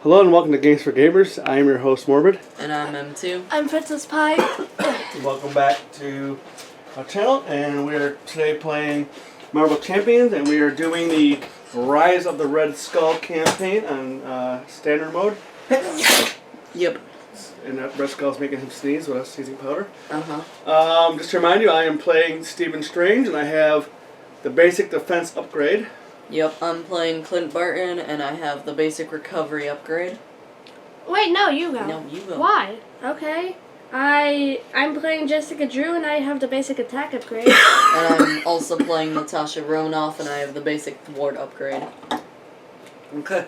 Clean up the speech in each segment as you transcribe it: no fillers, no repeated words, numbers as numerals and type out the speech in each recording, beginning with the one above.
Hello and welcome to Games for Gamers. I am your host, Morbid. And I'm M2. I'm Princess Pie. Welcome back to our channel, and we are today playing Marvel Champions, and we are doing the Rise of the Red Skull campaign on standard mode. Yep. And Red Skull's making him sneeze with us sneezing powder. Just to remind you, I am playing Stephen Strange, and I have the basic defense upgrade. Yep, I'm playing Clint Barton, and I have the basic recovery upgrade. Wait, no, you go. No, you go. Why? Okay. I'm playing Jessica Drew, and I have the basic attack upgrade. And I'm also playing Natasha Romanoff, and I have the basic thwart upgrade. Okay.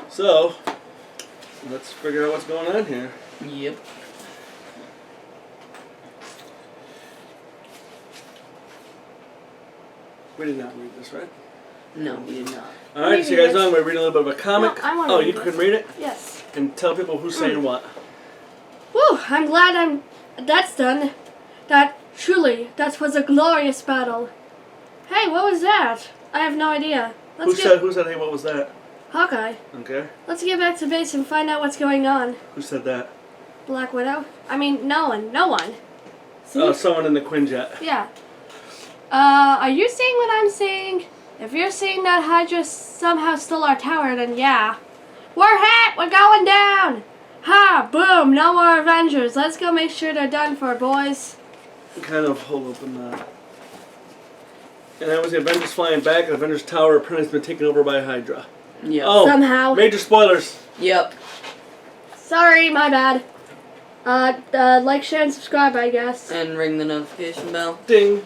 So, let's figure out what's going on here. Yep. We did not read this, right? No, we did not. Alright, so you guys know, we're reading a little bit of a comic. No, I wanna oh, read you this. can read it? Yes. And tell people who's saying what. Woo! I'm glad that's done. That was a glorious battle. Hey, what was that? I have no idea. Who said, hey, what was that? Hawkeye. Okay. Let's get back to base and find out what's going on. Who said that? Black Widow? I mean, no one. See? Oh, someone in the Quinjet. Yeah. Are you seeing what I'm seeing? If you're seeing that Hydra somehow stole our tower, then yeah. We're hit! We're going down! Ha! Boom! No more Avengers. Let's go make sure they're done for, boys. Kind of hold open that. And that was the Avengers flying back, and Avengers Tower apparently has been taken over by Hydra. Yep. Oh, somehow. Major spoilers. Yep. Sorry, my bad. Like, share, and subscribe, I guess. And ring the notification bell. Ding.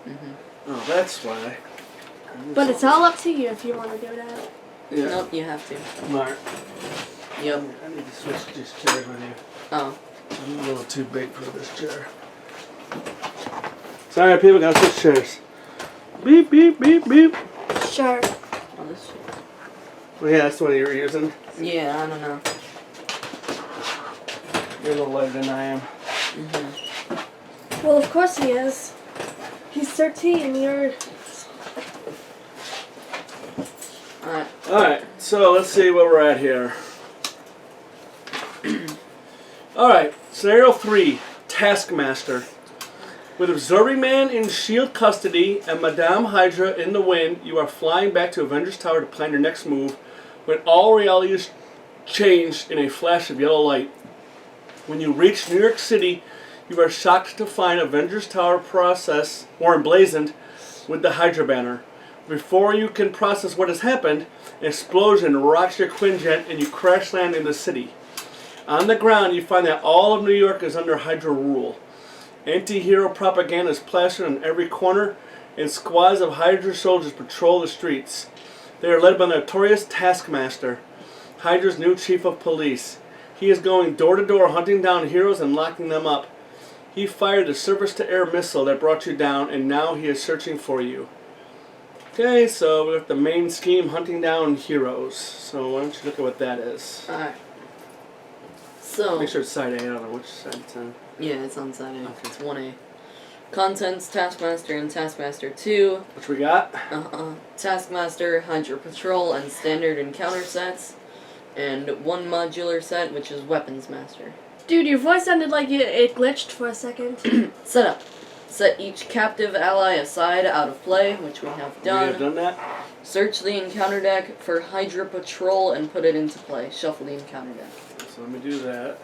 Mm-hmm. Oh, that's why. But it's all up to you if you want to do that. Yeah. Nope, you have to. Mark. Yep. I need to switch these chairs with you. Oh. I'm a little too big for this chair. Sorry, people, gotta switch chairs. Beep, beep, beep, beep. Sure. Oh, this shit. Well, yeah, that's the one you were using. Yeah, I don't know. You're a little lighter than I am. Mm-hmm. Well, of course he is. He's 13, you're... Alright. Alright, so let's see where we're at here. Alright, scenario 3, Taskmaster. With Absorbing Man in S.H.I.E.L.D. custody and Madame Hydra in the wind, you are flying back to Avengers Tower to plan your next move when all reality is changed in a flash of yellow light. When you reach New York City, you are shocked to find Avengers Tower emblazoned with the Hydra banner. Before you can process what has happened, an explosion rocks your Quinjet and you crash land in the city. On the ground, you find that all of New York is under Hydra rule. Anti-hero propaganda is plastered on every corner, and squads of Hydra soldiers patrol the streets. They are led by the notorious Taskmaster, Hydra's new chief of police. He is going door to door hunting down heroes and locking them up. He fired the surface-to-air missile that brought you down, and now he is searching for you. Okay, so we got the main scheme, hunting down heroes. So why don't you look at what that is? Alright. So... Make sure it's side A, I don't know which side it's on. Yeah, it's on side A. Okay. It's 1A. Contents, Taskmaster and Taskmaster 2. Which we got? Taskmaster, Hydra Patrol, and Standard Encounter sets. And one modular set, which is Weapons Master. Dude, your voice sounded like it glitched for a second. Setup. Set each captive ally aside out of play, which we have done. We have done that? Search the encounter deck for Hydra Patrol and put it into play. Shuffle the encounter deck. So let me do that.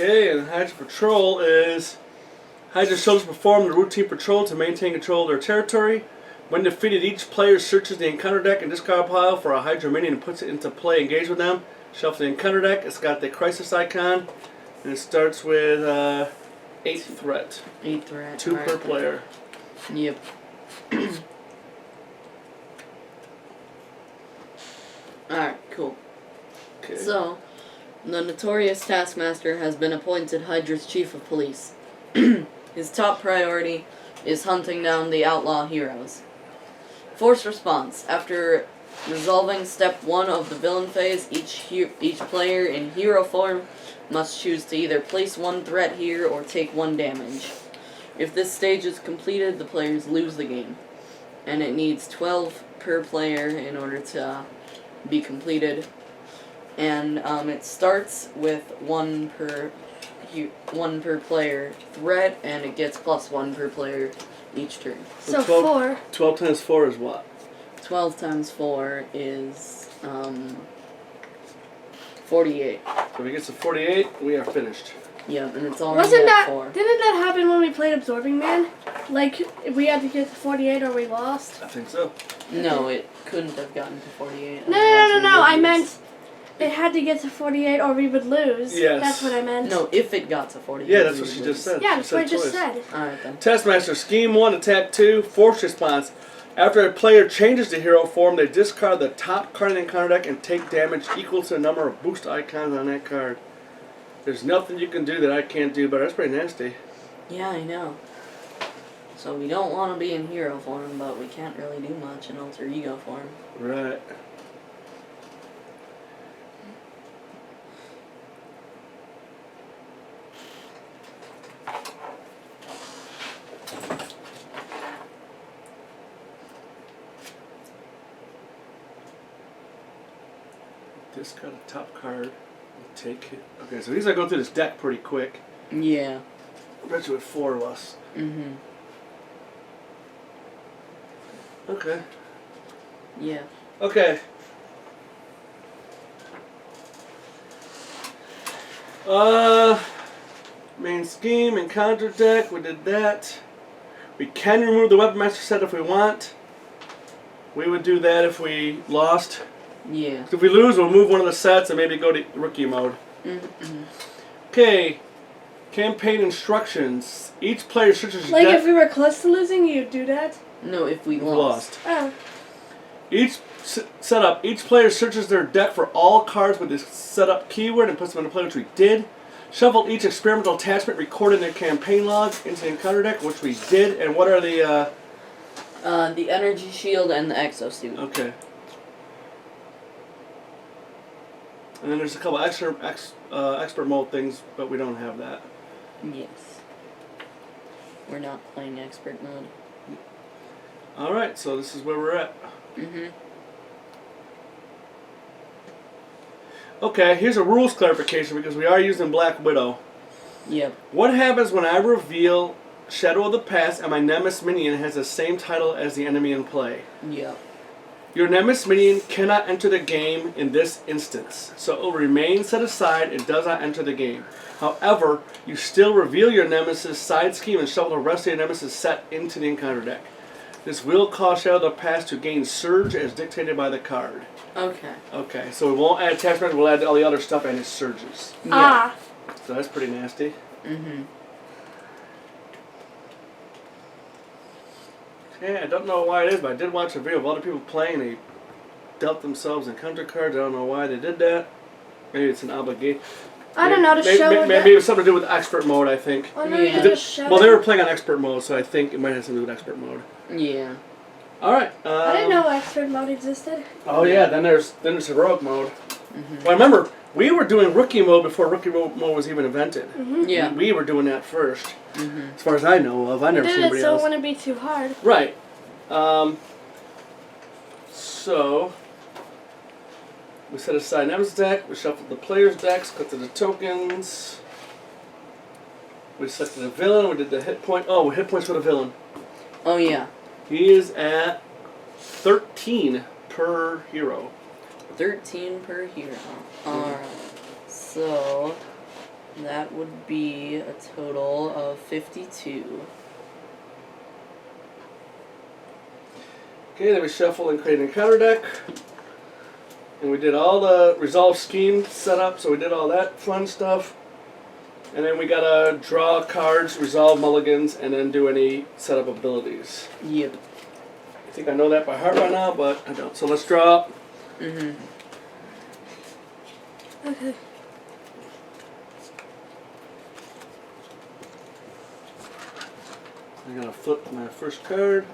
Okay, and Hydra Patrol is... Hydra soldiers perform the routine patrol to maintain control of their territory. When defeated, each player searches the encounter deck and discard a pile for a Hydra minion and puts it into play. Engage with them. Shuffle the encounter deck. It's got the crisis icon. And it starts with 8 threat. 8 threat. 2 per player. Yep. Alright, cool. Okay. So, The notorious Taskmaster has been appointed Hydra's chief of police. His top priority is hunting down the outlaw heroes. Force response. After resolving step 1 of the villain phase, each player in hero form must choose to either place 1 threat here or take 1 damage. If this stage is completed, the players lose the game. And it needs 12 per player in order to be completed. And it starts with 1 per player threat, and it gets +1 per player each turn. So 12 4. 12 times 4 is what? 12 times 4 is 48. So if we get to 48, we are finished. Yep, and it's already Wasn't at that? 4. Didn't that happen when we played Absorbing Man? Like we had to get to 48 or we lost. I think so. No, it couldn't have gotten to 48. No. otherwise we would I lose. meant it had to get to 48 or we would lose. Yes. That's what I meant. No, if it got to 48. Yeah, that's we what would she lose. just said. Yeah, She that's what I just twice. said. Alright then. Taskmaster, Scheme 1, Attack 2, Force Response. After a player changes to hero form, they discard the top card in the encounter deck and take damage equal to the number of boost icons on that card. There's nothing you can do that I can't do, but that's pretty nasty. Yeah, I know. So we don't want to be in hero form, but we can't really do much in alter ego form. Right. Discard the top card and take it. Okay, so these I go through this deck pretty quick. Yeah. Especially with 4 of us. Mm-hmm. Okay. Yeah. Okay. Main scheme and counter deck, we did that. We can remove the Weapon Master set if we want. We would do that if we lost. Yeah. If we lose, we'll move one of the sets and maybe go to rookie mode. Mm-hmm. Okay. Campaign instructions. Each player searches his Like deck. if we were close to losing, you'd do that. No, if we We've lost. Oh. Each setup. Each player searches their deck for all cards with this setup keyword and puts them into play, which we did. Shuffle each experimental attachment recorded in their campaign log into the encounter deck, which we did. And what are the? The energy shield and the exosuit. Okay. And then there's a couple extra expert mode things, but we don't have that. Yes. We're not playing expert mode. All right, so this is where we're at. Mm-hmm. Okay, here's a rules clarification because we are using Black Widow. Yep. What happens when I reveal Shadow of the Past and my Nemesis minion has the same title as the enemy in play? Yep. Your Nemesis minion cannot enter the game in this instance, so it will remain set aside and does not enter the game. However, you still reveal your Nemesis side scheme and shuffle the rest of your Nemesis set into the encounter deck. This will cause Shadow of the Past to gain Surge as dictated by the card. Okay. Okay, so we won't add attachment, we'll add all the other stuff and it surges. Yeah. Ah. So that's pretty nasty. Mm-hmm. Yeah, I don't know why it is, but I did watch a video of other people playing. They dealt themselves encounter cards. I don't know why they did that. Maybe it's an obligation. I don't know to show Maybe it was something to do with expert mode, I think. Oh, no, Yeah. you just show Well, they it. were playing on expert mode, so I think it might have something to do with expert mode. Yeah. All right. I didn't know expert mode existed. Oh yeah, then there's heroic mode. Mm-hmm. Well, remember we were doing rookie mode before rookie mode was even invented. Mm-hmm. Yeah. We were doing that first, Mm-hmm. as far as I know of. I never We seen did it anybody so else. it wouldn't be too hard. Right. So we set aside Nemesis deck. We shuffled the players' decks. Cut to the tokens. We selected a villain. We did the hit point. Oh, hit points for the villain. Oh yeah. He is at 13 per hero. 13 per hero. Alright. So that would be a total of 52. Okay, then we shuffle and create an encounter deck. And we did all the resolve scheme setup, so we did all that fun stuff. And then we gotta draw cards, resolve mulligans, and then do any setup abilities. Yep. I think I know that by heart by now, but I don't. So let's draw. Mm-hmm. Okay. I'm gonna flip my first card.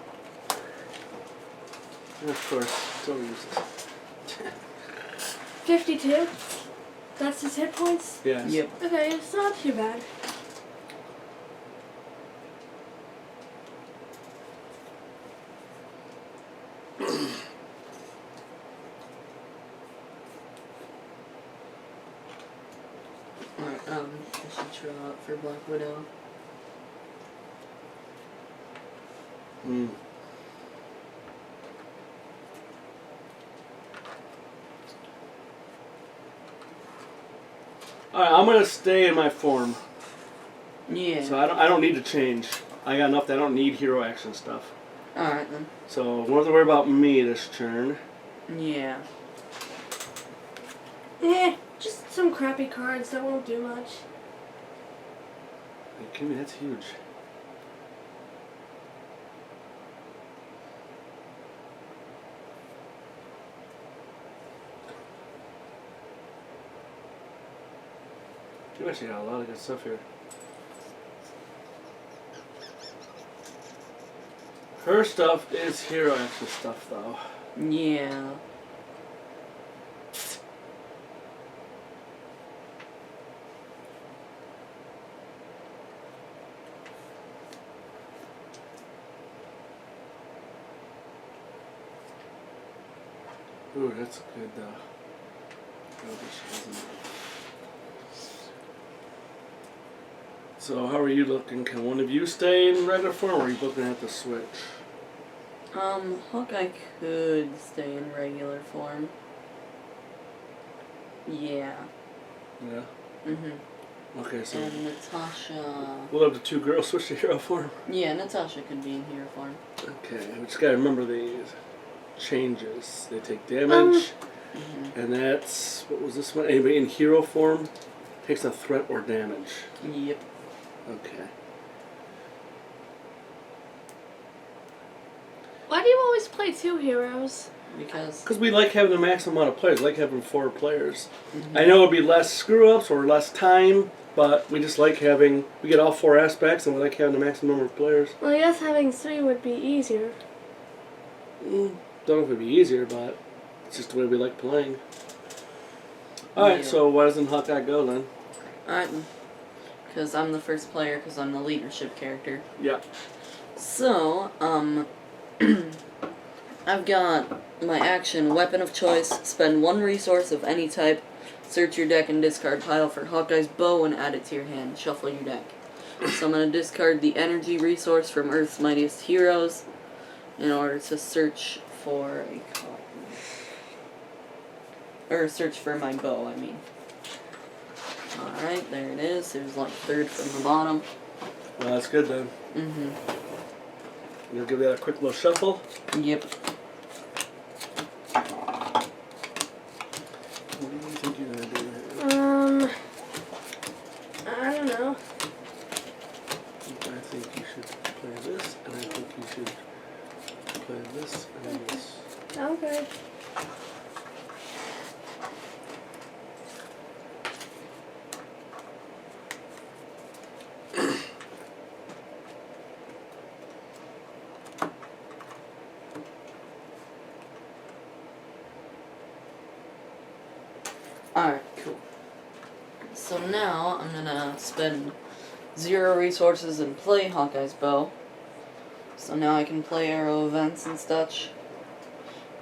And of course, still use this. 52. That's his hit points? Yes. Yep. Okay, it's not too bad. Alright, I should draw out for Black Widow. Hmm. Alright, I'm gonna stay in my form. Yeah. So I don't need to change. I got enough that I don't need hero action stuff. Alright then. So won't have to worry about me this turn. Yeah. Just some crappy cards that won't do much. Are you kidding me? That's huge. You actually got a lot of good stuff here. Her stuff is hero action stuff, though. Yeah. Ooh, that's good, So how are you looking? Can one of you stay in regular form, or are you both gonna have to switch? Hawkeye could stay in regular form. Yeah. Yeah. Mm-hmm. Okay, so And Natasha... we'll have the two girls switch to hero form. Yeah, Natasha could be in hero form. Okay, we just gotta remember these changes. They take damage, Mm-hmm. and that's, what was this one? Anybody in hero form takes a threat or damage. Yep. Okay. Why do you always play two heroes? Because... Because we like having the maximum amount of players. We like having 4 players. Mm-hmm. I know it'd be less screw-ups or less time, but we just like having, we get all 4 aspects, and we like having the maximum number of players. Well, I guess having 3 would be easier. Don't know if it'd be easier, but it's just the way we like playing. Alright, Yeah. so why doesn't Hawkeye go then? Alright then. Because I'm the first player, because I'm the leadership character. Yeah. So, I've got my action, weapon of choice, spend 1 resource of any type, search your deck and discard pile for Hawkeye's bow and add it to your hand. Shuffle your deck. So I'm going to discard the energy resource from Earth's Mightiest Heroes in order to search for a card. Or search for my bow, I mean. Alright, there it is. There's like 3rd from the bottom. Well, that's good then. Mm-hmm. You'll give that a quick little shuffle. Yep. What do you think you're going to do here? I don't know. I think you should play this, and I think you should play this and this. Okay. Alright, cool. So now I'm gonna spend 0 resources and play Hawkeye's bow. So now I can play arrow events and such.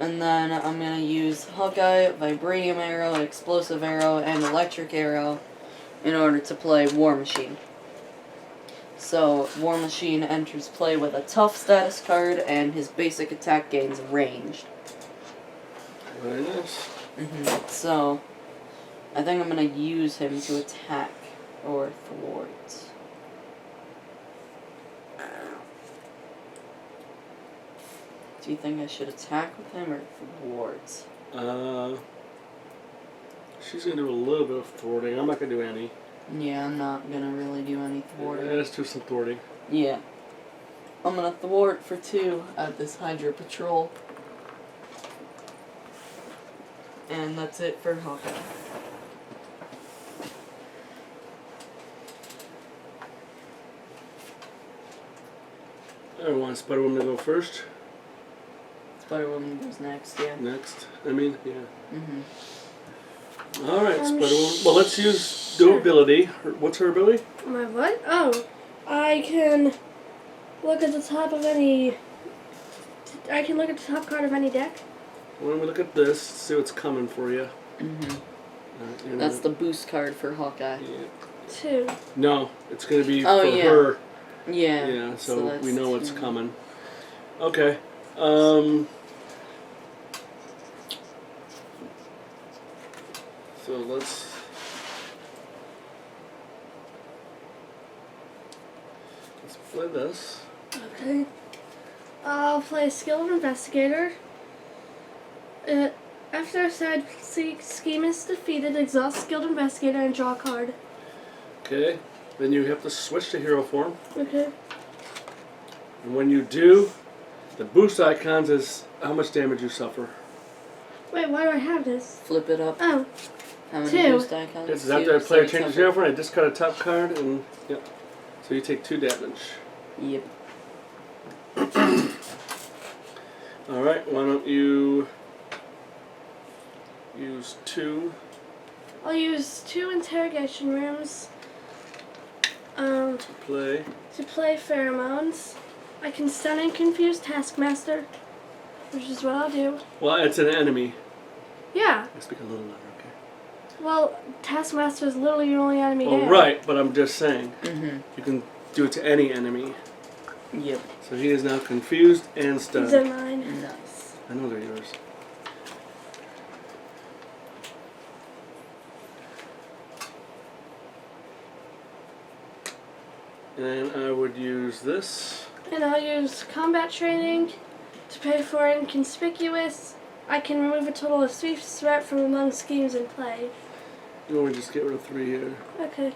And then I'm gonna use Hawkeye, Vibranium Arrow, Explosive Arrow, and Electric Arrow in order to play War Machine. So War Machine enters play with a tough status card and his basic attack gains ranged. Very nice. So I think I'm gonna use him to attack or thwart. Do you think I should attack with him or thwart? She's going to do a little bit of thwarting. I'm not going to do any. Yeah, I'm not gonna really do any thwarting. Yeah, let's do some thwarting. Yeah. I'm gonna thwart for 2 at this Hydra Patrol. And that's it for Hawkeye. I want Spider-Woman to go first. Spider-Woman goes next, yeah. Next. I mean, yeah. Mm-hmm. Alright, Spider-Woman. Sure. Well, let's use do ability. What's her ability? My what? Oh, I can look at the top of any. I can look at the top card of any deck. Why don't we look at this, see what's coming for you. Mm-hmm. That's the boost card for Hawkeye. Yeah. 2. No, it's going to be Oh, for yeah. her. Yeah. Yeah, so that's we know what's 2. coming. Okay. So let's play this. Okay. I'll play Skilled Investigator. After a side scheme is defeated, exhaust Skilled Investigator and draw a card. Okay. Then you have to switch to hero form. Okay. And when you do, the boost icons is how much damage you suffer. Wait, why do I have this? Flip it up. Oh, How many 2. boost icons? This is 2, after a so player you changes suffer- hero form, I discard a top card, and yep. So you take 2 damage. Yep. Alright, why don't you use 2? I'll use 2 interrogation rooms. To play. To play pheromones. I can stun and confuse Taskmaster, which is what I'll do. Well, it's an enemy. Yeah. I speak a little louder, okay? Well, Taskmaster is literally your only enemy Oh, there. right, but I'm just saying. Mm-hmm. You can do it to any enemy. Yep. So he is now confused and These stunned. are mine. Nice. I know they're yours. And I would use this. And I'll use combat training to pay for inconspicuous. I can remove a total of 3 threat from among schemes in play. You want me to just get rid of 3 here? Okay.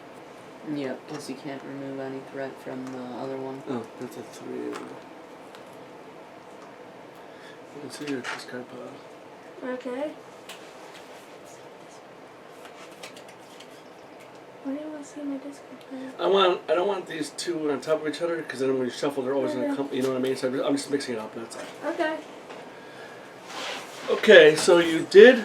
Yep, because you can't remove any threat from the other one. Oh, that's a 3. Let's see your discard pile. Okay. Why do you want to see my discard pile? I don't want these 2 on top of each other because then when you shuffle, they're always going to come. You know what I mean? So I'm just mixing it up. That's all. Okay. Okay, so you did.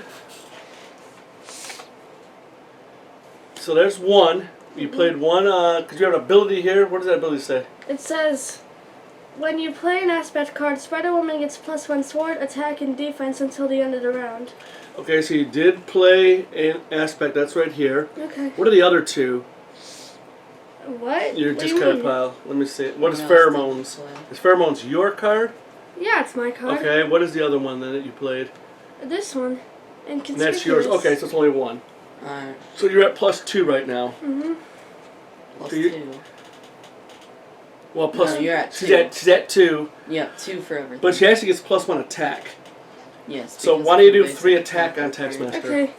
So there's 1. You played 1. Because you have an ability here. What does that ability say? It says, when you play an aspect card, Spider-Woman gets +1 sword, attack, and defense until the end of the round. Okay, so you did play an aspect. That's right here. Okay. What are the other 2? What? Your What do you discard mean? pile. Let me see. What is No, it's pheromones? different. Is pheromones your card? Yeah, it's my card. Okay. What is the other one then that you played? This one. And Inconspicuous. that's yours. Okay, so it's only 1. Alright. So you're at +2 right now. Mm-hmm. Plus So you- 2. Well, plus No, you're at she's 2. she's at 2, Yep, 2 for everything. but she actually gets +1 attack. Yes. So because why do you of do the 3 basic attack on attack Taskmaster? Okay.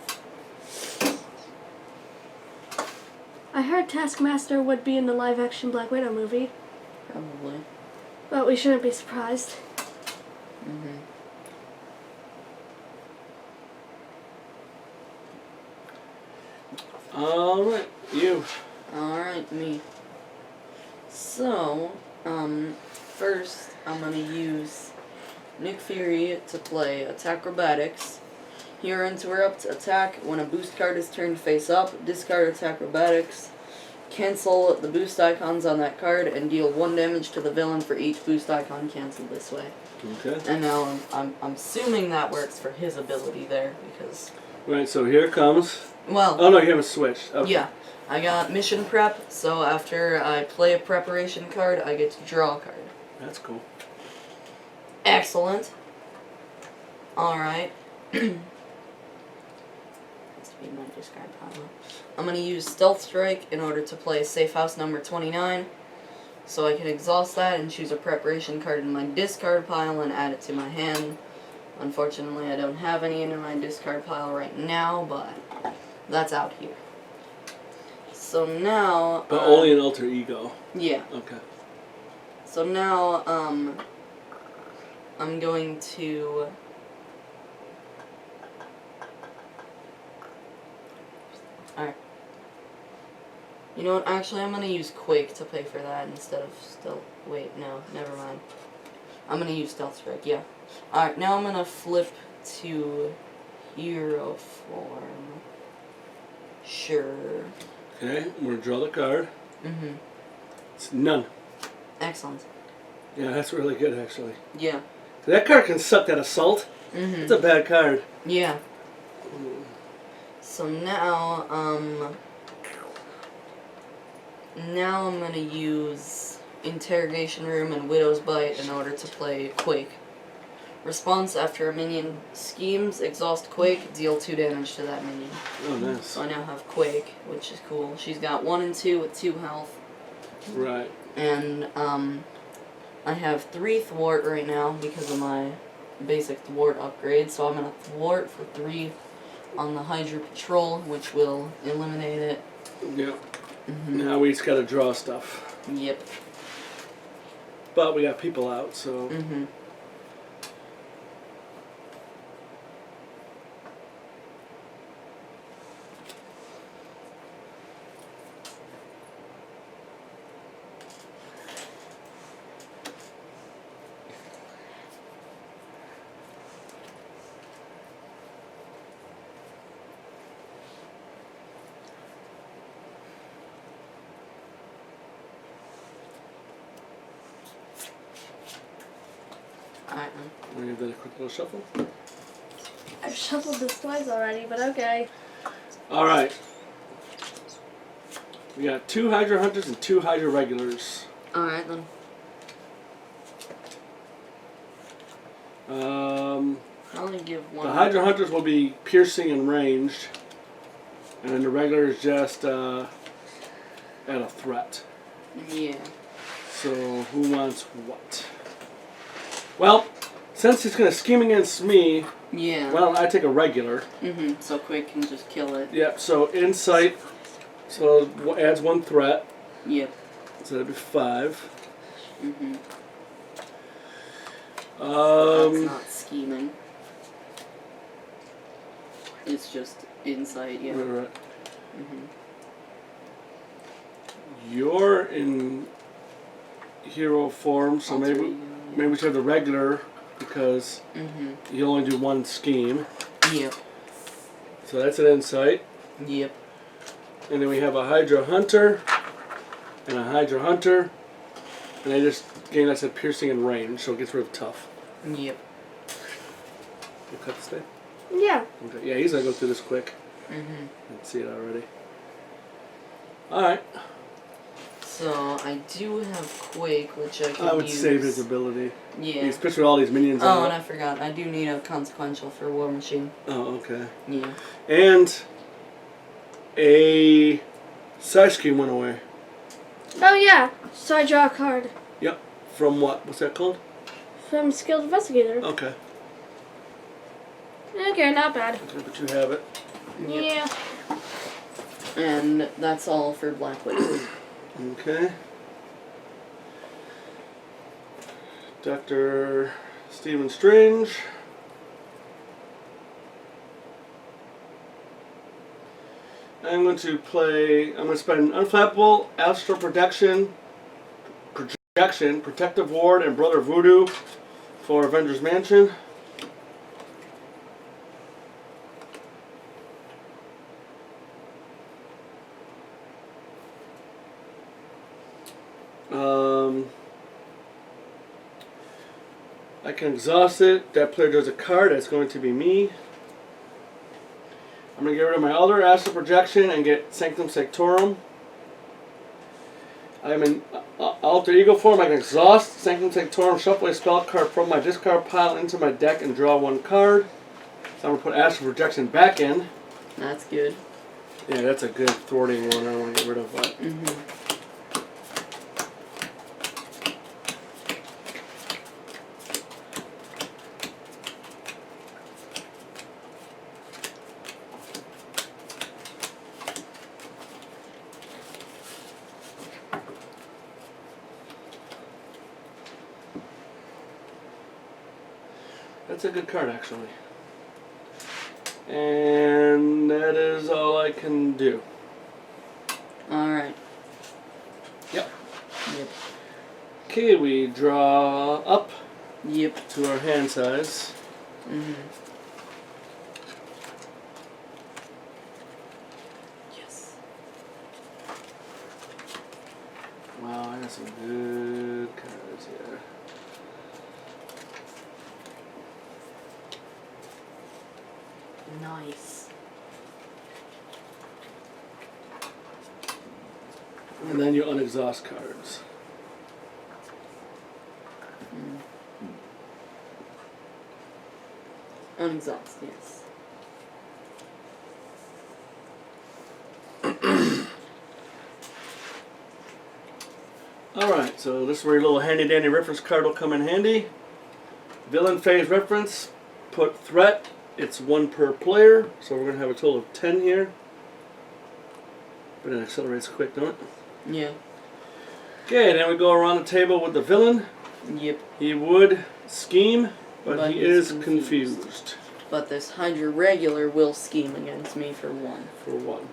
I heard Taskmaster would be in the live-action Black Widow movie, Probably. but we shouldn't be surprised. Mm-hmm. Alright, you. Alright, me. So, first I'm gonna use Nick Fury to play Acrobatics. Here interrupt attack when a boost card is turned face up, discard Acrobatics, cancel the boost icons on that card, and deal 1 damage to the villain for each boost icon canceled this way. Okay. And now I'm assuming that works for his ability there, because, Right, so here comes. well, Oh no, you haven't switched. Okay. yeah, I got mission prep, so after I play a preparation card, I get to draw a card. That's cool. Excellent. Alright. Has to be my discard pile. I'm going to use Stealth Strike in order to play Safe House number 29. So I can exhaust that and choose a preparation card in my discard pile and add it to my hand. Unfortunately, I don't have any in my discard pile right now, but that's out here. So now... But only an alter ego. Yeah. Okay. So now, I'm going to... Alright. You know what? Actually, I'm gonna use Quake to pay for that instead of Stealth. Wait, no, never mind. I'm gonna use Stealth Strike. Yeah. All right, now I'm gonna flip to hero form. Sure. Okay, I'm gonna draw the card. Mhm. It's none. Excellent. Yeah, that's really good actually. Yeah. That card can suck that assault. Mhm. It's a bad card. Yeah. So now, now I'm gonna use Interrogation Room and Widow's Bite in order to play Quake. Response after a minion schemes, exhaust Quake, deal 2 damage to that minion. Oh, nice. So I now have Quake, which is cool. She's got 1 and 2 with 2 health. Right. And, I have 3 Thwart right now because of my basic Thwart upgrade. So I'm gonna Thwart for 3 on the Hydra Patrol, which will eliminate it. Yep. Mm-hmm. Now we just gotta draw stuff. Yep. But we got people out, so. Mm-hmm. Alright then. We're gonna give that a quick little shuffle. I've shuffled this twice already, but okay. Alright. We got 2 Hydra Hunters and 2 Hydra Regulars. Alright then. I'll only give one. The Hydra Hunters will be piercing and ranged. And then the regular is just at a threat. Yeah. So who wants what? Well, since he's gonna scheme against me, Yeah. well, I take a regular. Mm-hmm. So Quake can just kill it. Yep. So insight. So adds 1 threat. Yep. So that'd be 5. Mm-hmm. That's not scheming. It's just insight, yeah. Right. Mm-hmm. You're in hero form, so maybe we should have the regular because Mm-hmm. you only do 1 scheme. Yep. So that's an insight. Yep. And then we have a Hydra Hunter and a Hydra Hunter. And they just gain us at piercing and range, so it gets rid of tough. Yep. You cut this thing? Yeah. Okay. Yeah, he's gonna go through this quick. Mm-hmm. Let's see it already. Alright. So I do have Quake, which I can I would use. save his ability. Yeah. Especially with all these minions Oh, out. and I forgot. I do need a consequential for War Machine. Oh, okay. Yeah. And a side scheme went away. Oh yeah. So I draw a card Yep. From what? What's that called? from Skilled Investigator. Okay. Okay, not bad. Okay, but you have it. Yep. Yeah. And that's all for Black Widow. Okay. Dr. Stephen Strange. I'm going to spend Unflappable, Astral Projection, Protective Ward, and Brother Voodoo for Avengers Mansion. I can exhaust it. That player does a card. That's going to be me. I'm going to get rid of my other Astral Projection and get Sanctum Sanctorum. I'm in Alter Ego form. I can exhaust Sanctum Sanctorum, shuffle a spell card from my discard pile into my deck and draw 1 card. So I'm going to put Astral Projection back in. That's good. Yeah, that's a good thwarting one. I don't want to get rid of that. Mm-hmm. That's a good card, actually. And that is all I can do. Alright. Okay, we draw up Yep. to our hand size. Yes. Wow, I got some good cards here. Nice. And then you unexhaust cards. Unexhaust, yes. Alright, so this is where your little handy dandy reference card will come in handy. Villain phase reference, put threat, it's 1 per player, so we're going to have a total of 10 here. But it accelerates quick, don't it? Yeah. Okay, then we go around the table with the villain. Yep. He would scheme, but he he's is confused. But this Hydra regular will scheme against me for 1. For 1.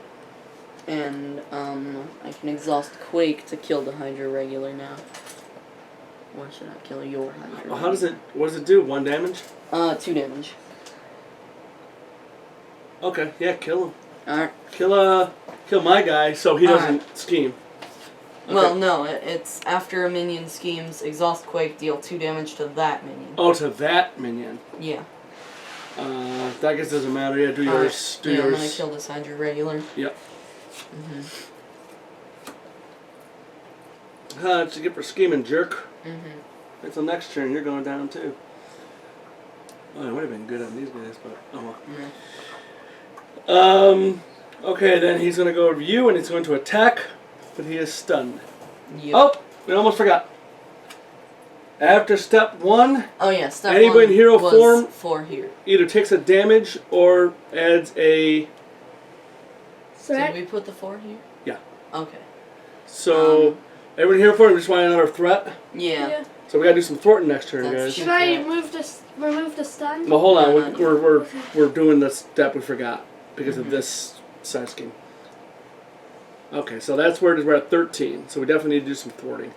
And, I can exhaust Quake to kill the Hydra regular now. Or should I kill your Hydra? Well, how does it, what does it do? 1 damage? 2 damage. Okay, yeah, kill him. Alright. Kill my guy so he doesn't scheme. Okay. Well, no, it's after a minion schemes, exhaust Quake, deal 2 damage to that minion. Oh, to that minion. Yeah. That guess doesn't matter. Yeah, do yours. Right. Do yeah, yours. I'm gonna kill this Hydra regular. Yep. That's you get for scheming, jerk. Until next turn, you're going down too. Oh, it would have been good on these guys, but oh well. Okay, then he's gonna go to you, and he's going to attack, but he is stunned. Yep. Oh, we almost forgot. After step 1, Oh yeah, step anybody 1 in hero was form 4 here. either takes a damage or adds a. So Did that, we put the 4 here? Yeah. Okay. So everyone in hero form just want another threat. Yeah. So we gotta do some thwarting next turn, That's guys. should I remove the stun? Well, hold on. No, We're doing the step we forgot because of this side scheme. Okay, so that's where it is. We're at 13. So we definitely need to do some thwarting.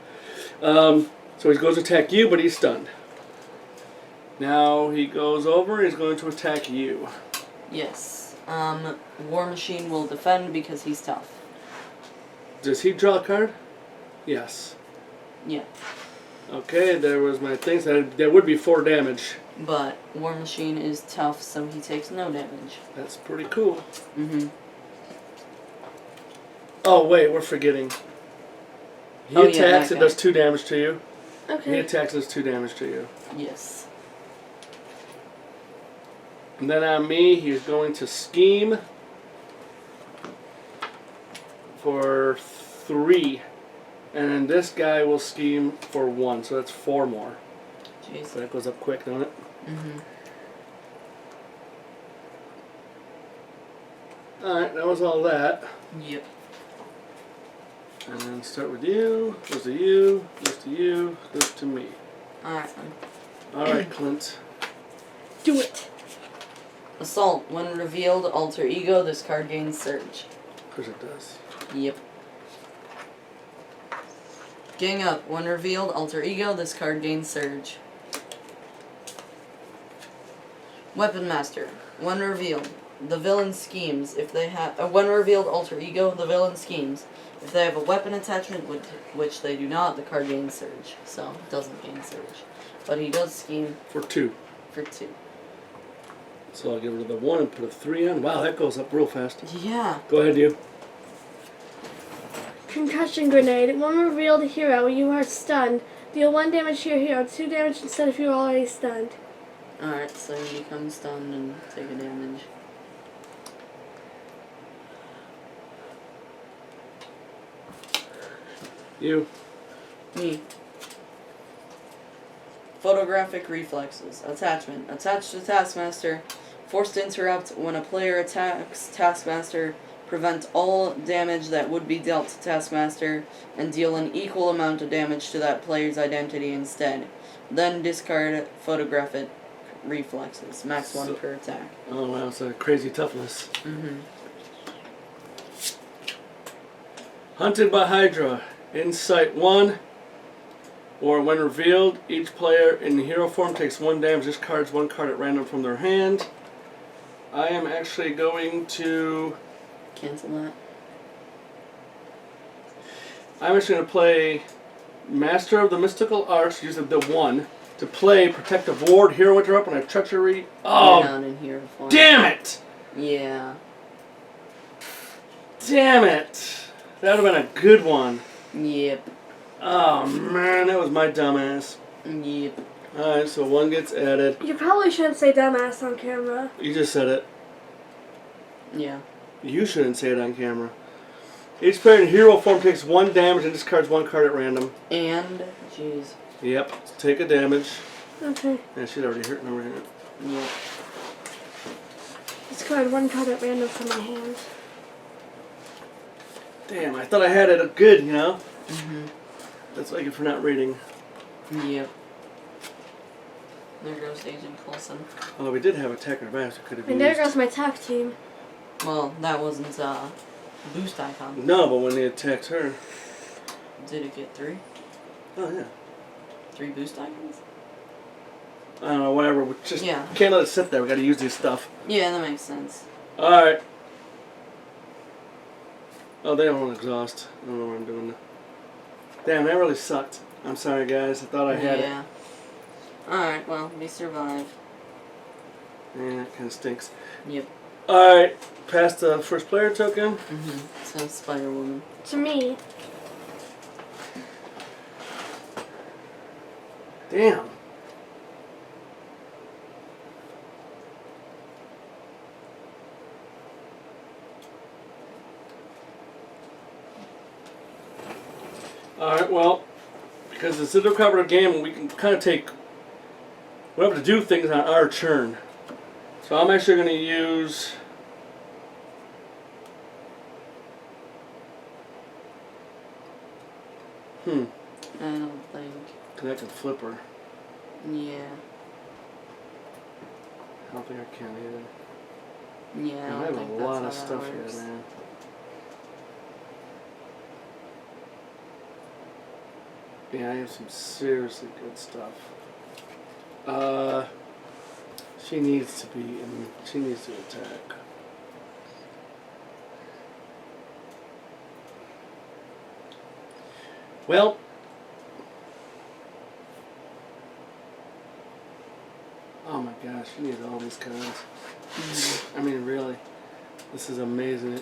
So he goes to attack you, but he's stunned. Now he goes over. He's going to attack you. Yes. War Machine will defend because he's tough. Does he draw a card? Yes. Yeah. Okay, there was my thing. So there would be 4 damage. But War Machine is tough, so he takes no damage. That's pretty cool. Mm-hmm. Oh wait, we're forgetting. He Oh, yeah, attacks. that It guy. does 2 damage to you. He Okay. attacks. It does 2 damage to you. Yes. And then on me, he's going to scheme for 3. And then this guy will scheme for 1, so that's 4 more. Jeez. So that goes up quick, don't it? Mm-hmm. Alright, that was all that. Yep. And then start with you, goes to you, goes to you, goes to me. Alright then. Alright, Clint. Do it. Assault. When revealed, alter ego, this card gains surge. Of course it does. Yep. Gang up. When revealed, alter ego, this card gains surge. Weapon Master. When revealed, the villain schemes. If they have when revealed, alter ego, the villain schemes. If they have a weapon attachment, which they do not, the card gains surge. So it doesn't gain surge, but he does scheme For 2. for 2. So I'll get rid of the 1 and put a 3 on. Wow, that goes up real fast. Yeah. Go ahead, you. Concussion grenade. When revealed hero, you are stunned. Deal 1 damage to your hero, 2 damage instead if you're already stunned. Alright, so you become stunned and take a damage. You. Me. Photographic reflexes. Attachment. Attached to Taskmaster. Forced to interrupt when a player attacks Taskmaster. Prevent all damage that would be dealt to Taskmaster. And deal an equal amount of damage to that player's identity instead. Then discard photographic reflexes. Max 1 per attack. Oh wow, it's a crazy toughness. Mm-hmm. Hunted by Hydra. Insight 1. Or when revealed, each player in hero form takes 1 damage, discards 1 card at random from their hand. I am actually going to... Cancel that. I'm actually going to play Master of the Mystical Arts, use the 1, to play Protective Ward, Hero Interrupt, and a Treachery. Oh, You're not in hero form. damn it! Yeah. Damn it! That would have been a good one. Yep. Oh man, that was my dumbass. Yep. Alright, so 1 gets added. You probably shouldn't say dumbass on camera. You just said it. Yeah. You shouldn't say it on camera. Each player in hero form takes 1 damage and discards 1 card at random. And, jeez. Yep, take a damage. Okay. Yeah, she's already hurting over here. Yep. Discard 1 card at random from my hand. Damn, I thought I had it good, you know? Mm-hmm. That's like if we're not reading. Yep. There goes Agent Coulson. Although we did have attack advantage, we could have And used. there goes my tack team. Well, that wasn't boost icon. No, but when they attacked her. Did it get 3? Oh, yeah. 3 boost icons? I don't know, whatever. We just Yeah. can't let it sit there. We gotta use this stuff. Yeah, that makes sense. Alright. Oh, they don't want exhaust. I don't know what I'm doing. Damn, that really sucked. I'm sorry, guys. I thought I had it. Yeah. Alright, well, we survived. Yeah, it kind of stinks. Yep. Alright, pass the first player token. Mm-hmm. So, Spider-Woman. To me. Damn. Alright, well, because it's a cooperative game, we can kind of take... We have to do things on our turn. So I'm actually going to use... I don't think. Connected flipper. Yeah. I don't think I can either. Yeah, I I don't have think a that's lot how of that stuff works. here, man. Yeah, I have some seriously good stuff. She needs to be in. She needs to attack. Well. Oh my gosh, she needs all these cards. I mean, really. This is amazing.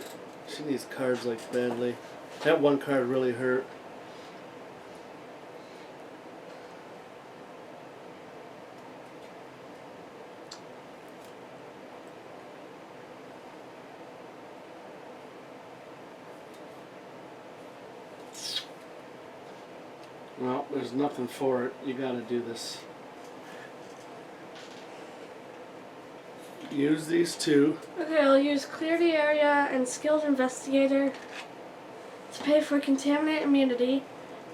She needs cards like badly. That 1 card really hurt. Well, there's nothing for it. You gotta do this. Use these 2. Okay, I'll use Clear the Area and Skilled Investigator to pay for Contaminate Immunity,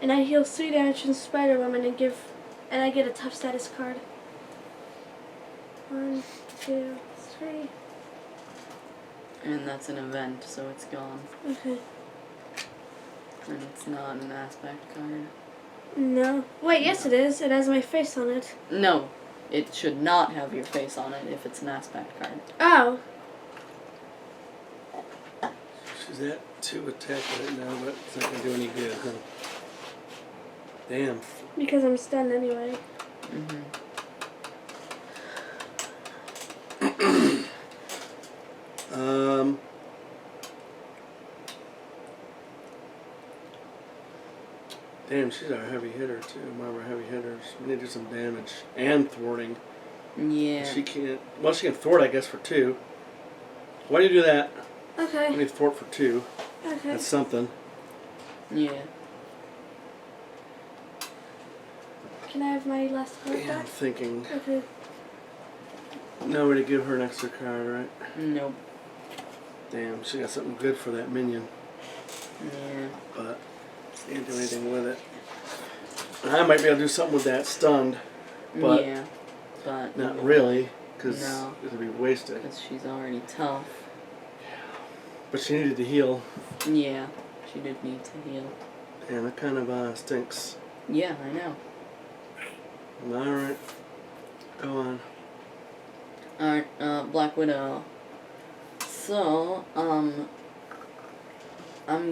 and I heal 3 damage from Spider-Woman and I get a tough status card. 1, 2, 3. And that's an event, so it's gone. Okay. And it's not an aspect card. No. Wait, yes it is. It has my face on it. No, it should not have your face on it if it's an aspect card. Oh. She's at 2 attack right now, but it's not gonna do any good, huh? Damn. Because I'm stunned anyway. Mm-hmm. Damn, she's our heavy hitter too. One of our heavy hitters. We need to do some damage and thwarting. Yeah. She can't. Well, she can thwart, I guess, for 2. Why do you do that? We Okay. need thwart for 2. Okay. That's something. Yeah. Can I have my last card Yeah, I'm back? thinking. Okay. No way to give her an extra card, right? Nope. Damn, she got something good for that minion, Yeah. but she can't do anything with it. I might be able to do something with that stunned, but yeah. But not really, because No. it'll be wasted. because she's already tough. But she needed to heal, Yeah. She did need to heal. and it kind of stinks. Yeah, I know. Alright. Go on. Alright, Black Widow. So, I'm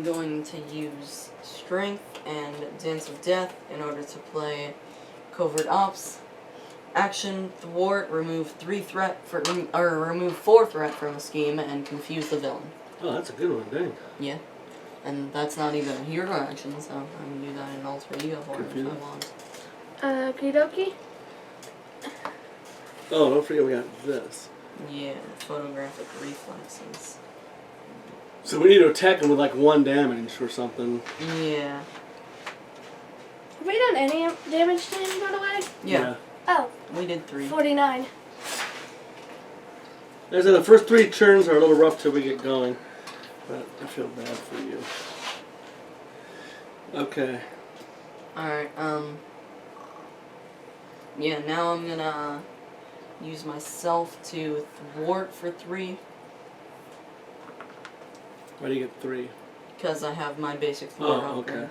going to use Strength and Dance of Death in order to play Covert Ops. Action, Thwart, remove 4 threat from a scheme and confuse the villain. Oh, that's a good one, dang. Yeah. And that's not even a hero action, so I can do that in alter ego form if I want. Okie dokie. Oh, don't forget we got this. Yeah, photographic reflexes. So we need to attack him with like 1 damage or something. Yeah. Have we done any damage to him, by the way? Yeah. Oh, We did 3. 49. As I said, the first 3 turns are a little rough till we get going. But I feel bad for you. Okay. Alright, yeah, now I'm gonna use myself to thwart for 3, Why do you get 3? because I have my basic thwart Oh, upgrade. okay.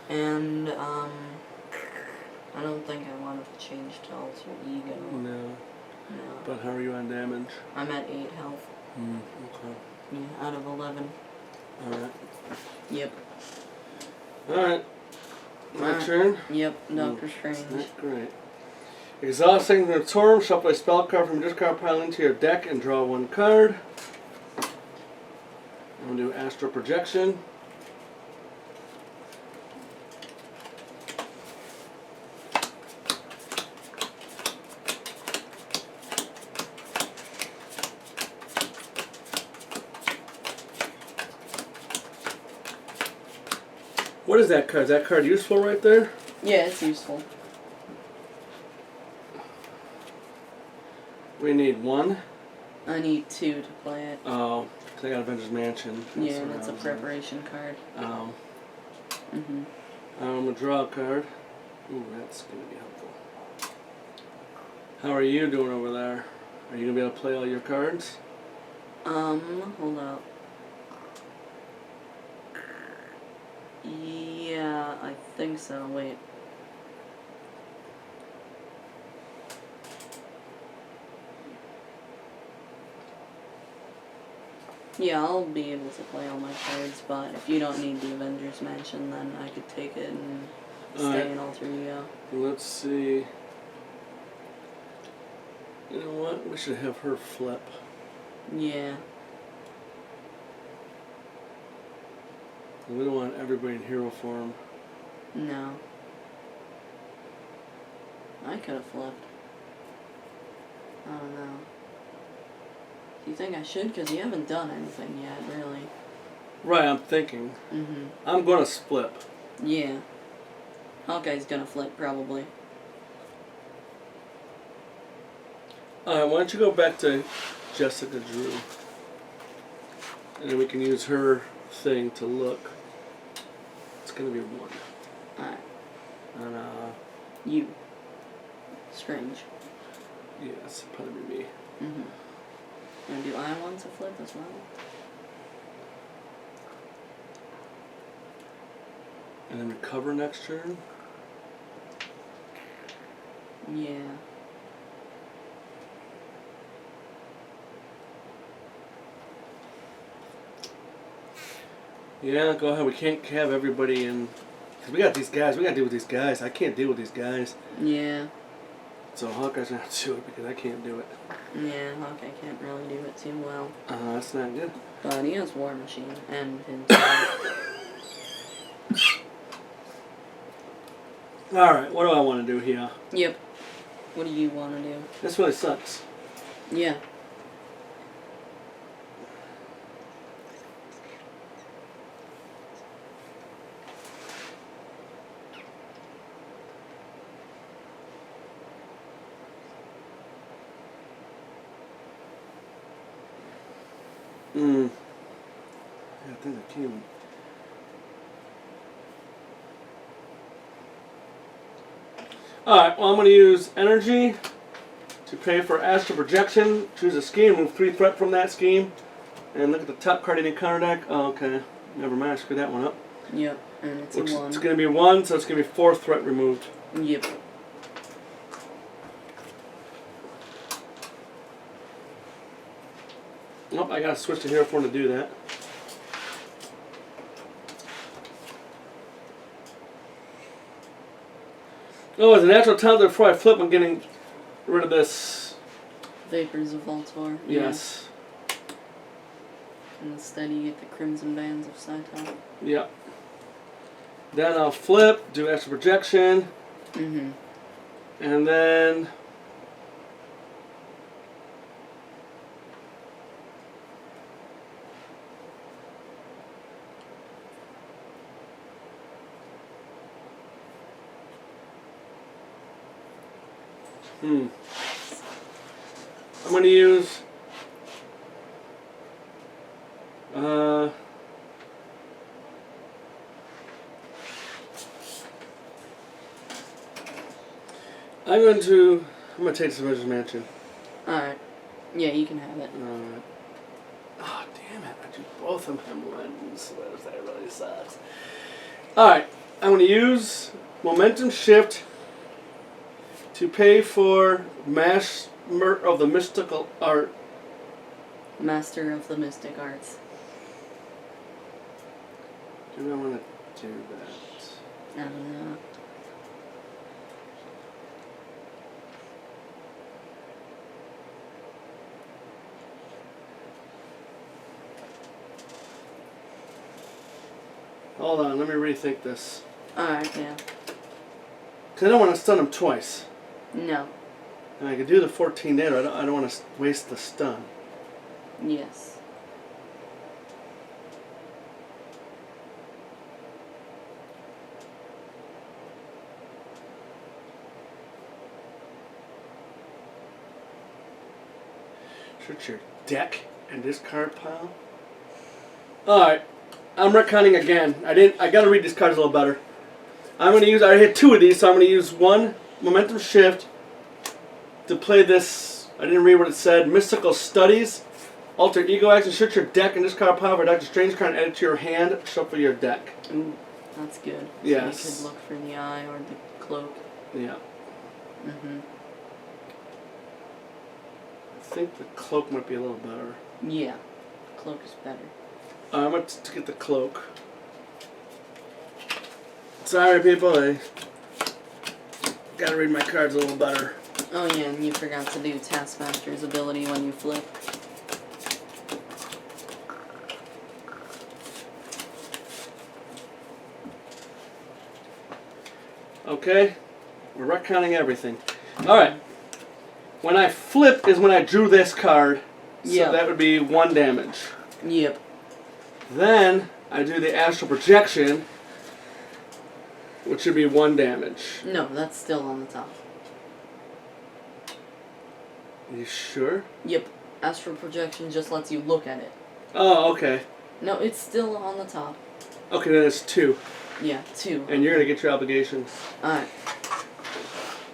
And, I don't think I want to change to alter ego. No. No. But how are you on damage? I'm at 8 health. Okay. Yeah, out of 11. Alright. Yep. Alright. My Alright. turn? Yep, Doctor Strange. That's great. Exhausting the Torm, shuffle a spell card from your discard pile into your deck and draw 1 card. I'm going to do Astral Projection. What is that card? Is that card useful right there? Yeah, it's useful. We need 1. I need 2 to play it. Oh, 'cause I got Avengers Mansion. Yeah, what that's a I was preparation card. on. Mm-hmm. I'm going to draw a card. Ooh, that's going to be helpful. How are you doing over there? Are you going to be able to play all your cards? Hold up. Yeah, I think so. Wait. Yeah, I'll be able to play all my cards, but if you don't need the Avengers Mansion, then I could take it and stay Alright. in alter ego. Let's see. You know what? We should have her flip. Yeah. We don't want everybody in hero form. No. I could have flipped. I don't know. Do you think I should? Because you haven't done anything yet, really. Right, I'm thinking. Mm-hmm. I'm going to split. Yeah. Hawkeye's gonna flip, probably. Alright, why don't you go back to Jessica Drew. And then we can use her thing to look. It's going to be 1. Alright. And, You. Strange. yeah, it's probably me. Mm-hmm. And do I want to flip as well? And then recover next turn. Yeah. Yeah, go ahead. We can't have everybody in. Cause we got these guys. We got to deal with these guys. I can't deal with these guys. Yeah. So Hawkeye's going to have to do it because I can't do it. Yeah, Hawkeye can't really do it too well. That's not good. But he has War Machine and his Alright, what do I want to do here? Yep. What do you want to do? This really sucks. Yeah. Yeah, I think I can. Alright, well I'm going to use energy to pay for astral projection. Choose a scheme, move 3 threat from that scheme. And look at the top card in the counter deck. Oh, okay. Never mind, I screwed that one up. Yep. And it's a 1. It's going to be 1, so it's going to be 4 threat removed. Yep. Nope, I gotta switch to hero form to do that. Oh, as a natural talent before I flip, I'm getting rid of this. Vapors of Voltor. Yes. Yeah. And instead you get the Crimson Bands of Saito. Yep. Then I'll flip, do extra projection, Mm-hmm. and then I'm going to use I'm going to take this Avengers Mansion. Alright. Yeah, you can have it. Alright. Oh, damn it. I do both of them wins. That really sucks. Alright. I'm going to use Momentum Shift to pay for Master of the Mystical Art. Master of the Mystic Arts. Do I want to do that? I don't know. Hold on, let me rethink this. Alright, yeah. Because I don't want to stun him twice. No. And I could do the 14 there. I don't want to waste the stun. Yes. Search your deck and discard pile. Alright. I'm retconning again. I gotta read these cards a little better. I'm gonna use, I hit 2 of these, so I'm gonna use 1 Momentum Shift to play this. I didn't read what it said. Mystical Studies. Alter Ego action. Search your deck and discard pile for Dr. Strange card and add it to your hand. Shuffle your deck. Ooh, that's good. Yes. So you could look for the eye or the cloak. Yeah. Mm-hmm. I think the cloak might be a little better. Yeah. Cloak is better. I'm going to get the cloak. Sorry, people. I gotta read my cards a little better. Oh yeah, and you forgot to do Taskmaster's ability when you flip. Okay? We're retconning everything. Alright. When I flip is when I drew this card. So Yeah. that would be 1 damage. Yep. Then I do the astral projection, which should be 1 damage. No, that's still on the top. You sure? Yep. Astral projection just lets you look at it. Oh, okay. No, it's still on the top. Okay, then it's 2. Yeah, 2. And you're gonna get your obligation. Alright.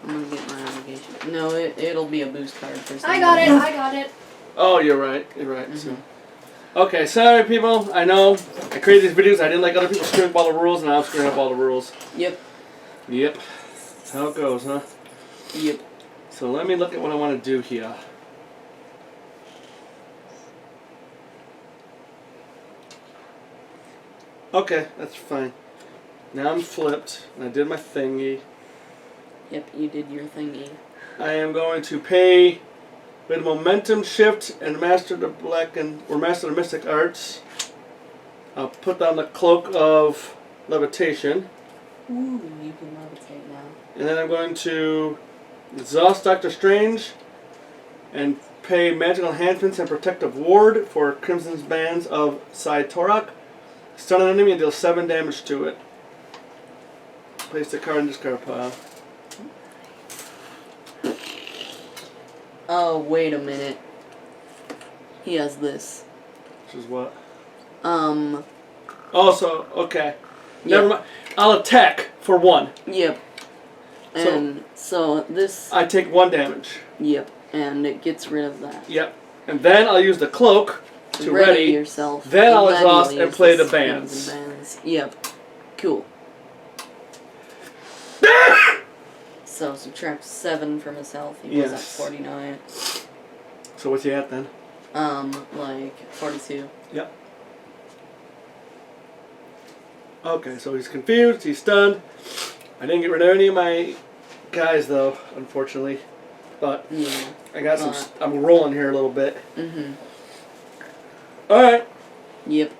I'm gonna get my obligation. No, it'll be a boost card for some I got it. reason. I got it. Oh, you're right. You're right. Mhm. So. Okay, sorry people. I know. I created these videos. I didn't like other people screwing up all the rules, and now I'm screwing up all the rules. Yep. Yep. That's how it goes, huh? Yep. So let me look at what I want to do here. Okay, that's fine. Now I'm flipped, and I did my thingy. Yep, you did your thingy. I am going to pay with Momentum Shift and Master the Black or Master the Mystic Arts. I'll put down the Cloak of Levitation. Ooh, you can levitate now. And then I'm going to exhaust Doctor Strange and pay Magical Enhancements and Protective Ward for Crimson's Bands of Sai-Torak. Stun an enemy and deal 7 damage to it. Place the card in discard pile. Oh, wait a minute. He has this. Which is what? Oh, so, okay. Yep. Never mind. I'll attack for 1. Yep. And so this... I take 1 damage. Yep. And it gets rid of that. Yep. And then I'll use the cloak to ready. yourself. Then I'll you'll exhaust and use play the Crimson bands. Yep. Cool. So subtract 7 from his health. He was at Yes. 49. So what's he at then? Like 42. Yep. Okay, so he's confused, he's stunned. I didn't get rid of any of my guys though, unfortunately. But Yeah. I got some. I'm rolling here a little bit. Mm-hmm. Alright. Yep.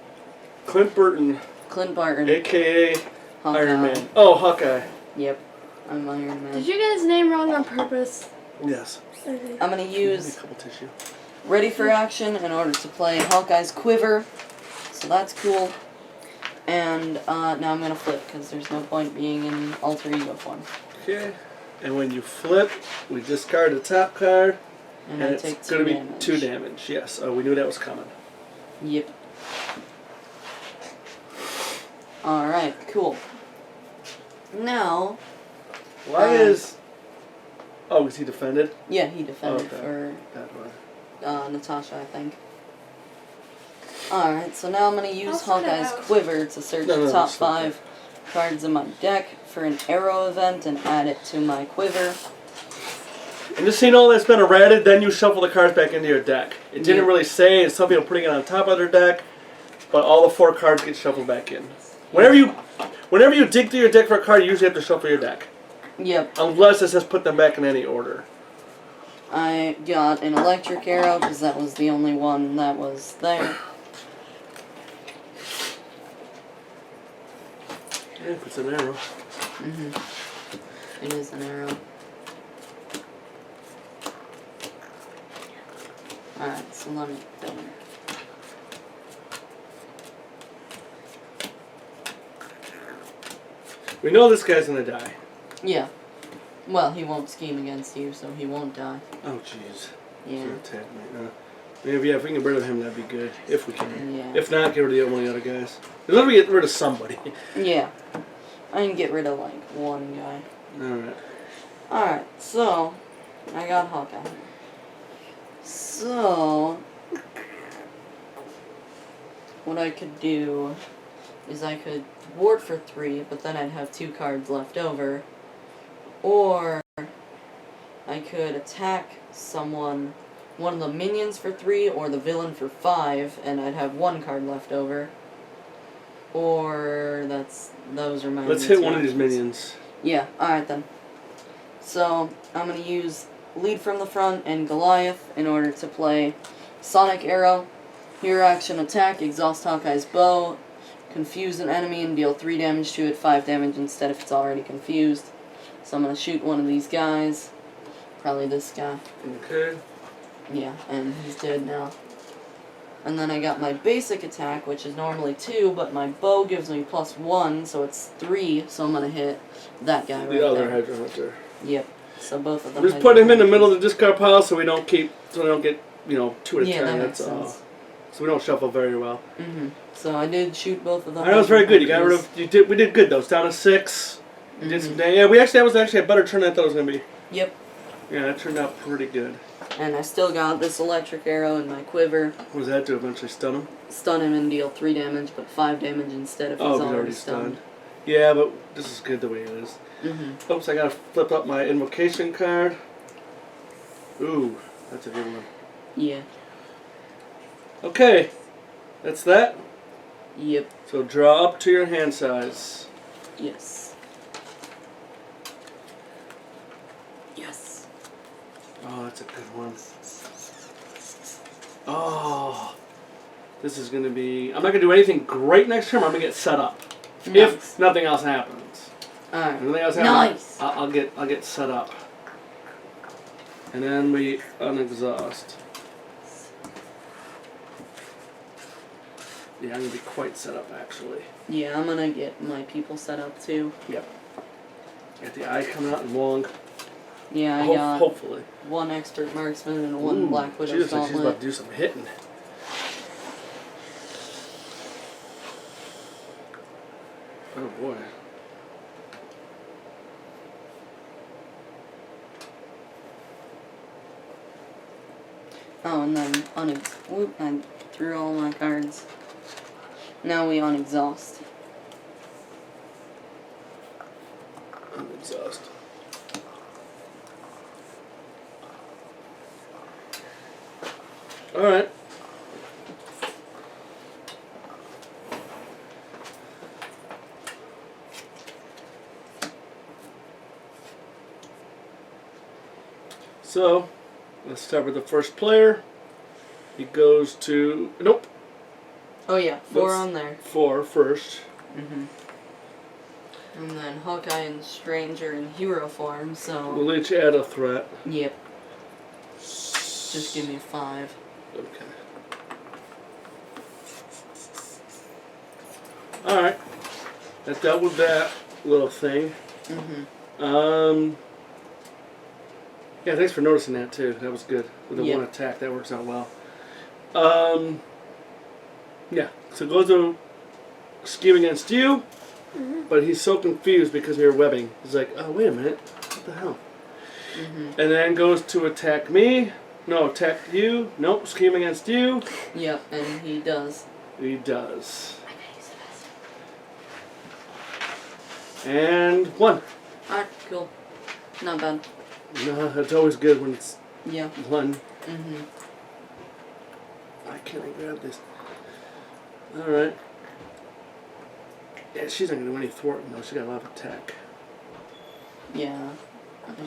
Clint Burton, Clint Barton. aka Hawkeye. Iron Man. Oh, Hawkeye. Yep. I'm Iron Man. Did you get his name wrong on purpose? Yes. Okay. I'm gonna Give me a use couple tissue. Ready for Action in order to play Hawkeye's Quiver. So that's cool. And now I'm gonna flip because there's no point being in alter ego form. Okay. And when you flip, we discard the top card. And And I it's take 2 going to be damage. 2 damage. Yes. Oh, we knew that was coming. Yep. Alright, cool. Now, Why is... Oh, was he defended? yeah, he defended Okay. for That one. Natasha, I think. Alright, so now I'm going to use I'll sort it Hawkeye's out. Quiver to search No, the top it's okay. 5 cards in my deck for an arrow event and add it to my quiver. And just so you know that's been errated, then you shuffle the cards back into your deck. It didn't Yeah. really say, it's some people putting it on top of their deck, but all the 4 cards get shuffled back in. Whenever you dig through your deck for a card, you usually have to shuffle your deck. Yep, Unless it says put them back in any order. I got an electric arrow because that was the only one that was there. Yeah, if it's an arrow. It is an arrow. Alright, so let me think. We know this guy's gonna die. Yeah. Well, he won't scheme against you, so he won't die. Oh, jeez. Yeah. Attack me. Maybe if we can get rid of him, that'd be good. If we can. Yeah. If not, get rid of one of the other guys. Let me get rid of somebody. Yeah. I can get rid of, like, one guy. Alright. Alright, so, I got Hawkeye. So, what I could do is I could ward for 3, but then I'd have 2 cards left over. Or, I could attack someone, one of the minions for 3, or the villain for 5, and I'd have 1 card left over. Or, those are my Let's only hit 2 one of these options. minions. Yeah, alright then. So, I'm going to use Lead from the Front and Goliath in order to play Sonic Arrow, Hero Action Attack, Exhaust Hawkeye's Bow, confuse an enemy and deal 3 damage to it, 5 damage instead if it's already confused. So I'm going to shoot one of these guys, probably this guy. Okay. Yeah, and he's dead now. And then I got my basic attack, which is normally 2, but my bow gives me +1, so it's 3, so I'm going to hit that guy right The other there. Hydra Hunter. Yep. So both of them. Just put him in the middle of the discard pile so we don't get, 2 at a Yeah, time. that That's makes all. sense. So we don't shuffle very well. So I did shoot both of them. That was very good. You got rid of. We did good though. It's down to 6. You did some damage. Yeah, that was actually a better turn than I thought it was gonna be. Yep. Yeah, that turned out pretty good. And I still got this electric arrow in my quiver. What does that do? Eventually stun him? Stun him and deal 3 damage, but 5 damage instead if he's already stunned. Yeah, but this is good the way it is. Oops, I gotta flip up my invocation card. Ooh, that's a good one. Yeah. Okay, that's that. Yep. So draw up to your hand size. Yes. Yes. Oh, that's a good one. Oh, this is gonna be. I'm not gonna do anything great next term. I'm gonna get set up. Nice. If nothing else happens. Alright. If nothing else happens, Nice. I'll get set up. And then we unexhaust. Yeah, I'm gonna be quite set up actually. Yeah, I'm gonna get my people set up too. Yep. Got the eye coming out and long. Yeah, I got Hopefully. 1 expert marksman and 1 Black Widow She looks like she's about gauntlet. to do some hitting. Oh boy. Oh, and then whoop, I threw all my cards. Now we unexhaust. Unexhaust. Alright. So, let's start with the first player. He goes to... Nope. Oh yeah, 4 Let's- on there. 4 first. Mm-hmm. And then Hawkeye and Strange are in hero form, so... We'll each add a threat. Yep. Just give me 5. Okay. Alright. That dealt with that little thing. Mm-hmm. Yeah, thanks for noticing that too. That was good. With the Yep. one attack, that works out well. Yeah. So it goes to scheme against you, but he's so confused because of your webbing. He's like, oh, wait a minute. What the hell? Mm-hmm. And then goes to attack me. No, attack you. Nope, scheme against you. Yep, and he does. He does. And 1. Alright, cool. Not bad. No, it's always good when it's Yeah. 1. Mm-hmm. Why can't I grab this? Alright. Yeah, she's not going to do any thwarting though. She got a lot of attack. Yeah.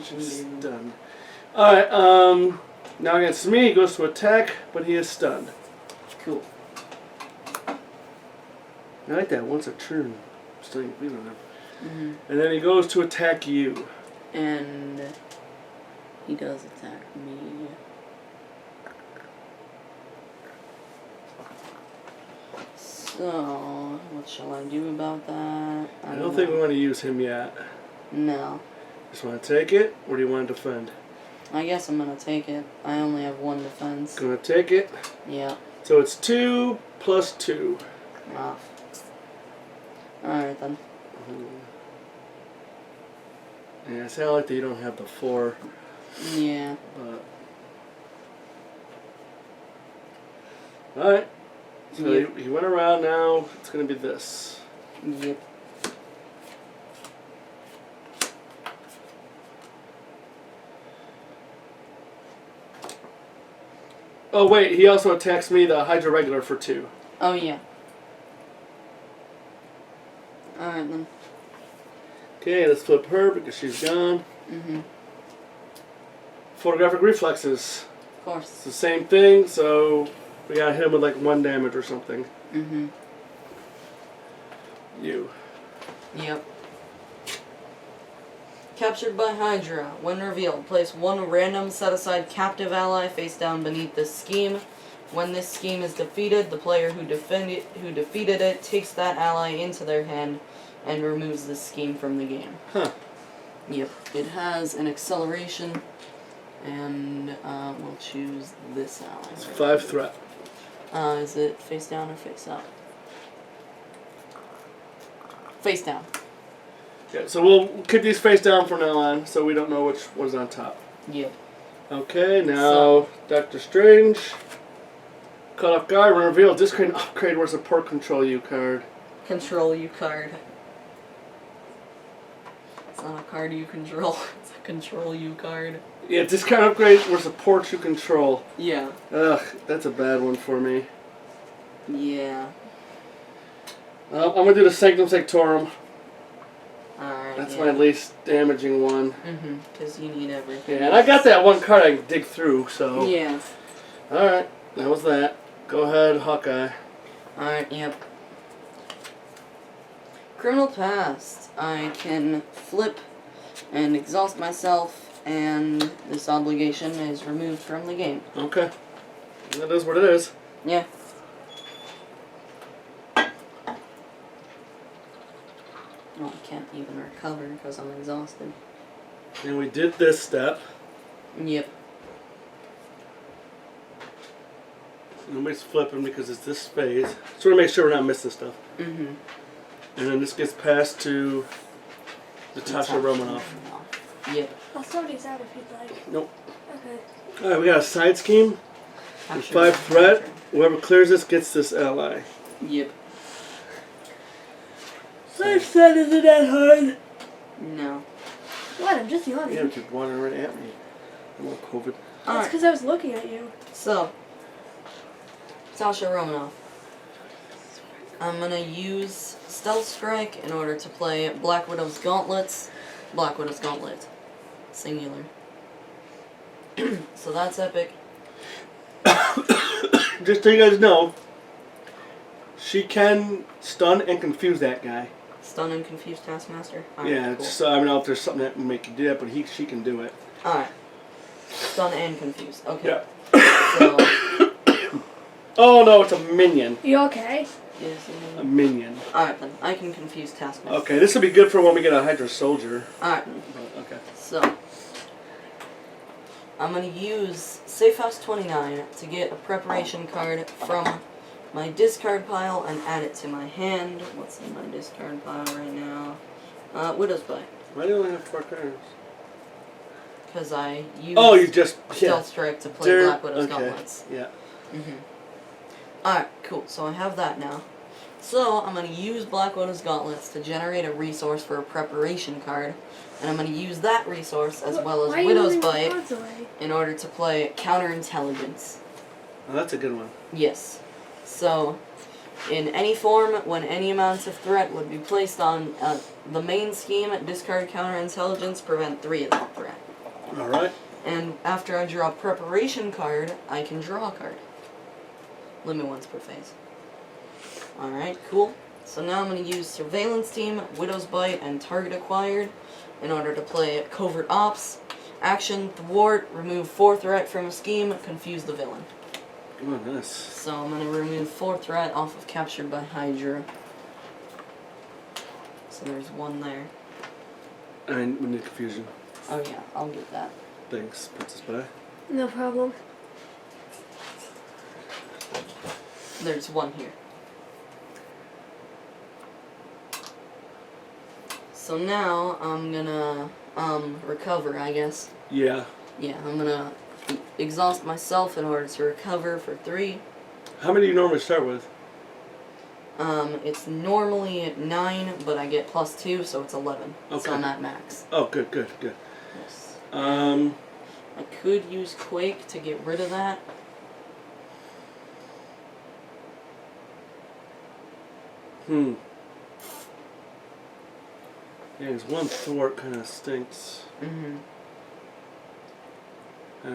She's stunned. Alright, now against me, he goes to attack, but he is stunned. Cool. I like that. Once a turn. Still you on him. Mm-hmm. And then he goes to attack you. And he does attack me. So, what shall I do about that? I don't think we know. want to use him yet. No. Just want to take it, or do you want to defend? I guess I'm gonna take it. I only have 1 defense. Gonna take it. Yeah. So it's 2 plus 2. Off. Alright then. Yeah, see, I like that you don't have the 4, Yeah. but... Alright. So Yep. he went around now. It's gonna be this. Yep. Oh wait, he also attacks me, the Hydra Regular, for 2. Oh yeah. Alright then. Okay, let's flip her because she's gone. Mm-hmm. Photographic reflexes. Of course. It's the same thing, so we gotta hit him with like 1 damage or something. Mm-hmm. You. Yep. Captured by Hydra. When revealed, place 1 random set-aside captive ally face down beneath this scheme. When this scheme is defeated, the player who defeated it takes that ally into their hand and removes this scheme from the game. Huh. Yep. It has an acceleration, and we'll choose this ally. It's 5 threat. Is it face down or face up? Face down. Yeah, so we'll keep these face down from now on, so we don't know which one's on top. Yep. Okay, now Doctor Strange. Caught off guard when revealed. This can upgrade or support control you card. Control you card. It's not a card you control. It's a control you card. Yeah, discount upgrade or support you control. Yeah. Ugh, that's a bad one for me. Yeah. I'm gonna do the Sanctum Sanctorum. Alright. That's yeah. my least damaging one. Mm-hmm. Because you need everything. Yeah, and I got that 1 card I can dig through, so. Yeah. Alright, that was that. Go ahead, Hawkeye. Alright, yep. Criminal past. I can flip and exhaust myself, and this obligation is removed from the game. Okay. That is what it is. Yeah. Well, I can't even recover because I'm exhausted. And we did this step. Yep. Nobody's flipping because it's this phase. Just want to make sure we're not missing stuff. Mm-hmm. And then this gets passed to Natasha Romanoff. Yep. I'll throw these out if you'd like. Nope. Okay. Alright, we got a side scheme. With Capture 5 by threat. Hydra. Whoever clears this gets this ally. Yep. 5 threat isn't that hard. No. What? I'm just yawning. Yeah, keep wandering right at me. I'm on COVID. That's Alright. because I was looking at you. So, Sasha Romanoff. I'm gonna use Stealth Strike in order to play Black Widow's Gauntlets. Black Widow's Gauntlet. Singular. so that's epic. Just so you guys know, she can stun and confuse that guy. Stun and confuse Taskmaster? Alright, Yeah, cool. so I don't know if there's something that will make you do that, but she can do it. Alright. Stun and confuse. Okay. Yeah. So, Oh no, it's a minion. You okay? yes, A minion. alright then. I can confuse Taskmaster. Okay, this will be good for when we get a Hydra soldier. Alright then. Okay. So, I'm going to use Safe House 29 to get a preparation card from my discard pile and add it to my hand. What's in my discard pile right now? Widow's Bite. Why do you only have 4 cards? Because I used Oh, you just Stealth Strike to play Black Widow's Gauntlets. Yeah. Alright, cool. So I have that now. So, I'm going to use Black Widow's Gauntlets to generate a resource for a preparation card. And I'm going to use that resource as well as Why are you Widow's moving the Bite cards away? in order to play Counterintelligence. Oh, that's a good one. Yes. So, in any form, when any amounts of threat would be placed on the main scheme, discard Counterintelligence, prevent 3 of that threat. Alright. And after I draw a preparation card, I can draw a card. Limit once per phase. Alright, cool. So now I'm going to use Surveillance Team, Widow's Bite, and Target Acquired in order to play Covert Ops. Action, Thwart, remove 4 threat from a scheme, confuse the villain. Oh, nice. So I'm going to remove 4 threat off of Captured by Hydra. So there's 1 there. And we need confusion. Oh yeah, I'll get that. Thanks, Princess Bye. No problem. There's 1 here. So now I'm gonna recover, I guess. Yeah. Yeah, I'm gonna exhaust myself in order to recover for 3. How many do you normally start with? It's normally 9, but I get +2, so it's 11. Okay. So I'm at max. Oh, good. Yes. I could use Quake to get rid of that. Yeah, there's 1 thwart kind of stinks. And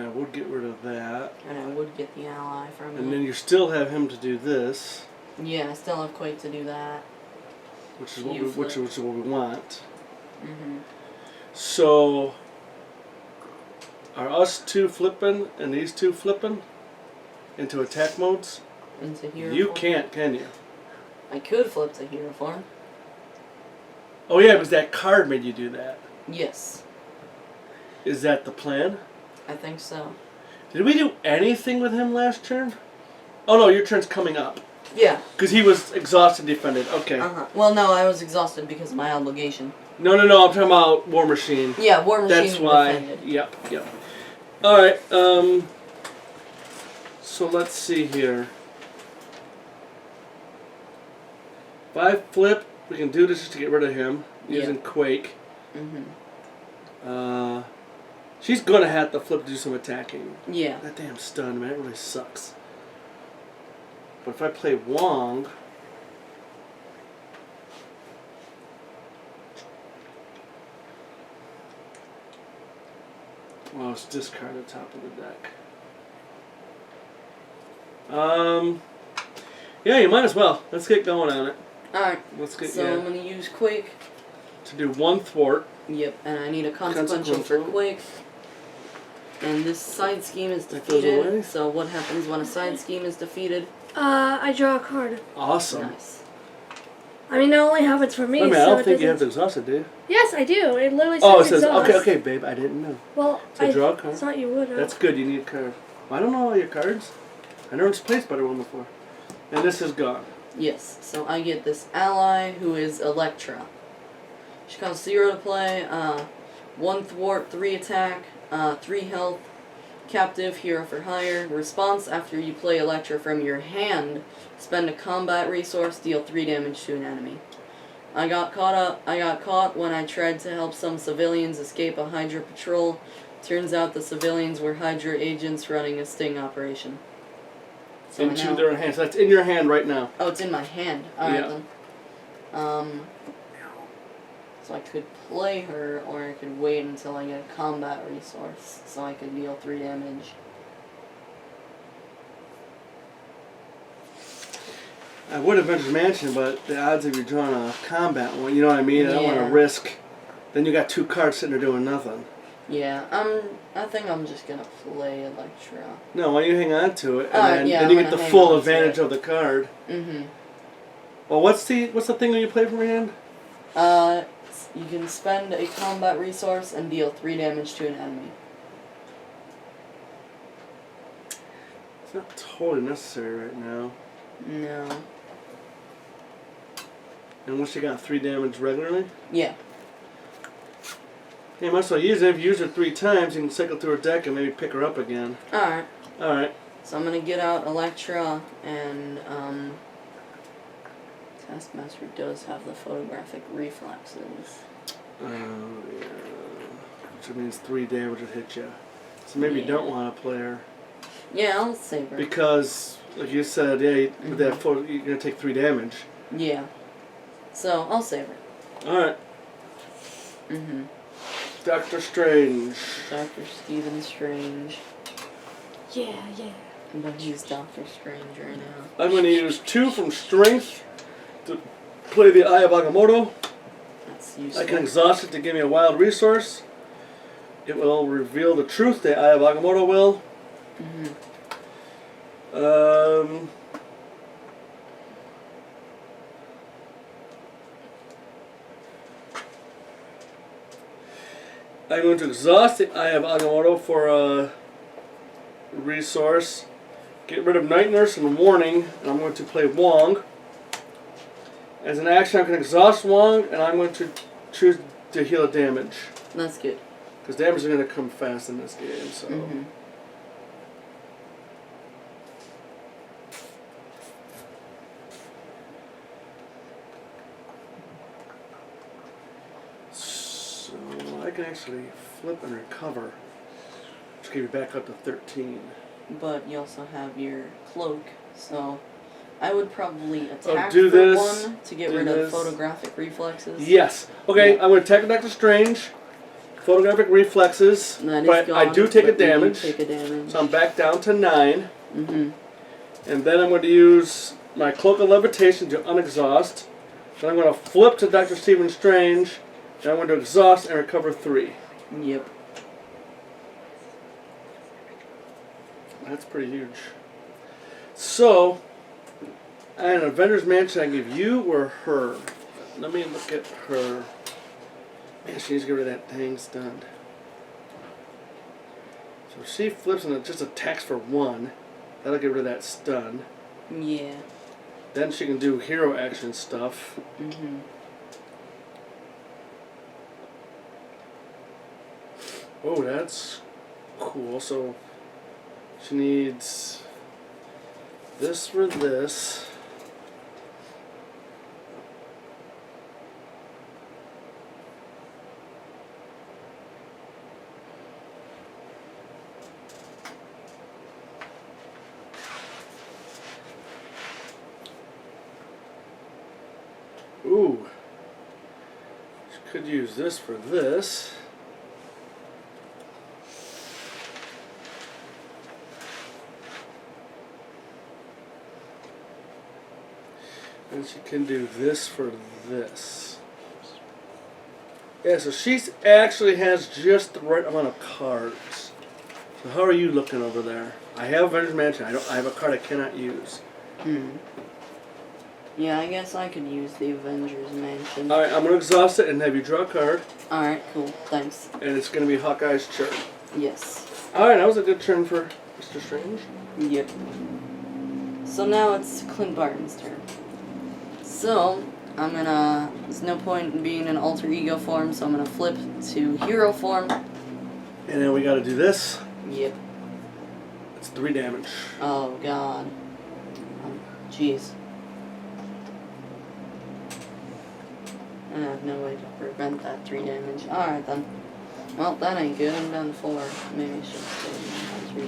I would get rid of that. And I would get the ally from And it. then you still have him to do this, Yeah, I still have Quake to do that. which is what You which is what we want. Mm-hmm. So, are us 2 flipping and these 2 flipping into attack modes? Into hero You form. can't, can you? I could flip to hero form. Oh yeah, because that card made you do that. Yes, Is that the plan? I think so. Did we do anything with him last turn? Oh no, your turn's coming up. Yeah. Because he was exhausted, defended. Okay. Well, no, I was exhausted because of my obligation. No, I'm talking about War Machine. Yeah, War Machine That's why. defended. Yep. Alright, so let's see here. If I flip, we can do this just to get rid of him, using Quake. She's gonna have to flip to do some attacking. Yeah. That damn stun, man, it really sucks. But if I play Wong... Well, it's discard at the top of the deck. Yeah, you might as well. Let's get going on it. Alright, Let's get so I'm going to use Quake. to do 1 thwart. Yep, and I need a consequential for Consequential. Quake. And this side scheme is That goes away. defeated. So what happens when a side scheme is defeated? I draw a card. Awesome. Nice. I mean, it only happens for me. Wait a minute, I so don't it think you have doesn't- to exhaust it, do you? Yes, I do. It literally says Oh, it says, exhaust. okay, babe, I didn't know. Well, So draw a card. thought you would have. That's good, you need a card. I don't know all your cards. I never placed better one before. And this is gone. Yes, so I get this ally who is Electra. She costs 0 to play, 1 thwart, 3 attack, 3 health, captive, hero for hire. Response after you play Electra from your hand, spend a combat resource, deal 3 damage to an enemy. I got caught when I tried to help some civilians escape a Hydra patrol. Turns out the civilians were Hydra agents running a sting operation. So Into now- their hands. That's in your hand right now. Oh, it's in my hand. Alright Yeah. then. So I could play her, or I could wait until I get a combat resource, so I could deal 3 damage. I would Avengers Mansion, but the odds of you drawing a combat one, you know what I mean? I don't want to Yeah. risk. Then you got 2 cards sitting there doing nothing. Yeah, I think I'm just gonna play Electra. No, why don't you hang on to it, and then, yeah, then you I'm get the gonna hang full on to advantage it. of the card. Mm-hmm. Well, what's the thing that you play from your hand? You can spend a combat resource and deal 3 damage to an enemy. It's not totally necessary right now. No. Unless you got 3 damage regularly. Yeah. You might as well use it. If you use her 3 times, you can cycle through her deck and maybe pick her up again. Alright. Alright. So I'm gonna get out Electra, and Taskmaster does have the photographic reflexes. Yeah. Which means 3 damage would hit you. So maybe you don't want to play her. Yeah, I'll save her. Because, like you said, yeah, with that photo, you're going to take 3 damage. Yeah. So I'll save her. Alright. Mm-hmm. Doctor Strange. Dr. Stephen Strange. Yeah, yeah. But he's Doctor Strange right now. I'm going to use 2 from Strength to play the Eye of Agamotto. That's useful. I can exhaust it to give me a wild resource. It will reveal the truth, the Eye of Agamotto will. Mm-hmm. I'm going to exhaust the Eye of Agamotto for a resource. Get rid of Night Nurse and Warning, and I'm going to play Wong. As an action, I can exhaust Wong, and I'm going to choose to heal damage. That's good. Because damage is going to come fast in this game, so... Mm-hmm. So I can actually flip and recover. Which give you back up to 13. But you also have your cloak, so I would probably attack do for this, 1 to get do rid this. of photographic reflexes. Yes. Okay, Yeah. I'm going to attack Doctor Strange. Photographic reflexes. That is But I gone, do take a but you do damage. Take a damage. So I'm back down to 9. Mm-hmm. And then I'm going to use my Cloak of Levitation to unexhaust. Then I'm going to flip to Dr. Stephen Strange. And I'm going to exhaust and recover 3. Yep. That's pretty huge. So, an Avengers Mansion I give you or her? Let me look at her. Man, she needs to get rid of that dang stunned. So she flips and it just attacks for 1. That'll get rid of that stun. Yeah. Then she can do hero action stuff. Mm-hmm. Oh, that's cool. So she needs this for this. Ooh. She could use this for this. And she can do this for this. Yeah, so she actually has just the right amount of cards. So how are you looking over there? I have Avengers Mansion. I have a card I cannot use. Yeah, I guess I could use the Avengers Mansion. Alright, I'm going to exhaust it and have you draw a card. Alright, cool. Thanks. And it's going to be Hawkeye's turn. Yes. Alright, that was a good turn for Mr. Strange. Yep. So now it's Clint Barton's turn. So, there's no point in being in alter ego form, so I'm gonna flip to hero form. And then we got to do this. Yep. It's 3 damage. Oh, God. Jeez. I have no way to prevent that 3 damage. Alright then. Well, that ain't good. I'm down to 4. Maybe I should stay on 3.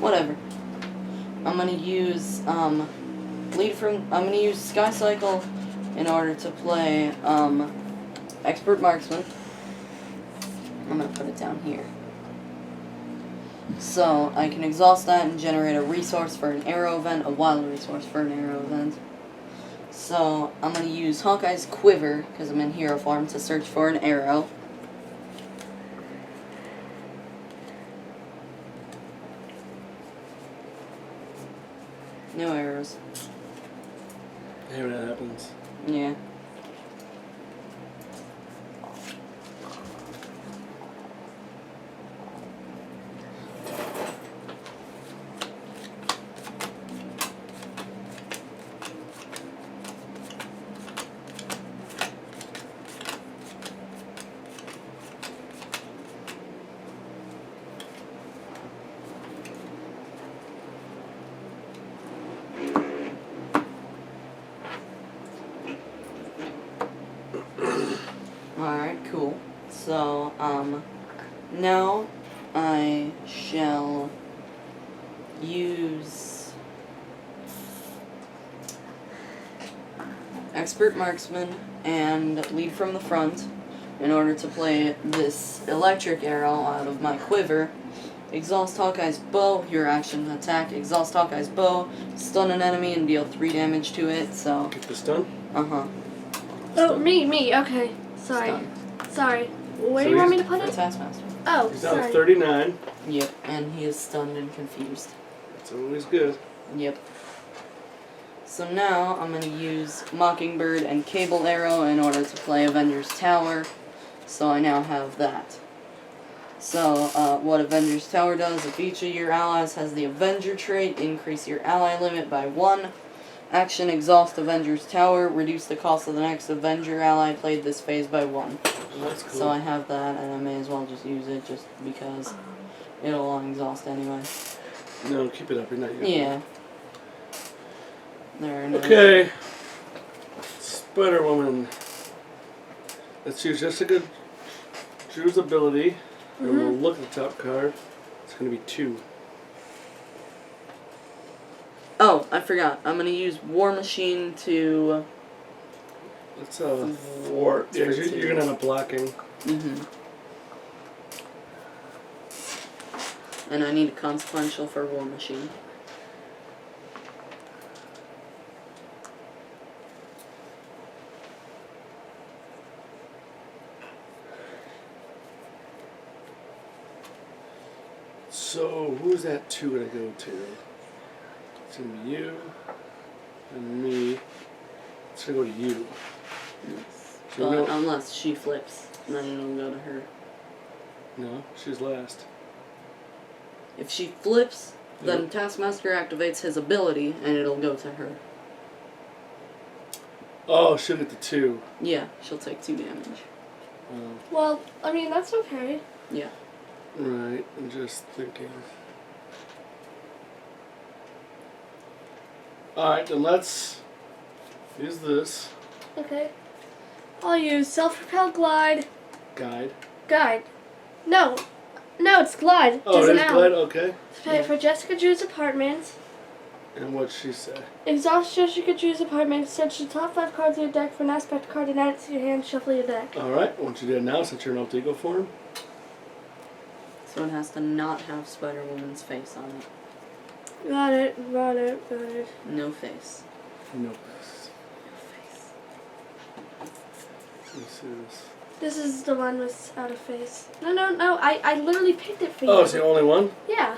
Whatever. I'm gonna use, I'm gonna use Sky Cycle in order to play, Expert Marksman. I'm going to put it down here. So, I can exhaust that and generate a resource for an arrow event, a wild resource for an arrow event. So, I'm going to use Hawkeye's Quiver, because I'm in hero form, to search for an arrow. No arrows. I hate when that happens. Yeah. Alright, cool. So, now I shall use Expert Marksman and Lead from the Front in order to play this electric arrow out of my quiver. Exhaust Hawkeye's Bow, your action attack. Exhaust Hawkeye's Bow, stun an enemy and deal 3 damage to it, so... Get the stun? Uh-huh. Oh, me, okay. Sorry. Stun. Sorry. Where So do you want me he's- to put For it? Taskmaster. Oh, He's down to sorry. 39. Yep, and he is stunned and confused. That's always good. Yep. So now I'm going to use Mockingbird and Cable Arrow in order to play Avengers Tower. So I now have that. So what Avengers Tower does, if each of your allies has the Avenger trait, increase your ally limit by 1. Action Exhaust Avengers Tower, reduce the cost of the next Avenger ally played this phase by 1. Oh, that's cool. So I have that, and I may as well just use it just because it'll exhaust anyway. No, keep it up. You're not using Yeah. There. No. Okay. Spider-Woman. Let's use Jessica Drew's ability. And we'll look at the top card. It's going to be 2. Oh, I forgot. I'm gonna use War Machine to. Let's 4. Yeah, you're going to end up blocking. And I need a consequential for War Machine. So, who's that 2 going to go to? It's going to be you and me. It's going to go to you. Yes. So But no- unless she flips, then it'll go to her. No, she's last. If she flips, then Yep. Taskmaster activates his ability, and it'll go to her. Oh, she'll get the 2. Yeah, she'll take 2 damage. Well, I mean, that's okay. Yeah. Right, I'm just thinking. Alright, then let's use this Okay. I'll use self-propelled glide. guide. Guide. No, it's glide. Oh, Just it an is L. glide? Okay. Okay, for Jessica Drew's apartment. And what'd she say? Exhaust Jessica Drew's apartment. Search the top 5 cards of your deck for an aspect card and add it to your hand. Shuffle your deck. Alright, once you do that now, since you're in alter ego form. So it has to not have Spider-Woman's face on it. Got it. No face. No. No face. This is. This is the one with out of face. No. I literally picked it for you. Oh, it's the only one? Yeah.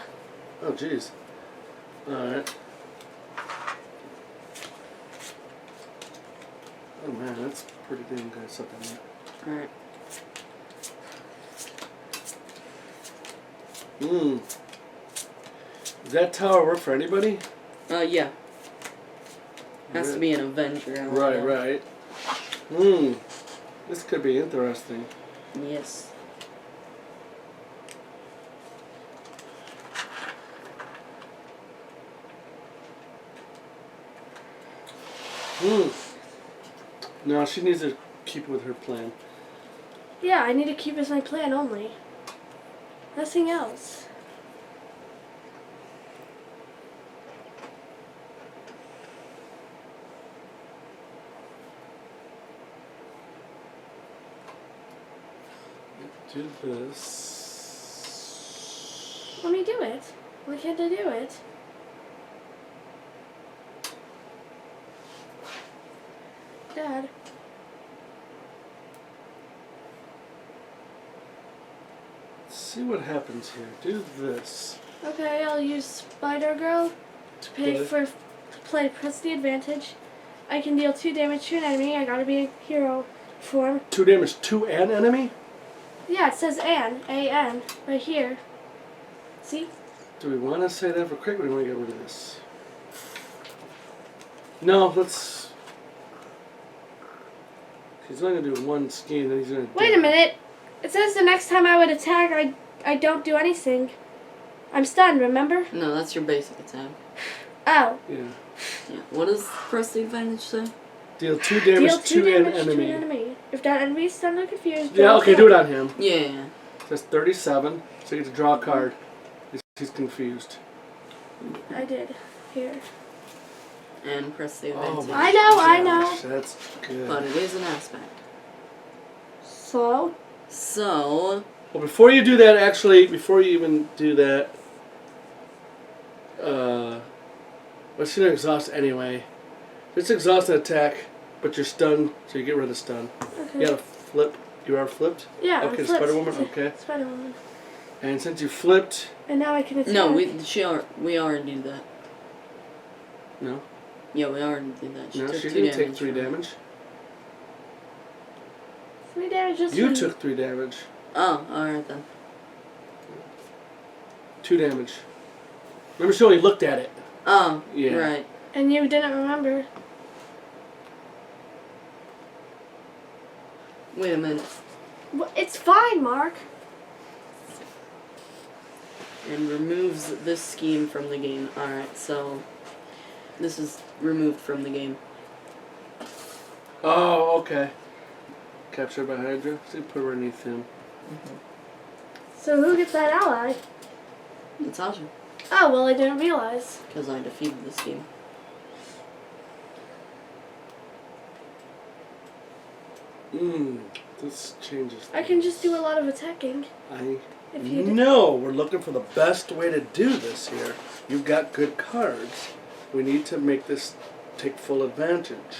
Oh, jeez. Alright. Oh man, that's pretty damn good stuff in there. Alright. Does that tower work for anybody? Yeah. Has to be an Avenger. Right, right. This could be interesting. Yes. No, she needs to keep with her plan. Yeah, I need to keep as my plan only. Nothing else. do this. Let me do it. Why can't I do it? Dad. Let's see what happens here. Do this. Okay, I'll use Spider Girl to pay Okay. for press the advantage. I can deal 2 damage to an enemy. I gotta be a hero form. 2 damage to an enemy? Yeah, it says A-N, right here. See? Do we want to say that for quick or do we want to get rid of this? No, let's... He's only going to do 1 scheme, then he's going to Wait a minute. It says the next time I would attack, I don't do anything. I'm stunned, remember? No, that's your basic attack. Oh. Yeah. Yeah. What does press the advantage say? Deal 2 damage, Deal 2 to, damage an to enemy. an enemy. If that enemy is stunned or confused... Yeah, okay, do it on him. Yeah. That's 37, so you get to draw a card. He's confused. I did. Here. And press the Oh advantage. my I know. gosh, that's good. But it is an aspect. So? So, Well, before you do that, actually, before you even do that, let's do an exhaust anyway. It's exhaust and attack, but you're stunned, so you get rid of the stun. Okay. You gotta flip. You are flipped? Yeah, Okay, I flipped. Spider-Woman, okay. Spider-Woman. And since you flipped, And now I can attack. no, we already did that. no, Yeah, we already did that. She no, took she 2 didn't damage. take 3 from it. damage. 3 damage just You from- took 3 damage. Oh, alright then. 2 damage. Remember, she only looked at it. Oh, Yeah. right. And you didn't remember. Wait a minute. Well, it's fine, Mark. And removes this scheme from the game. Alright, so this is removed from the game. Oh, okay. Captured by Hydra. So you put her underneath him. So who gets that ally? Natasha. Oh, well, I didn't realize. Because I defeated the scheme. This changes. I can just do a lot of attacking. If you did. No, we're looking for the best way to do this here. You've got good cards. We need to make this take full advantage.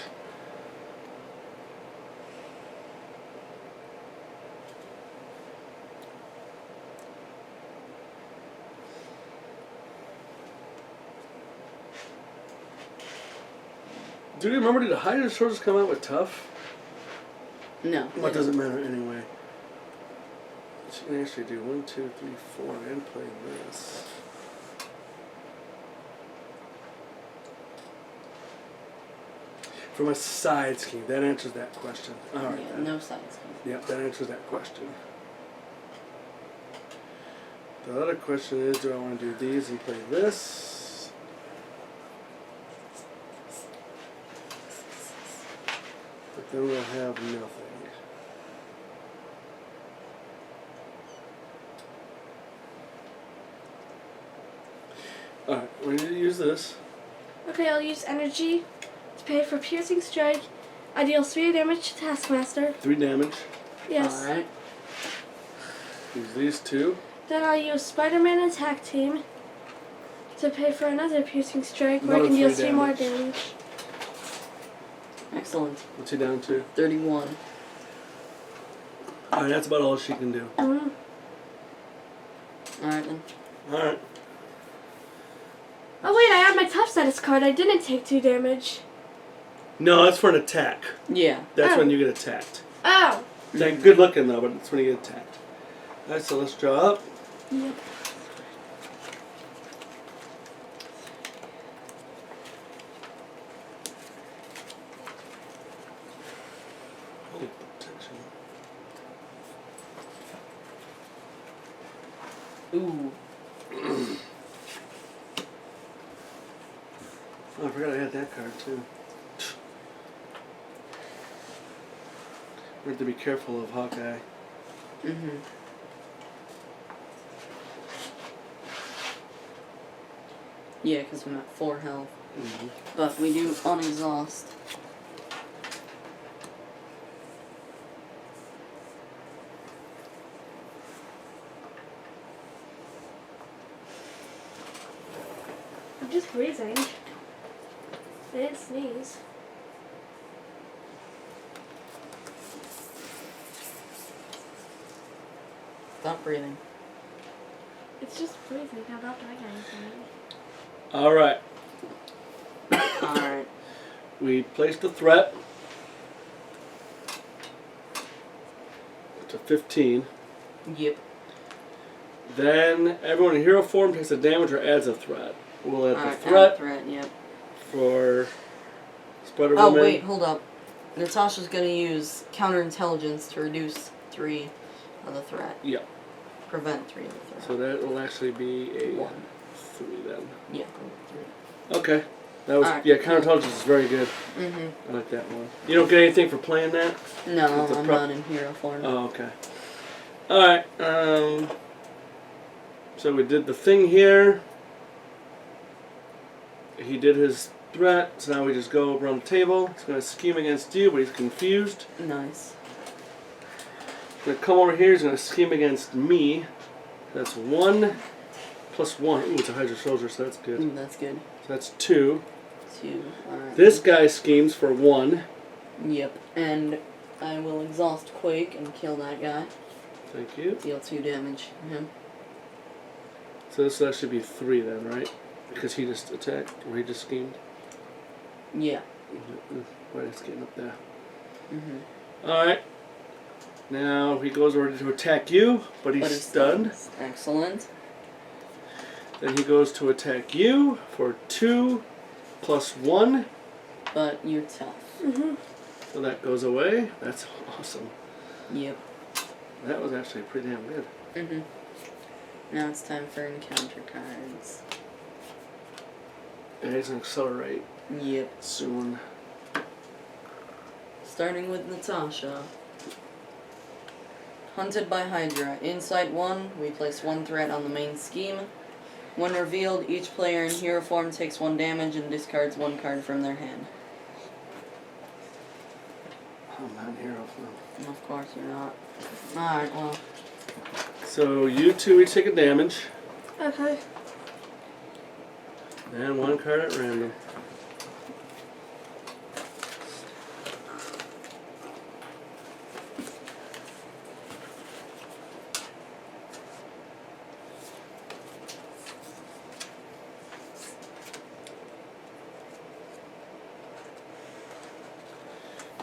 Do you remember, did the Hydra Swords come out with tough? No. What does it matter anyway? You can actually do 1, 2, 3, 4 and play this. From a side scheme, that answers that question. Alright. Yeah, no side scheme. Yep, that answers that question. The other question is, do I want to do these and play this? But then we'll have nothing. Alright, we need to use this. Okay, I'll use energy to pay for piercing strike. I deal 3 damage to Taskmaster. 3 damage. Yes. Alright. Use these 2. Then I'll use Spider-Man attack team to pay for another piercing strike where I Another can deal 3 3 more damage. damage. Excellent. What's he down to? 31. Alright, that's about all she can do. Mm. Alright then. Alright. Oh wait, I have my tough status card. I didn't take 2 damage. No, that's for an attack. Yeah. That's Oh. when you get attacked. Oh. Like, good looking though, but it's when you get attacked. Alright, so let's draw up. Yep. Holy protection. Ooh. Oh, I forgot I had that card too. We have to be careful of Hawkeye. Mm-hmm. Yeah, because I'm at 4 health. Mm-hmm. But we do unexhaust. just freezing. I didn't sneeze. Stop breathing. It's just freezing. I'm not doing anything. All right. Alright. We placed the threat to 15. Yep. Then everyone in hero form takes a damage or adds a threat. We'll add the Alright, threat threat, yep. for Spider-Woman. Oh, wait, hold up. Natasha's gonna use counterintelligence to reduce 3 of the threat. Yep. Prevent 3 of the threat. So that will actually be a 1. 3 then. Yeah. 3. Okay. That was Alright. yeah. Counterintelligence is very good. Mm-hmm. I like that one. You don't get anything for playing that? No, It's a I'm pro- not in hero form. Oh, okay. All right. So we did the thing here. He did his threat. So now we just go around the table. He's going to scheme against you, but he's confused. Nice. He's going to come over here. He's going to scheme against me. That's 1 plus 1. Ooh, it's a Hydra soldier, so that's good. That's good. So that's 2. 2. Alright. This guy schemes for 1. Yep. And I will exhaust Quake and kill that guy. Thank you. Deal 2 damage to him. So this will actually be 3 then, right? Because he just attacked, or he just schemed. Yeah. Right, it's getting up there. Mm-hmm. Alright. Now he goes over to attack you, but he's stunned. Excellent. Then he goes to attack you for 2 plus 1. But you're tough. Mm-hmm. So that goes away. That's awesome. Yep. That was actually pretty damn good. Mm-hmm. Now it's time for encounter cards. And he's going to accelerate Yep. soon. Starting with Natasha. Hunted by Hydra. Insight 1, we place 1 threat on the main scheme. When revealed, each player in hero form takes 1 damage and discards 1 card from their hand. I'm not in hero form. Of course you're not. Alright, well. So you two each take a damage. Okay. And 1 card at random.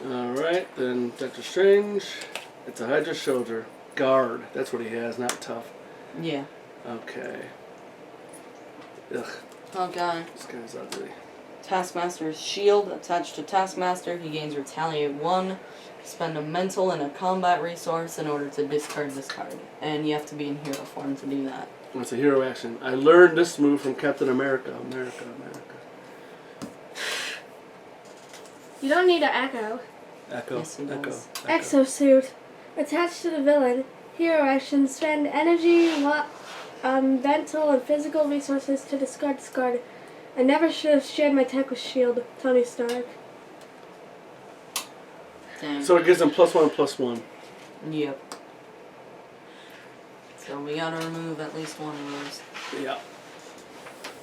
Alright, then Doctor Strange. It's a Hydra Soldier. Guard. That's what he has, not tough. Yeah. Okay. Ugh, Okay. this guy's ugly. Taskmaster's shield. Attached to Taskmaster, he gains Retaliate 1. Spend a mental and a combat resource in order to discard this card. And you have to be in hero form to do that. It's a hero action. I learned this move from Captain America. America. You don't need an echo. Echo. Yes, it Echo. does. Echo. Exosuit. Attached to the villain. Hero action. Spend energy, mental, and physical resources to discard this card. I never should have shared my tech with S.H.I.E.L.D. Tony Stark. Dang. So it gives him +1 and +1. Yep. So we gotta remove at least 1 of those. Yeah.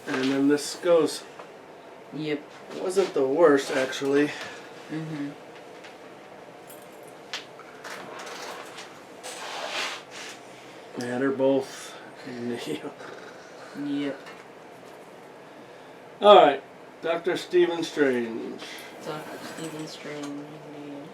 And then this goes. Yep. It wasn't the worst, actually. Mm-hmm. Yeah, they're both. Yep. Alright. Dr. Stephen Strange. Dr. Stephen Strange, indeed.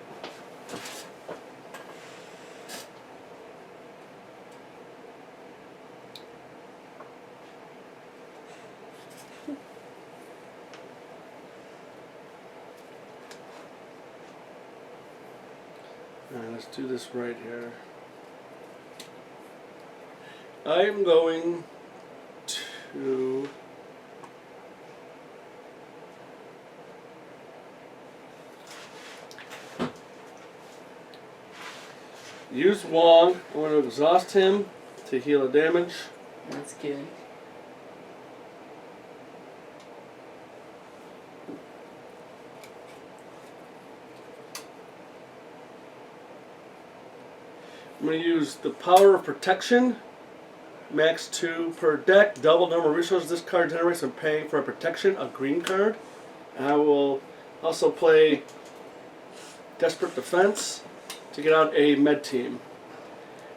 Alright, let's do this right here. I am going to use Wong. I want to exhaust him to heal a damage. That's good. I'm going to use the power of protection Max 2 per deck. Double number of resources this card generates when paying for a protection, a green card. And I will also play Desperate Defense to get out a med team.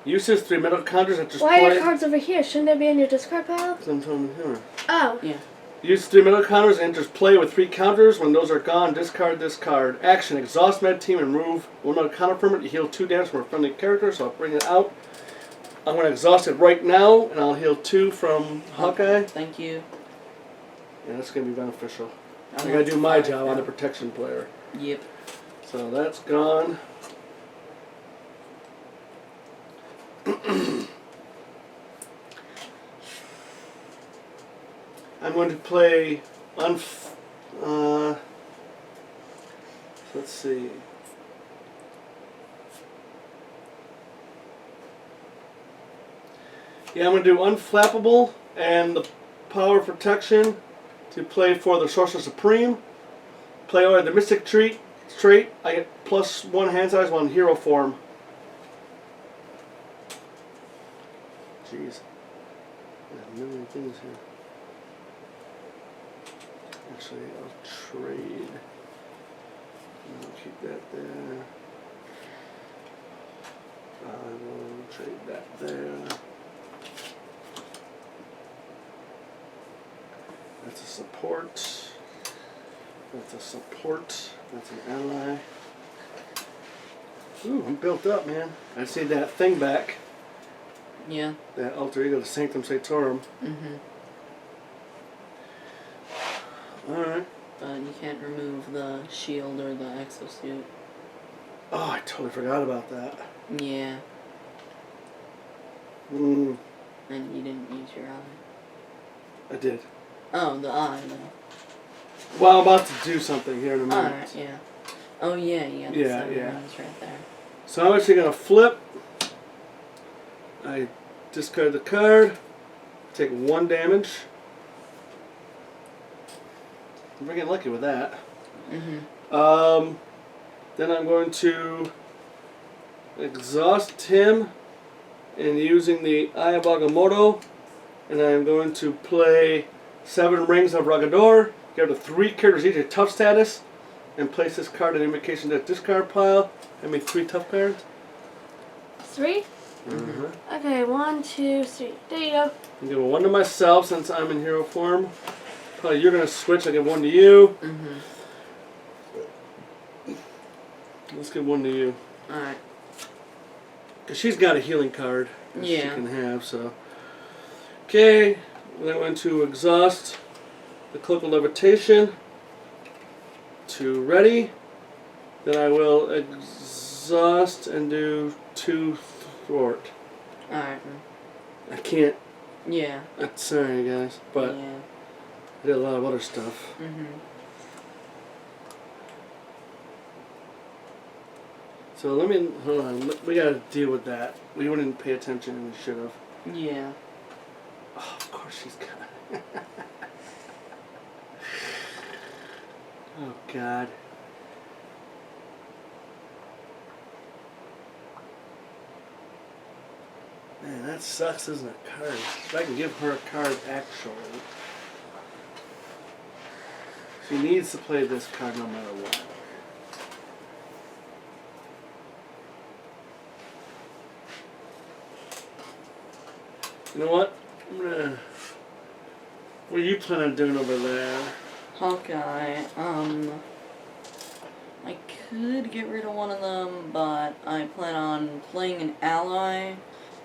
Uses 3 metal counters that just Why play. are your cards over here? Shouldn't they be in your discard pile? Because I'm telling you here. Oh. Yeah. Use 3 metal counters and just play with 3 counters. When those are gone, discard this card. Action: exhaust med team and remove 1 metal counter permanent. You heal 2 damage from a friendly character, so I'll bring it out. I'm going to exhaust it right now, and I'll heal 2 from Hawkeye. Thank you. Yeah, that's going to be beneficial. I I'm got to do my fine job now. on the protection player. Yep. So that's gone. I'm going to play let's see. Yeah, I'm going to do Unflappable and the Power Protection to play for the Sorcerer Supreme. Play over the Mystic Trait. I get +1 hand size while in hero form. Jeez. There's a million things here. Actually, I'll trade. I'll keep that there. I will trade that there. That's a support. That's a support. That's an ally. Ooh, I'm built up, man. I see that thing back. Yeah. That alter ego, the Sanctum Sanctorum. Alright. But you can't remove the shield or the exosuit. Oh, I totally forgot about that. Yeah. Mm, And you didn't use your eye. I did. Oh, the eye, though. Well, I'm about to do something here in a minute. Alright, yeah. Oh, yeah, yeah. Yeah, yeah. Rings right there. So I'm actually going to flip. I discard the card. Take 1 damage. I'm getting lucky with that. Then I'm going to exhaust him and using the Eye of Agamotto, and I'm going to play 7 Rings of Ragador, give it to 3 characters each a tough status, and place this card in the invocation deck discard pile. Have me 3 tough cards. 3? Okay, 1, 2, 3. There you go. I'm giving 1 to myself since I'm in hero form. Probably you're going to switch, I'll give 1 to you. Let's give 1 to you. Alright. Because she's got a healing card that she Yeah. can have, so. Okay, then I'm going to exhaust the Cloak of Levitation to ready. Then I will exhaust and do 2 thwart. Alright. I can't. Yeah. Sorry, guys, but Yeah. I did a lot of other stuff. So let me hold on. We gotta deal with that. We wouldn't pay attention, and we should have. Yeah. Oh, of course she's got. Oh God. Man, that sucks, isn't it? Cards. If I can give her a card, actually. She needs to play this card no matter what. You know what? I'm gonna. What are you planning on doing over there? Hawkeye, I could get rid of one of them, but I plan on playing an ally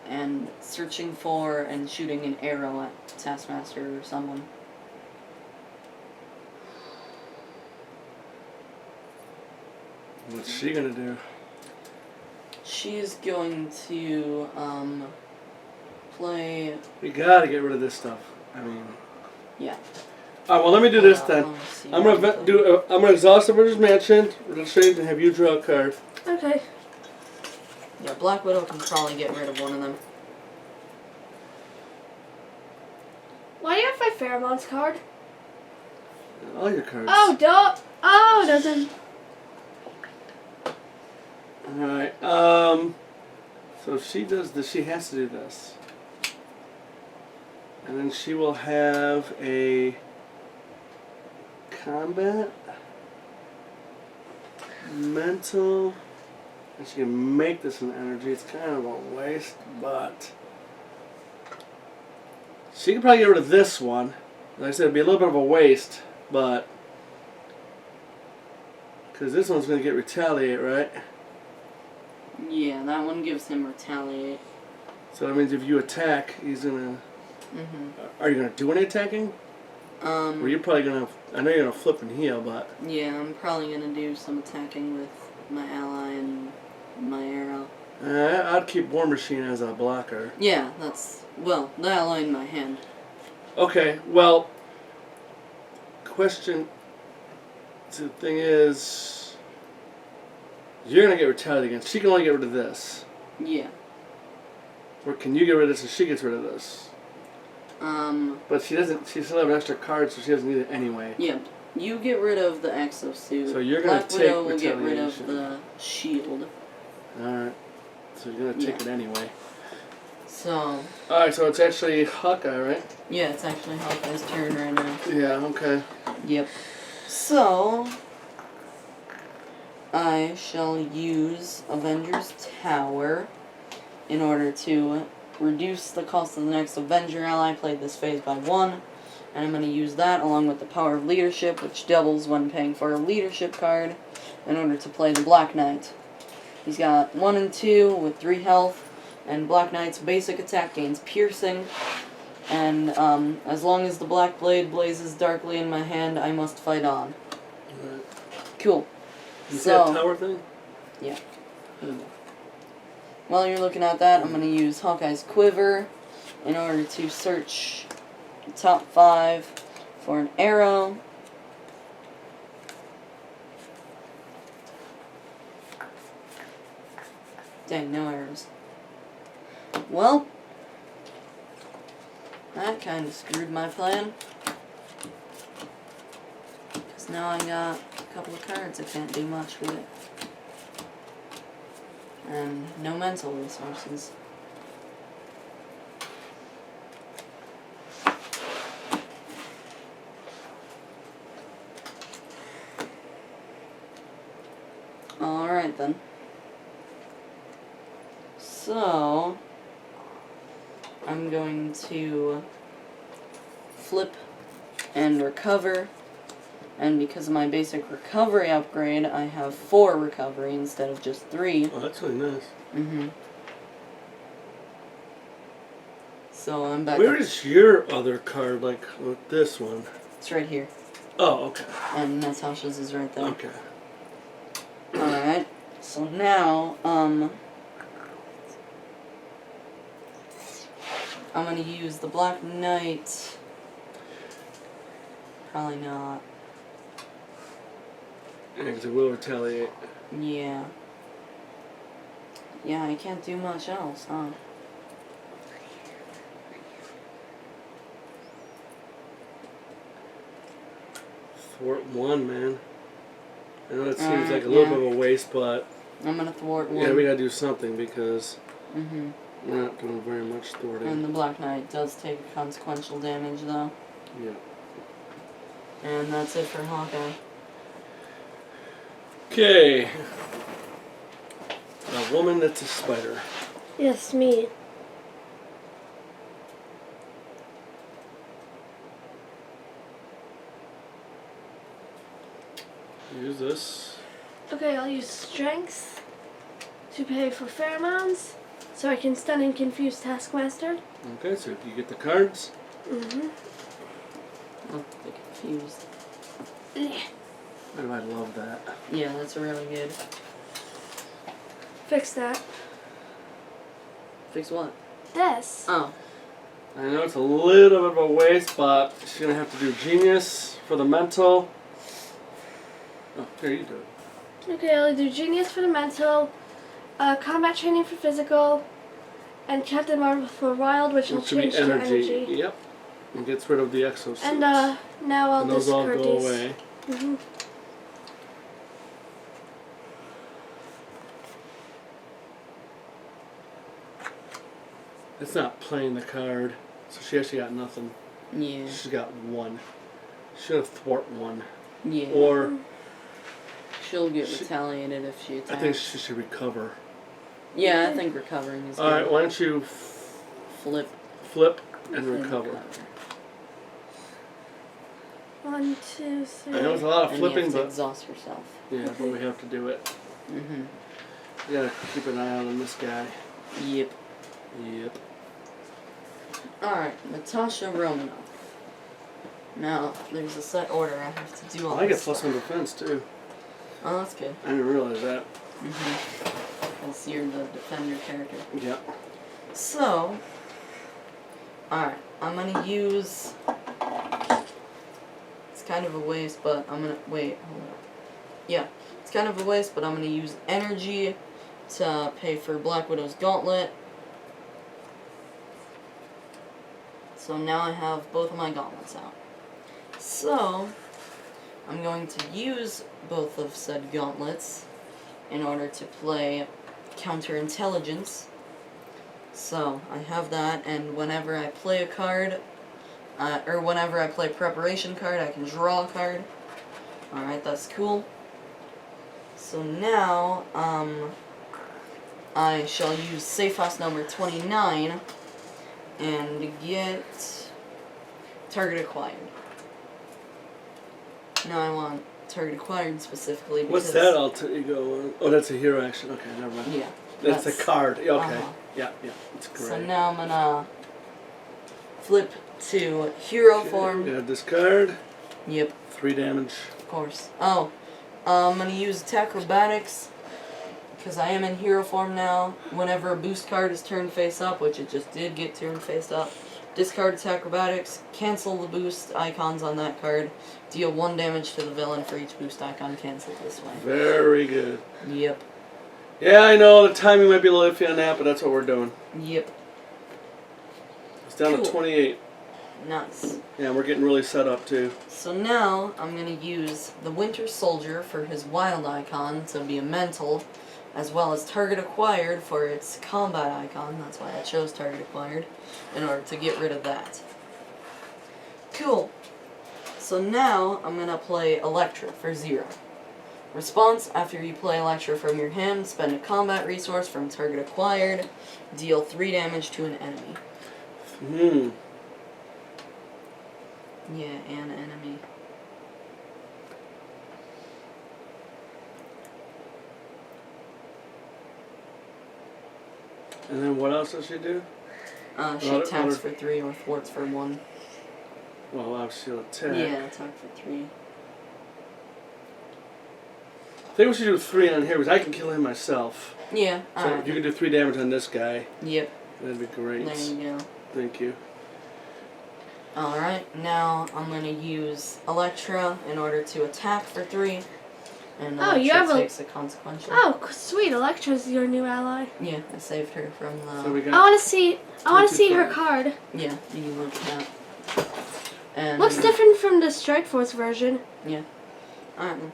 and searching for and shooting an arrow at Taskmaster or someone. What's she gonna do? She is going to, play... We gotta get rid of this stuff. I mean. Yeah. Alright, well, let me do this Hold then. on, let me see I'm what gonna can do. I'm gonna exhaust the British Mansion, registration, and have you draw a card. Okay. Yeah, Black Widow can probably get rid of one of them. Why do you have my pheromones card? All your cards. Oh, don't. Oh, it doesn't. Alright. So if she does this, she has to do this. And then she will have a combat, mental, and she can make this an energy. It's kind of a waste, but she can probably get rid of this one. Like I said, it'd be a little bit of a waste, but because this one's going to get retaliate, right? Yeah, that one gives him retaliate. So that means if you attack, he's going to... Are you going to do any attacking? Or you're probably going to... I know you're going to flip and heal, but... Yeah, I'm probably going to do some attacking with my ally and my arrow. I'd keep War Machine as a blocker. Yeah, that's... Well, the ally in my hand. Okay, well... Question... The thing is... You're going to get retaliated against. She can only get rid of this. Yeah. Or can you get rid of this and she gets rid of this? But she doesn't... She still have an extra card, so she doesn't need it anyway. Yeah. You get rid of the exosuit. So you're going to take Widow will get rid of retaliation. the shield. Alright. So you're going to take it anyway. So... Alright, so it's actually Hawkeye, right? Yeah, it's actually Hawkeye's turn right now. Yeah, okay. Yep. So... I shall use Avengers Tower in order to reduce the cost of the next Avenger ally played this phase by 1. And I'm going to use that along with the Power of Leadership, which doubles when paying for a leadership card, in order to play the Black Knight. He's got 1 and 2 with 3 health, and Black Knight's basic attack gains piercing. And as long as the Black Blade blazes darkly in my hand, I must fight on. Right. Cool. You see that tower thing? Yeah. While you're looking at that, I'm going to use Hawkeye's Quiver in order to search the top 5 for an arrow. Dang, no arrows. Well, that kind of screwed my plan. Because now I got a couple of cards I can't do much with. And no mental resources. Alright then. So, I'm going to flip and recover. And because of my basic recovery upgrade, I have 4 recovery instead of just 3. Oh, that's really nice. So I'm back. Where is your other card, like with this one? It's right here. Oh, okay. And Natasha's is right there. Okay. Alright. So now, I'm gonna use the Black Knight. Probably not. Yeah, because it will retaliate. Yeah. Yeah, I can't do much else, huh? Thwart 1, man. I know it seems like a little bit of a waste, but... I'm gonna thwart 1. Yeah, we gotta do something because... We're not doing very much thwarting. And the Black Knight does take consequential damage, though. Yeah. And that's it for Hawkeye. Okay. A woman that's a spider. Yes, me. Use this. Okay, I'll use strength to pay for pheromones, so I can stun and confuse Taskmaster. Okay, so you get the cards. Mm-hmm. Oh, I'm confused. Oh, I love that. Yeah, that's really good. Fix that. Fix what? This. Oh. I know it's a little bit of a waste, but she's gonna have to do Genius for the mental. Oh, here you do it. Okay, I'll do Genius for the mental, Combat Training for physical, and Captain Marvel for wild, which will should be change to energy. Yep. And gets rid of the exosuits. And now I'll and those all discard go these. away. Mm-hmm. It's not playing the card. So she actually got nothing. Yeah. She's got 1. Should have thwart 1. Yeah. Or she'll get retaliated if she attacks. I think she should recover. Yeah, I think recovering is good. Alright, why don't you Flip and recover. 1, 2, 3. I know it's a lot of And you flipping, have to but exhaust yourself. yeah, but we have to do it. Mm-hmm. We gotta keep an eye on this guy. Yep. Yep. Alright, Natasha Romanoff. Now, there's a set order I have to do all I get this +1 stuff. defense too. Oh, that's good. I didn't realize that. Mm-hmm. Because you're the defender character. Yeah. So, alright, I'm gonna use... It's kind of a waste, but I'm gonna... Wait, hold on. Yeah, it's kind of a waste, but I'm gonna use energy to pay for Black Widow's gauntlet. So now I have both of my gauntlets out. So, I'm going to use both of said gauntlets in order to play counterintelligence. So, I have that, and whenever I play a card, or whenever I play preparation card, I can draw a card. Alright, that's cool. So now, I shall use safe house number 29 and get target acquired. Now I want target acquired specifically because... What's that alter ego? Oh, that's a hero action. Okay, never mind. Yeah. That's a card. Okay. Uh-huh. Yeah, it's great. So now I'm gonna flip to hero form. Yeah, discard. Yep, 3 damage. of course. Oh, I'm gonna use attack acrobatics because I am in hero form now. Whenever a boost card is turned face up, which it just did get turned face up, discard attack acrobatics, cancel the boost icons on that card, deal 1 damage to the villain for each boost icon canceled this way. Very good. Yep. Yeah, I know the timing might be a little iffy on that, but that's what we're doing. Yep. It's down Cool. to 28. Nice. Yeah, we're getting really set up too. So now I'm going to use the Winter Soldier for his wild icon to be a mental, as well as target acquired for its combat icon. That's why I chose target acquired, in order to get rid of that. Cool. So now I'm going to play Electra for 0. Response: after you play Electra from your hand, spend a combat resource from target acquired, deal 3 damage to an enemy. Yeah, an enemy. And then what else does she do? She attacks for 3 or thwarts for 1. Well, obviously she'll attack. Yeah, attack for 3. I think we should do 3 on here because I can kill him myself. Yeah, So alright. if you can do 3 damage on this guy, Yep, that'd be great. there you go. Thank you. Alright, now I'm going to use Electra in order to attack for 3. And Oh, you Electra have takes a consequential. Oh, sweet! Electra's your new ally. Yeah, I saved her from So we the... got I want to see. I want to see her 25. card. Yeah, you can look at that. And Looks different from the Strike Force version. Yeah. Alright.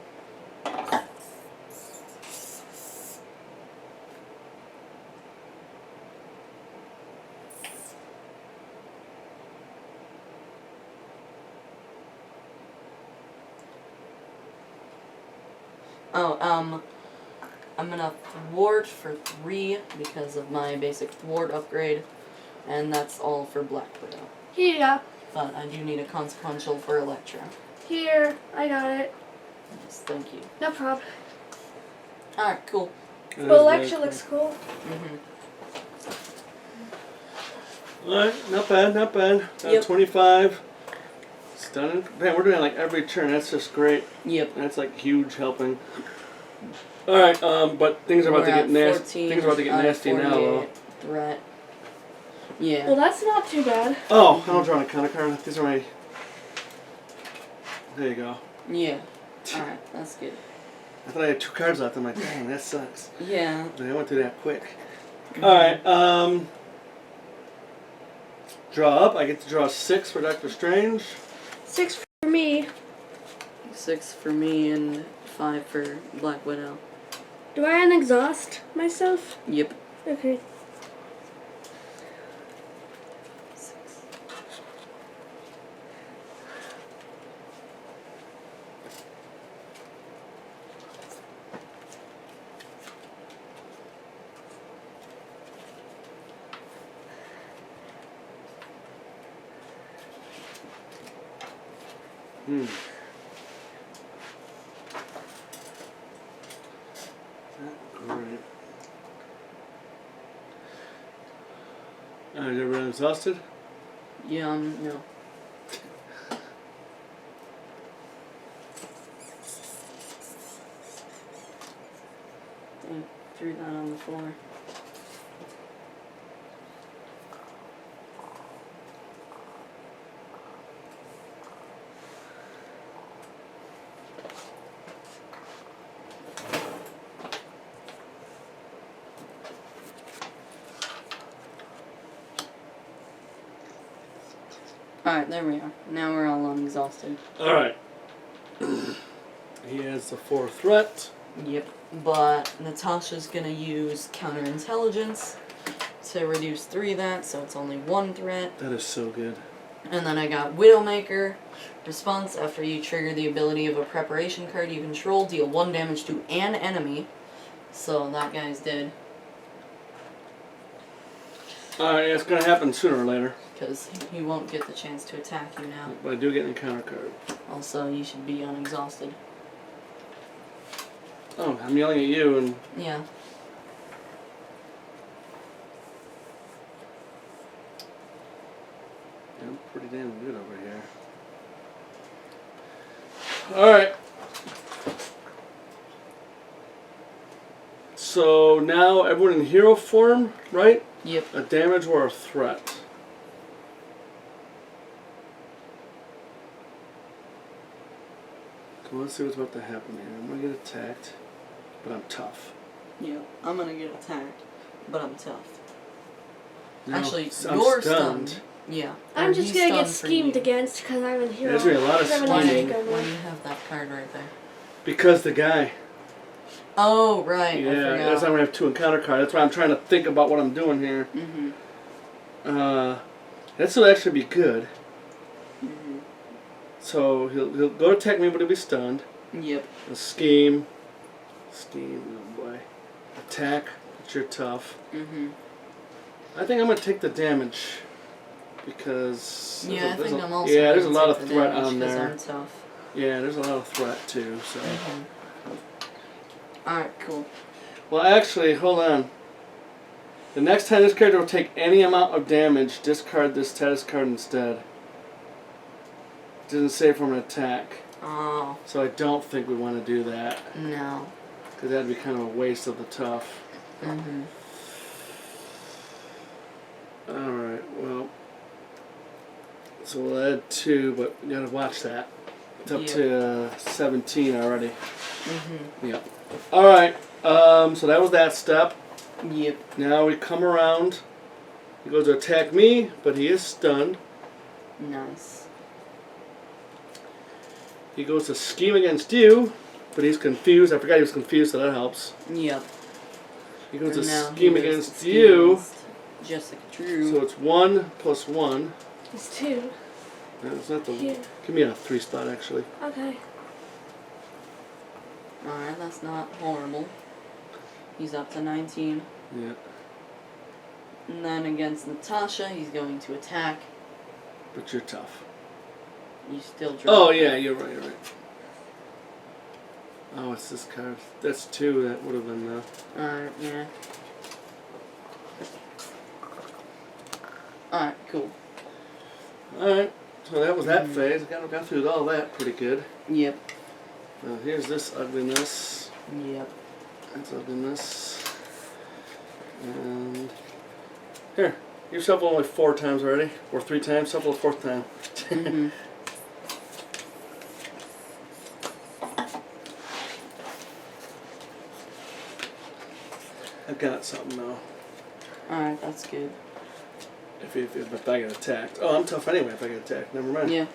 Oh, I'm gonna thwart for 3 because of my basic thwart upgrade, and that's all for Black Widow. Here you go. But I do need a consequential for Electra. Here, I got it. Yes, thank you. No problem. Alright, cool. That But is Electra very looks cool. cool. Alright, not bad, not bad. Yep. 25. Stunning. Man, we're doing like every turn. That's just great. Yep. That's like huge helping. Alright, but things are about to We're get at nasty. 14 Things are about to get out of nasty now, though. 48 threat. Yeah. Well, that's not too bad. Oh, I don't draw an encounter card. These are my. There you go. Yeah. Alright, that's good. I thought I had 2 cards left. I'm like, dang, that sucks. Yeah. But I went through that quick. Alright, draw up. I get to draw 6 for Doctor Strange. 6 for me. 6 for me and 5 for Black Widow. Do I unexhaust myself? Yep. Okay. 6. Hmm. Alright. Is everyone exhausted? Yeah, no. I threw that on the floor. Alright, there we are. Now we're all unexhausted. Alright. He has the 4 threat. Yep. But Natasha's gonna use counterintelligence to reduce 3 of that, so it's only 1 threat. That is so good. And then I got Widowmaker. Response, after you trigger the ability of a preparation card you control, deal 1 damage to an enemy. So that guy's dead. Alright, it's gonna happen sooner or later. Because he won't get the chance to attack you now. But I do get an encounter card. Also, you should be unexhausted. Oh, I'm yelling at you and... Yeah. I'm pretty damn good over here. Alright. So now everyone in hero form, right? Yep. A damage or a threat. So let's see what's about to happen here. I'm gonna get attacked, but I'm tough. Yeah. I'm gonna get attacked, but I'm tough. Now, Actually, I'm you're stunned. Yeah. I'm Or just he's gonna get stunned for schemed you. against because I'm in hero. There's gonna be a lot of I'm in Why, scheming. Go why mode. do you have that card right there? Because the guy. Oh, right. I Yeah, forgot. that's why I'm gonna have 2 encounter cards. That's why I'm trying to think about what I'm doing here. Mm-hmm. This will actually be good. Mm-hmm. So he'll go attack me, but he'll be stunned. Yep. A scheme, oh boy, attack, but you're tough. Mm-hmm. I think I'm gonna take the damage because Yeah, I think I'm also there's a gonna lot take of the threat damage on 'cause there. I'm tough. Yeah, there's a lot of threat too. So, Alright, cool. well, actually, hold on. The next time this character will take any amount of damage, discard this status card instead. It doesn't say from an attack, Oh, so I don't think we want to do that no. because that'd be kind of a waste of the tough. Mm-hmm. Alright, well. So we'll add 2, but you gotta watch that. It's up Yeah. to 17 already. Mm-hmm. Yep. Alright, so that was that step. Yep. Now we come around. He goes to attack me, but he is stunned. Nice. He goes to scheme against you, but he's confused. I forgot he was confused, so that helps. Yep. He goes And to now he scheme goes to against scheme you. against Jessica Drew. So it's 1 plus 1. It's 2. That's not the. Here. Give me a 3 spot actually. Okay. Alright, that's not horrible. He's up to 19. Yeah. And then against Natasha, he's going to attack. But you're tough. You still drop. Oh yeah, you're right, you're right. Oh, it's this card. That's 2. That would have been Alright, yeah. Alright, cool. Alright, so that was that phase. Got through all that pretty good. Yep. Now here's this ugliness. Yep. That's ugliness. And here, you shuffled only 4 times already, or 3 times. Shuffle a 4th time. Mm-hmm. I got something now. Alright, that's good. If I get attacked. Oh, I'm tough anyway. If I get attacked, never mind. Yeah.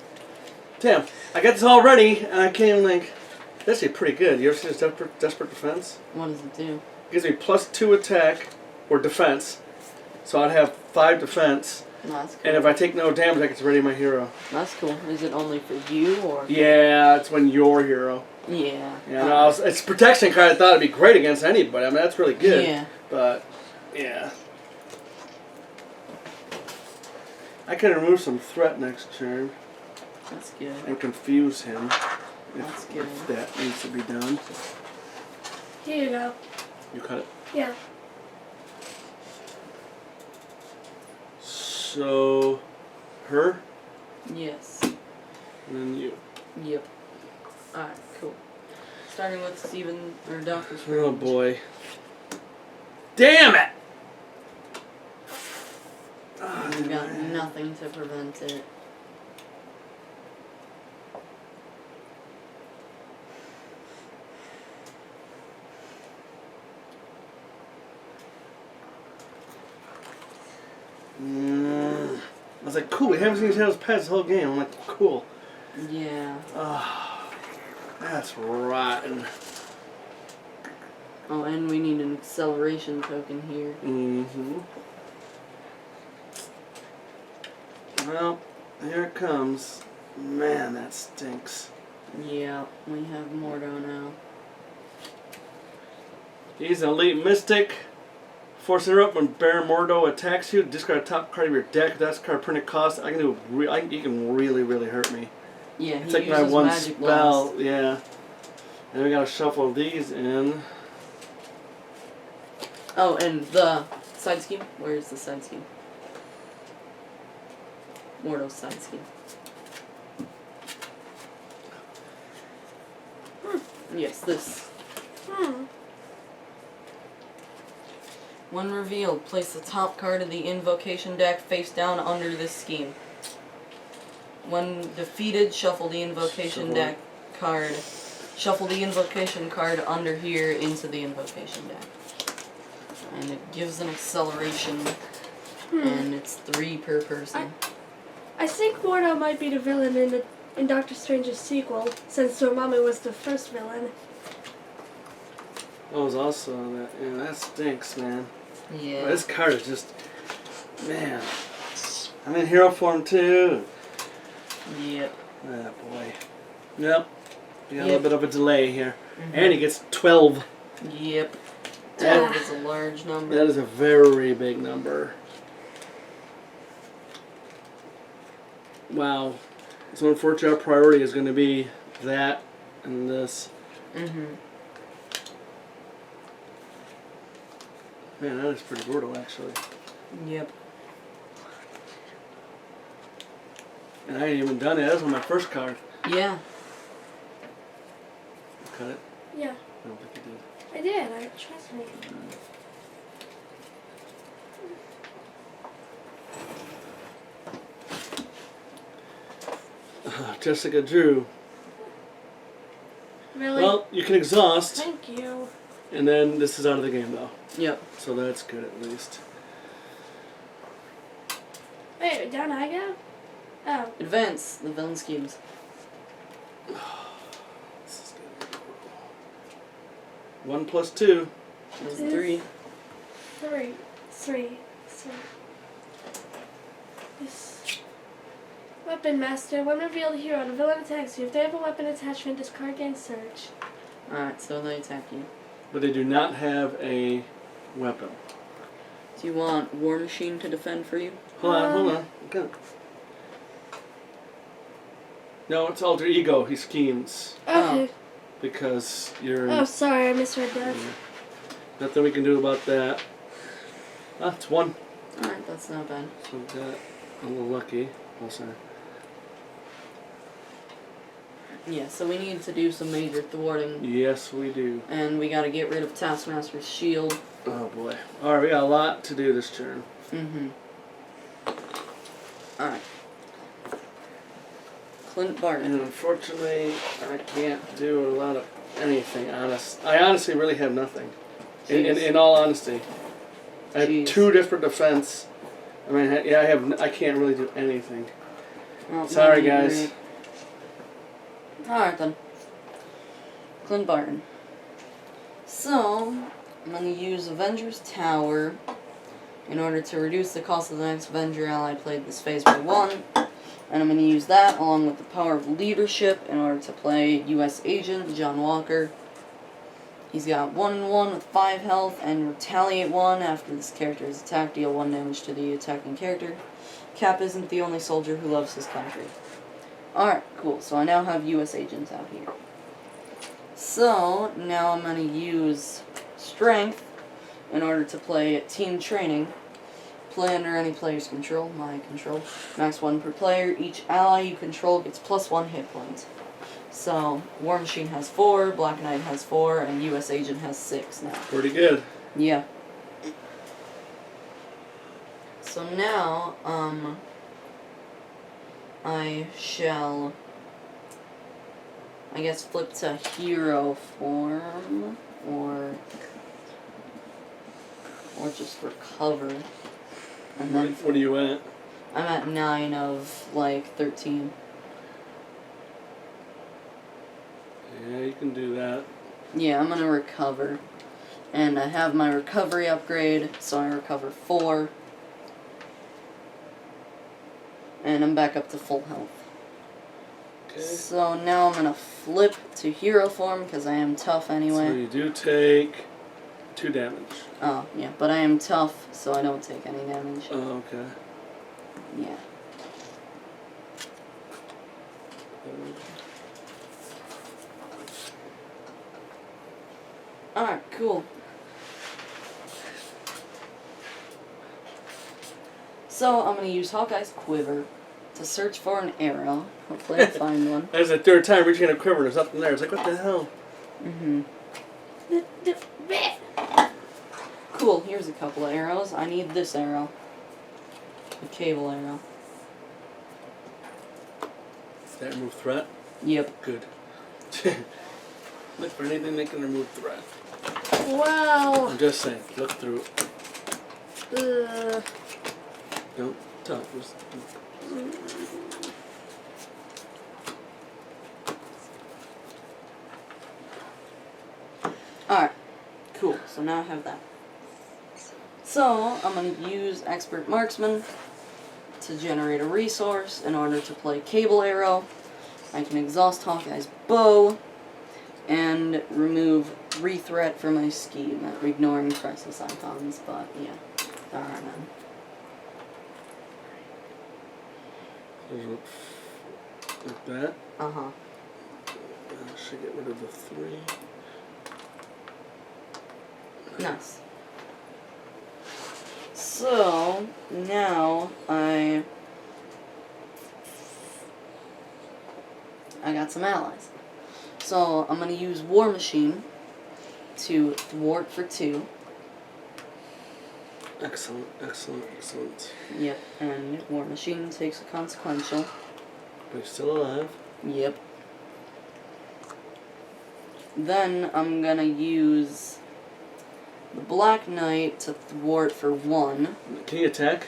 Damn, I got this all ready, and I can't even like. That's actually pretty good. You ever seen this desperate defense? What does it do? It gives me +2 attack or defense, so I'd have 5 defense. No, that's cool. And if I take no damage, I get to ready my hero. That's cool. Is it only for you or? Yeah, it's when you're hero. Yeah. Yeah, no, it's a protection card. I thought it'd be great against anybody. I mean, that's really good. Yeah. But, yeah. I can remove some threat next turn. That's good. and confuse him That's if, good. if that needs to be done. Here you go. You cut it. Yeah. So, her, Yes. and then you. Yep. Alright, cool. Starting with Steven, or Dr. Strange. Oh boy. Damn it! We've got nothing to prevent it. I was like, cool, we haven't seen his tails past the whole game. I'm like, cool. Yeah. That's rotten. Oh, and we need an acceleration token here. Mm-hmm. Well, here it comes. Man, that stinks. Yeah, we have Mordo now. He's an elite mystic. Force interrupt when Baron Mordo attacks you. Discard a top card of your deck. If that's card printed cost, I can do. He can really, really hurt me. Yeah, It's he like my uses one magic spell. blast. Yeah. And we gotta shuffle these in. Oh, and the side scheme? Where's the side scheme? Mordo's side scheme. Yes, this. When revealed, place the top card of the invocation deck face down under this scheme. When defeated, shuffle the invocation deck card. Shuffle the invocation card under here into the invocation deck. And it gives an acceleration, and it's 3 per person. I think Mordo might be the villain in Doctor Strange's sequel, since Dormammu was the first villain. That was also that. Yeah, that stinks, man. Yeah. This card is just, man. I'm in hero form too. Yep. Ah, boy. Yep. We got a Yep. little bit of a delay here. And he gets 12. Yep. That- 12 is a large number. That is a very big number. Wow. So unfortunately our priority is going to be that and this. Man, that is pretty brutal actually. Yep. And I ain't even done it. That was my first card. Yeah. Cut it? Yeah, I don't think you did. I did. Trust me. Jessica Drew. Really? Well, you can exhaust, Thank you. and then this is out of the game though. Yep. So that's good at least. Wait, down I go? Oh. Advance the villain schemes. This is gonna be brutal. 1 plus 2. That's Yes. 3. Three. This. Weapon Master. When revealed hero, the villain attacks you. If they have a weapon attachment, discard gain search. Alright, so they attack you. But they do not have a weapon. Do you want War Machine to defend for you? Hold on. Okay. No, it's alter ego. He schemes Okay. because you're. Oh, sorry, I misread that. Nothing we can do about that. Ah, it's 1. Alright, that's not bad. So we got a little lucky. Oh, sorry. Yeah, so we need to do some major thwarting. Yes, we do. And we gotta get rid of Taskmaster's shield. Oh boy. Alright, we got a lot to do this turn. Alright. Clint Barton. And unfortunately, I can't do a lot of anything, I honestly really have nothing. In all honesty. I have Jeez. 2 different defense. I mean, yeah, I can't really do anything. Oh, Sorry, no, guys. great. Alright then. Clint Barton. So, I'm going to use Avengers Tower in order to reduce the cost of the next Avenger ally played this phase by 1. And I'm going to use that along with the power of leadership in order to play U.S. Agent John Walker. He's got 1/1 with 5 health and retaliate 1 after this character is attacked, deal 1 damage to the attacking character. Cap isn't the only soldier who loves his country. Alright, cool. So I now have U.S. agents out here. So, now I'm going to use strength in order to play team training. Play under any player's control, my control. Max 1 per player. Each ally you control gets +1 hit point. So, War Machine has 4, Black Knight has 4, and U.S. Agent has 6 now. Pretty good. Yeah. So now, I shall, I guess, flip to hero form, or just recover. And then What are you at? I'm at 9 of, like, 13. Yeah, you can do that. Yeah, I'm gonna recover. And I have my recovery upgrade, so I recover 4. And I'm back up to full health. Okay. So now I'm gonna flip to hero form, because I am tough anyway. So you do take 2 damage. Oh, yeah, but I am tough, so I don't take any damage. Oh, okay. Yeah. Alright, cool. So, I'm gonna use Hawkeye's quiver to search for an arrow. Hopefully I find one. That was the 3rd time reaching a quiver, there's nothing there. It's like, what the hell? Mm-hmm. Cool, here's a couple of arrows. I need this arrow. The cable arrow. Does that remove threat? Yep. Good. Look for anything that can remove threat. Wow. I'm just saying, look through it. Ugh. Don't touch. Just- Alright. Cool, so now I have that. So, I'm going to use Expert Marksman to generate a resource in order to play Cable Arrow. I can exhaust Hawkeye's bow and remove Rethreat from my scheme, ignoring crisis icons, but yeah, there are none. Like that. Uh-huh. I should get rid of the 3. Nice. So, now I got some allies. So, I'm going to use War Machine to thwart for 2. Excellent, excellent, excellent. Yep, and War Machine takes a consequential. But he's still alive. Yep. Then I'm going to use the Black Knight to thwart for 1. Can you attack?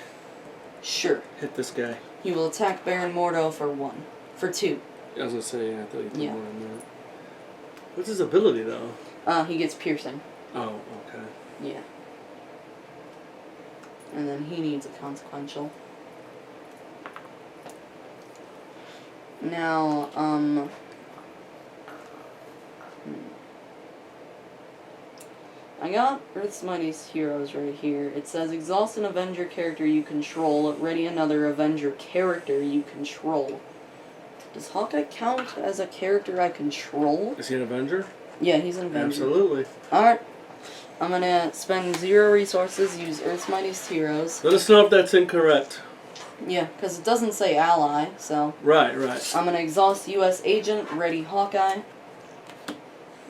Sure. Hit this guy. He will attack Baron Mordo for 1. For 2. I was gonna say, yeah, I thought you did Yeah. more than that. What's his ability, though? He gets piercing. Oh, okay. Yeah. And then he needs a consequential. Now, I got Earth's Mightiest Heroes right here. It says, exhaust an Avenger character you control, ready another Avenger character you control. Does Hawkeye count as a character I control? Is he an Avenger? Yeah, he's an Avenger. Absolutely. Alright. I'm gonna spend 0 resources, use Earth's Mightiest Heroes. Let us know if that's incorrect. Yeah, because it doesn't say ally, so... Right, right. I'm gonna exhaust U.S. Agent, ready Hawkeye.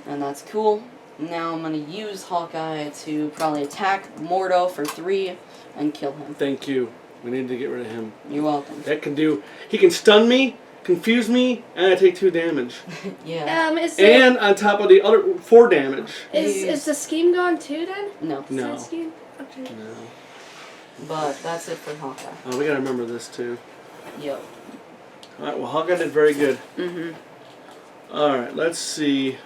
And that's cool. Now I'm gonna use Hawkeye to probably attack Mordo for 3 and kill him. Thank you. We need to get rid of him. You're welcome. That can do... He can stun me, confuse me, and I take 2 damage. Yeah. And on top of the other 4 damage. Is the scheme gone too then? No. Is No. that scheme? Okay. No. But that's it for Hawkeye. Oh, we gotta remember this too. Yep. Alright, well, Hawkeye did very good. Mm-hmm. Alright, let's see.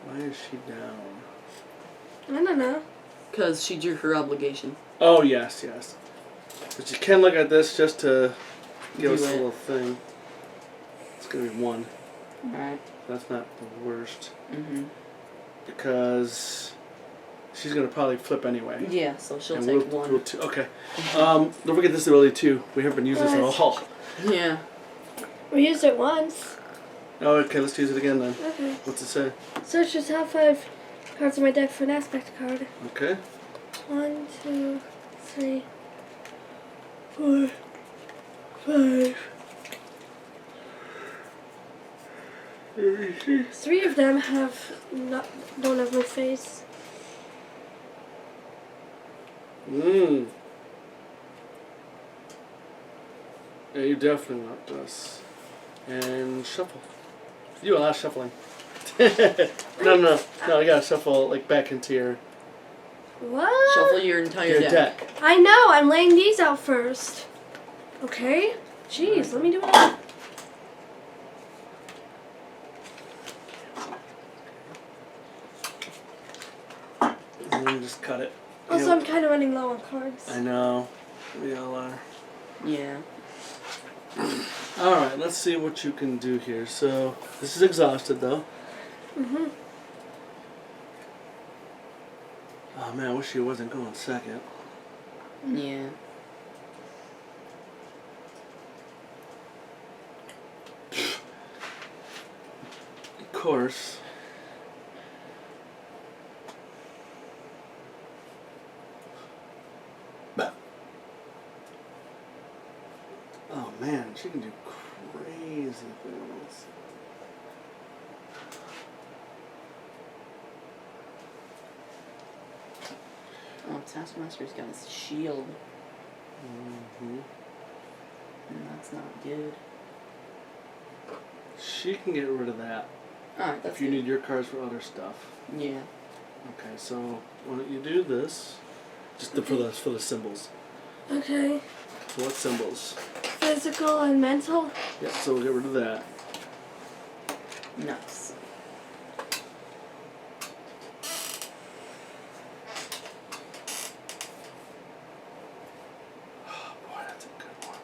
Why is she down? I don't know. Because she drew her obligation. Oh, yes, yes. But you can look at this just to give us a it. little thing. It's gonna be 1. Alright. That's not the worst. Mm-hmm. Because She's gonna probably flip anyway. Yeah, so she'll And take we'll one. two. Okay. Don't forget this ability too. We haven't used this at all. Yeah. We used it once. Oh, okay. Let's use it again then. Okay. What's it say? Search the top 5 cards of my deck for an aspect card. Okay. 1, 2, 3, 4, 5. 3 of them don't have my face. Mmm. Yeah, you definitely want this. And shuffle. You do a lot of shuffling. No. You gotta shuffle like back into your What? Shuffle your entire deck. I know, I'm laying these out first. Okay? Jeez, let me do it. and then just cut it. Also, I'm kind of running low on cards. I know. We all are. Yeah. Alright, let's see what you can do here. So, this is exhausted though. Mm-hmm. Oh man, I wish he wasn't going second. Yeah. Of course. Oh man, she can do crazy things. Oh, Taskmaster's got his shield. Mm-hmm. And that's not good. She can get rid of that Alright, that's if you good. need your cards for other stuff. Yeah. Okay, so why don't you do this? Just for the symbols. Okay. So what symbols? Physical and mental. Yeah, so we'll get rid of that. Nice. Oh boy, that's a good one.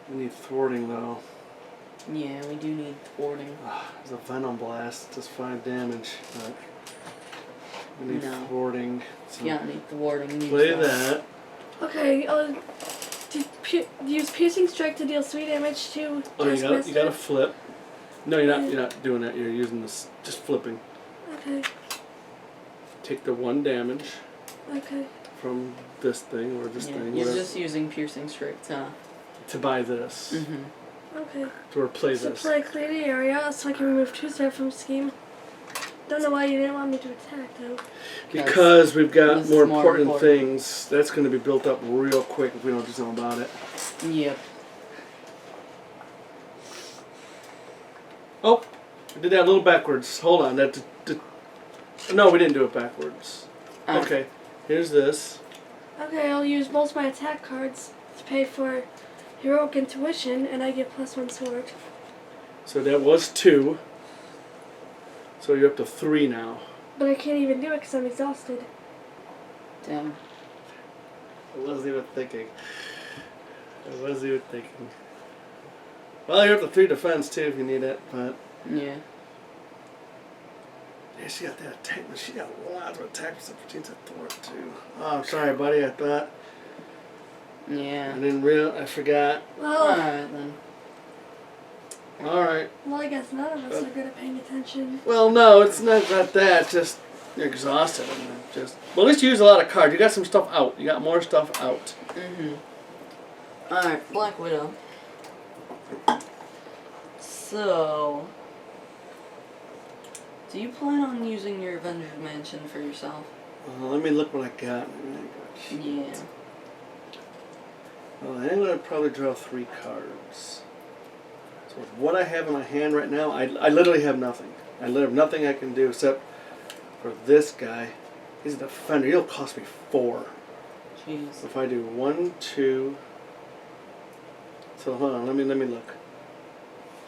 We need thwarting though. Yeah, we do need thwarting. There's a Venom Blast, does 5 damage, but we need No. thwarting. So Yeah, I need thwarting. Use play that. Okay, use Piercing Strike to deal 3 damage to Oh, you Taskmaster. gotta flip. No, you're not doing that. You're using this, just flipping. Okay, Take the 1 damage okay. from this thing or this Yeah, thing. you're whatever, just using piercing strike to buy this. Mm-hmm. Okay. To replace So this. play clear the area so I can remove 2 star from scheme. Don't know why you didn't want me to attack though. Because we've got this more is more important important. things. That's going to be built up real quick if we don't do something about it. Yep. Oh, we did that a little backwards. Hold on. No, we didn't do it backwards. Okay, here's this. Okay, I'll use both my attack cards to pay for Heroic Intuition, and I get +1 sword. So that was 2. So you're up to 3 now. But I can't even do it because I'm exhausted. Damn. I wasn't even thinking. Well, you're up to 3 defense too if you need it, but Yeah. yeah, she got that attack. She got lots of attacks that pertains to thwart too. Oh, I'm sorry, buddy. I thought Yeah. I forgot. Well, Alright then. All right. well, I guess none of us are good at paying attention. Well, no, it's not that. Just you're exhausted and well, at least you use a lot of cards. You got some stuff out. You got more stuff out. Mm-hmm. Alright, Black Widow. So, do you plan on using your Avengers Mansion for yourself? Let me look what I got. Yeah. Well, I'm gonna probably draw 3 cards. So with what I have in my hand right now, I literally have nothing. I literally have nothing I can do except for this guy. He's a defender. He'll cost me 4. Jeez. So if I do 1, 2. So hold on, let me look.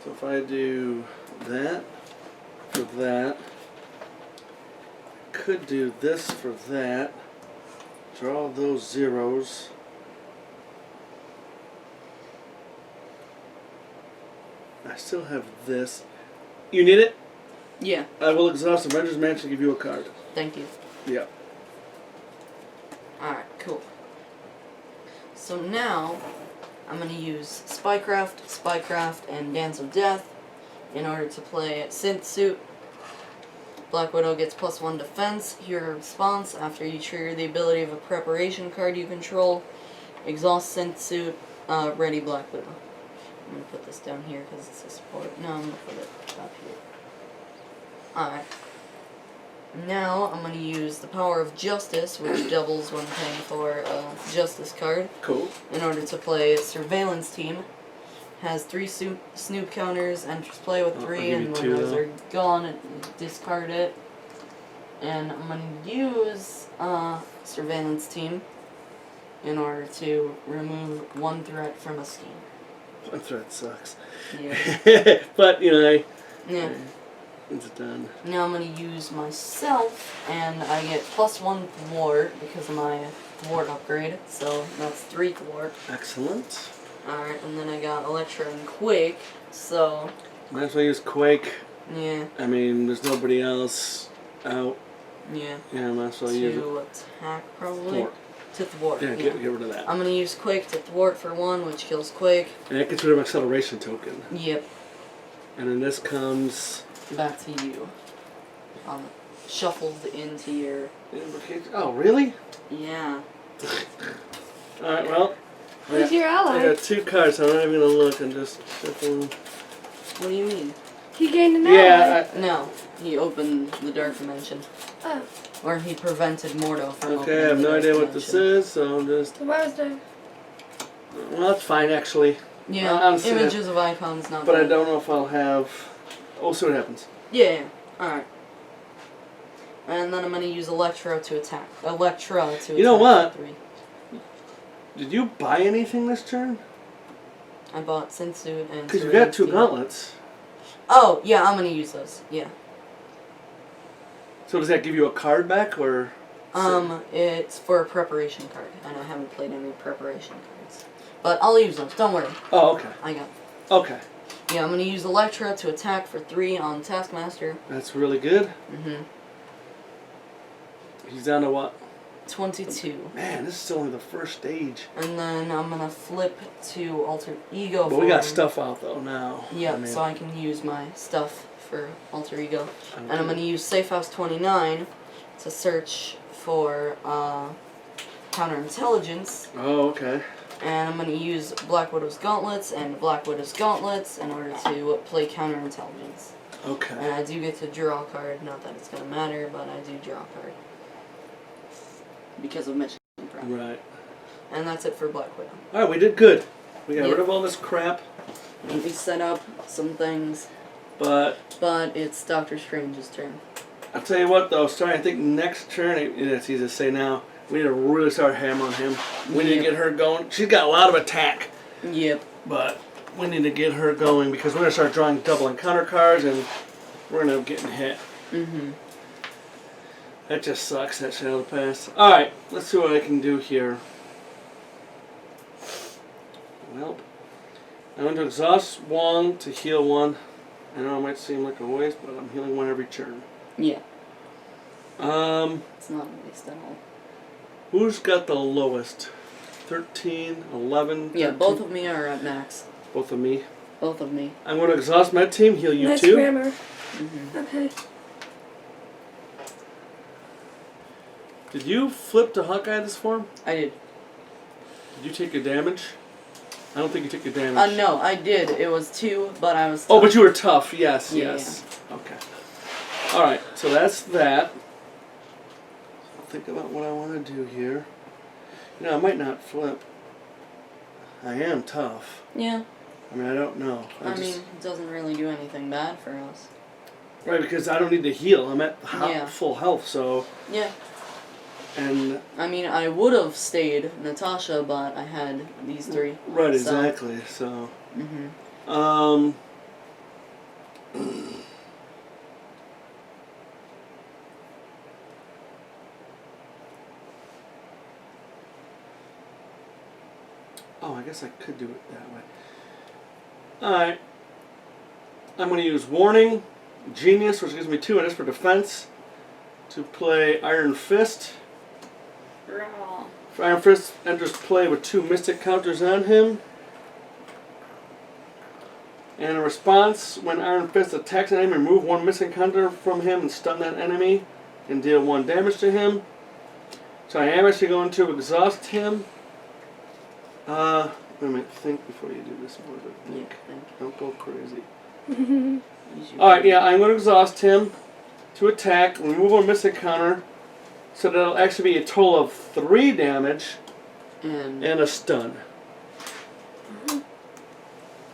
So if I do that for that, I could do this for that. Draw those zeros. I still have this. You need it? Yeah. I will exhaust Avengers Mansion to give you a card. Thank you. Yeah. Alright, cool. So now, I'm going to use Spycraft, and Dance of Death in order to play Synth Suit. Black Widow gets +1 defense, hero response, after you trigger the ability of a preparation card you control. Exhaust Synth Suit, ready Black Widow. I'm going to put this down here because it's a support. No, I'm going to put it up here. Alright. Now, I'm going to use the Power of Justice, which doubles when paying for a Justice card. Cool. In order to play Surveillance Team. Has 3 snoop counters, enters play with 3, and when those are gone, discard it. And I'm going to use Surveillance Team in order to remove 1 threat from a scheme. One threat sucks. Yeah. But, you know, Yeah. it's done. Now I'm going to use myself, and I get +1 thwart because of my thwart upgrade, so that's 3 thwart. Excellent. Alright, and then I got Electro and Quake, so... Might as well use Quake. Yeah. I mean, there's nobody else out. Yeah. Yeah, might as well use it. To attack, probably. Thwart. To thwart. Yeah, get rid of that. I'm gonna use Quake to thwart for 1, which kills Quake. And that gets rid of acceleration token. Yep. And then this comes... Back to you. Shuffled into your... Oh, really? Yeah. Alright, well... Who's your I ally? got 2 cards, so I'm not even gonna look and just shuffle. What do you mean? He gained an ally. Yeah, No. He opened the Dark Dimension. Oh. Or he prevented Mordo from opening okay, I have the no Dark idea what this Dimension. is, so I'm just... So why was there? Well, that's fine, actually. Yeah, I'm seeing images of icons, not But I bad. don't know if I'll have... Oh, see what happens. Yeah. Alright. And then I'm gonna use Electro to attack. You know what? For 3. Did you buy anything this turn? I bought Sensu and... Because you got 2 Serenity. gauntlets. Oh, yeah, I'm gonna use those. Yeah. So does that give you a card back, or...? It's for a preparation card, and I haven't played any preparation cards. But I'll use those, don't worry. Oh, okay. I got them. Okay. Yeah, I'm gonna use Electra to attack for 3 on Taskmaster. That's really good. Mm-hmm. He's down to what? 22. Man, this is only the first stage. And then I'm gonna flip to Alter Ego. But we got stuff out, though, now. Yeah, I mean, so I can use my stuff for Alter Ego. okay. And I'm gonna use Safe House 29 to search for counterintelligence. Oh, okay. And I'm going to use Black Widow's Gauntlets and Black Widow's Gauntlets in order to play counterintelligence. Okay. And I do get to draw a card. Not that it's going to matter, but I do draw a card. Because of mission prep. Right. And that's it for Black Widow. Alright, we did good. We got Yep. rid of all this crap, And we set up some things, but but it's Doctor Strange's turn. I'll tell you what, though, starting I think next turn, it's easy to say now, we need to really start hammering him. We need to Yep. get her going. She's got a lot of attack, Yep. but we need to get her going because we're going to start drawing double and counter cards and we're going to end up getting hit. Mm-hmm. That just sucks, that Shadow of the Past. Alright, let's see what I can do here. Well, I'm going to exhaust 1 to heal 1. I know it might seem like a waste, but I'm healing 1 every turn. Yeah. It's not a waste at all. Who's got the lowest? 13, 11, 13? Yeah, both of me are at max. Both of me. Both of me. I'm going to exhaust my team, heal you Nice too. grammar. Mm-hmm. Okay. Did you flip to Hawkeye this form? I did. Did you take your damage? I don't think you took your damage. No, I did. It was 2, but I was tough. Oh, but you were tough. Yes, Yeah, yes. Okay. Alright, so that's that. I'll think about what I want to do here. You know, I might not flip. I am tough. Yeah. I mean, I don't know. I mean, it doesn't really do anything bad for us. Right, because I don't need to heal. I'm at Yeah. full health, so... Yeah. And... I mean, I would have stayed Natasha, but I had these 3. Right, So- exactly, so... Mm-hmm. Oh, I guess I could do it that way. Alright. I'm going to use Warning, Genius, which gives me 2, and it's for defense, to play Iron Fist. Raw. For Iron Fist enters play with 2 Mystic counters on him. And in response, when Iron Fist attacks an enemy, remove 1 Mystic counter from him and stun that enemy, and deal 1 damage to him. So I am actually going to exhaust him. Wait a minute, think before you do this more. Think. Don't go crazy. Alright, yeah, I'm going to exhaust him to attack, remove 1 Mystic counter, so that'll actually be a total of 3 damage and a stun.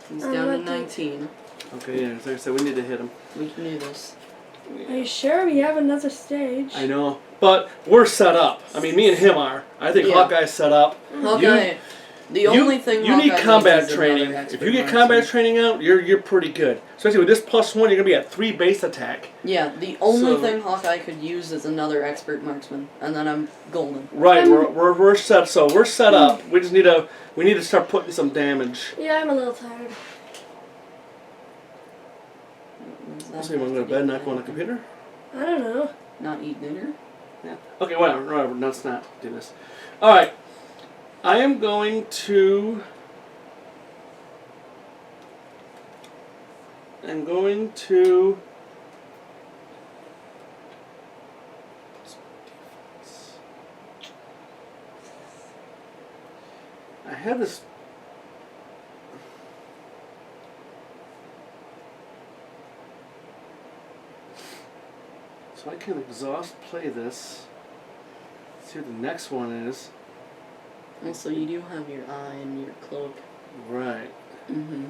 He's down to 19. Okay, yeah, as I said, we need to hit him. We can do this. Are you sure we have another stage? I know, but we're set up. I mean, me and him are. I think Yeah. Hawkeye's set up. Hawkeye. The only thing you need Hawkeye combat needs is training. another If expert you get marksman. combat training out, you're pretty good. Especially with this +1, you're gonna be at 3 base attack. Yeah, the only So- thing Hawkeye could use is another expert marksman, and then I'm golden. Right, we're set. So we're set up. We just need to start putting some damage. Yeah, I'm a little tired. So you want to go to bed, not go on the computer? I don't know. Not eat dinner? Yeah. Okay, whatever. Let's not do this. All right. I am going to. I had this. So I can exhaust play this. See what the next one is. Also, you do have your eye and your cloak. Right. Mm-hmm.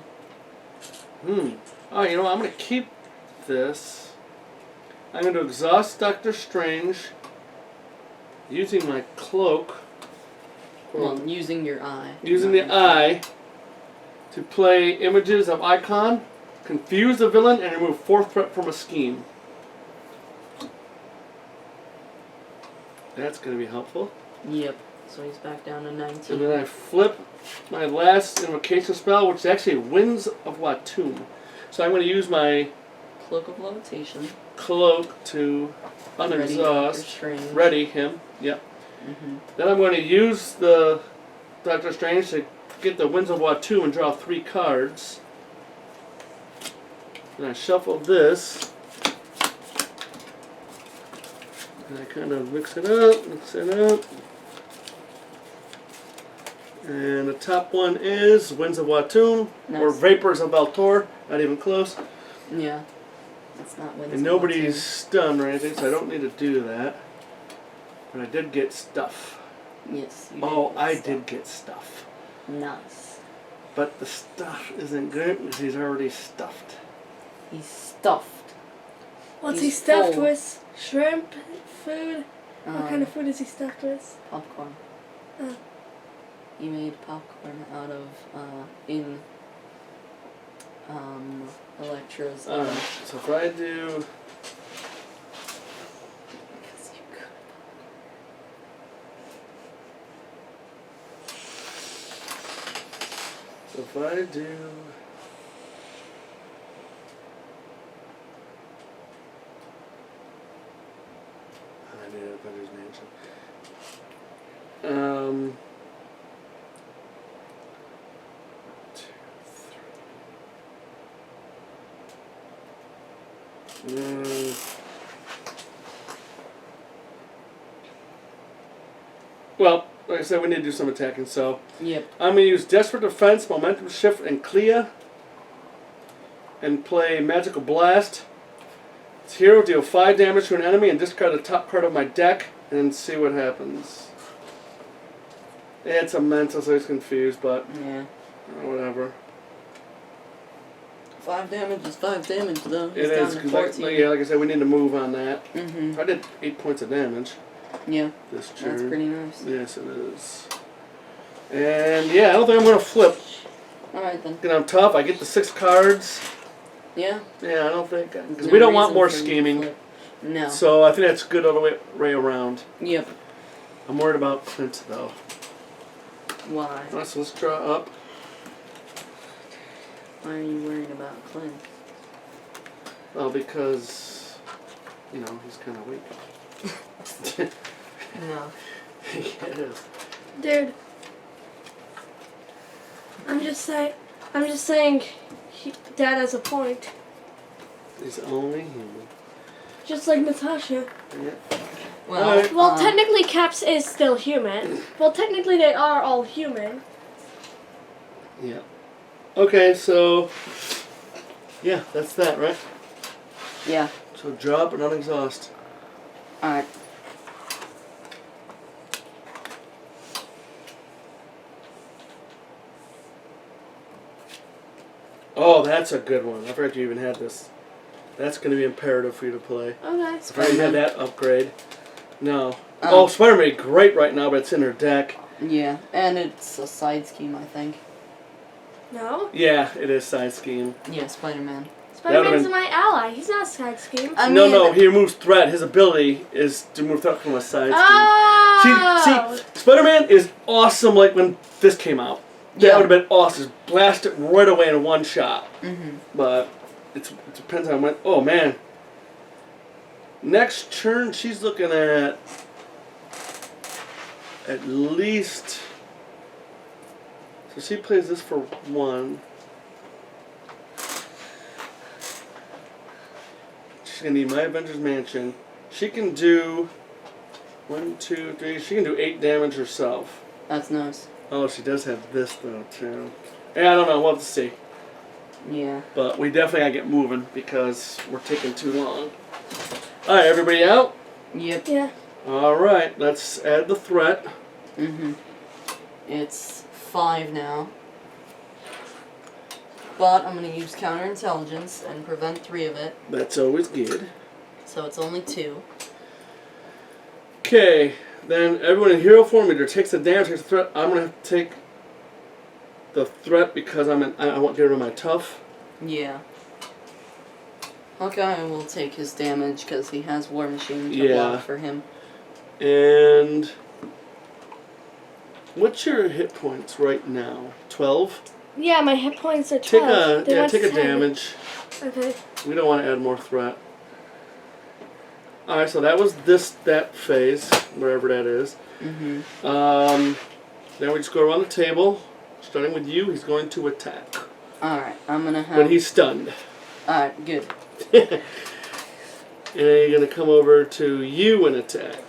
Oh, you know what? I'm going to keep this. I'm going to exhaust Doctor Strange using my cloak. Well, using your eye. Using the eye to play images of Icon, confuse the villain, and remove 4th threat from a scheme. That's going to be helpful. Yep. So he's back down to 19. And then I flip my last invocation spell, which is actually Winds of Watum. So I'm going to use my Cloak of Levitation. cloak to unexhaust. Ready him. Yep. Mm-hmm. Then I'm going to use the Doctor Strange to get the Winds of Watum and draw 3 cards. And I shuffle this. And I kind of mix it up. And the top one is Winds of Watum, or Nice. Vapors of Baltor, not even close. Yeah. That's not Winds And of nobody's Watum. stunned or anything, so I don't need to do that. But I did get stuff. Yes. You Oh, get I stuff. did get stuff. Nice. But the stuff isn't good because he's already stuffed. He's stuffed. What's He's he stuffed full. with? Shrimp? Food? What kind of food is he stuffed with? Popcorn. Oh. He made popcorn out of Electra's. So if I do... Because you could. So if I do... I need Avengers Mansion. 2, 3. Well, like I said, we need to do some attacking, so Yep. I'm going to use Desperate Defense, Momentum Shift, and Clea, and play Magical Blast. This hero deal 5 damage to an enemy and discard the top card of my deck, and then see what happens. It's a mental, so he's confused, but Yeah. whatever. 5 damage is 5 damage, though. He's It down is, to because 14. like I said, we need to move on that. Mm-hmm. I did 8 points of damage Yeah. this turn. That's pretty nice. Yes, it is. And yeah, I don't think I'm going to flip. Alright then. Because I'm tough. I get the 6 cards. Yeah. Yeah, I don't think because No we don't want reason more for him to scheming. flip. No. So I think that's good all the way around. Yep. I'm worried about Clint though. Why? Alright, so let's draw up. Why are you worried about Clint? Well, because he's kind of weak. No. Yeah, it is. Dude. I'm just saying, Dad has a point. He's only human. Just like Natasha. Yeah. Well, Alright. Well, technically Caps is still human. Well, technically they are all human. Yeah. Okay, so yeah, that's that, right? yeah. So drop and unexhaust. Alright. Oh, that's a good one. I forgot you even had this. That's going to be imperative for you to play. Okay. I forgot you had that upgrade. No. Oh. Oh, Spider-Man, great right now, but it's in her deck. Yeah, and it's a side scheme, I think. No? Yeah, it is side scheme. Yeah, Spider-Man. Spider-Man's been- my ally. He's not a side scheme. I No, mean, no, he removes threat. His ability is to move threat from a side Oh! scheme. See, Spider-Man is awesome like when this came out. That Yeah. would have been awesome. Just blast it right away in one shot. Mm-hmm. But it depends on when. Oh, man. Next turn, she's looking at least. So she plays this for 1. She's gonna need my Avengers Mansion. She can do 1, 2, 3. She can do 8 damage herself. That's nice. Oh, she does have this though too. Yeah, I don't know. We'll have to see. Yeah. But we definitely gotta get moving because we're taking too long. All right, everybody out. Yep. Yeah. All right, let's add the threat. Mm-hmm. It's 5 now. But I'm going to use counterintelligence and prevent 3 of it. That's always good. So it's only 2. Okay, then everyone in hero form either takes the damage, takes the threat. I'm gonna have to take the threat because I want to get rid of my tough. Yeah. Hawkeye will take his damage because he has War Machine to Yeah. block for him. And what's your hit points right now? 12. Yeah, my hit points are 12. They went Take a 10. damage. Okay. We don't want to add more threat. Alright, so that was that phase, wherever that is. Mm-hmm. Then we just go around the table. Starting with you, he's going to attack. Alright, I'm going to have... When he's stunned. Alright, good. And you're going to come over to you and attack.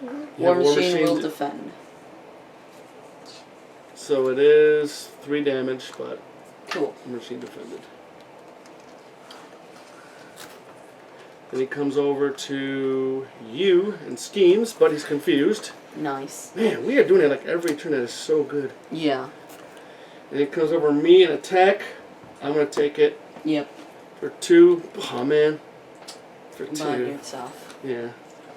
You War have Machine will defend. So it is 3 damage, but Cool. War Machine defended. Then he comes over to you and schemes, but he's confused. Nice. Man, we are doing it like every turn. That is so good. Yeah. And he comes over me and attack. I'm going to take it Yep. for 2. Oh, man. For By 2. yourself. Yeah.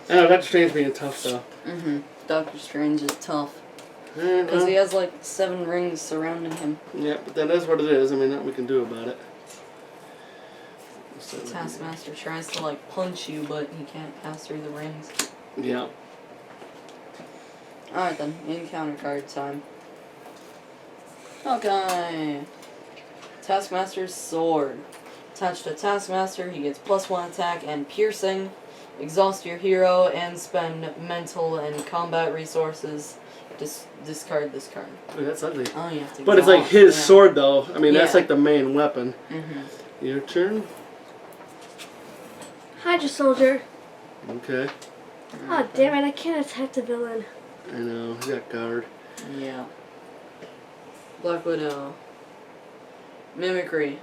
I know, Doctor Strange being tough, though. Mm-hmm. Doctor Strange is tough. Because Because he has like 7 rings surrounding him. Yeah, but that is what it is. I mean, nothing we can do about it. So, Taskmaster tries to like punch you, but he can't pass through the rings. yeah. Alright then, encounter card time. Okay. Taskmaster's sword. Attached to Taskmaster, he gets +1 attack and piercing. Exhaust your hero and spend mental and combat resources. Discard this card. Ooh, that's ugly. Oh, you have to But it's like exhaust, his yeah. sword, though. I mean, that's Yeah. like the main weapon. Mm-hmm. Your turn. Hydra Soldier. Okay. Oh, damn it. I can't attack the villain. I know. He got guard. Yeah. Black Widow. Mimicry.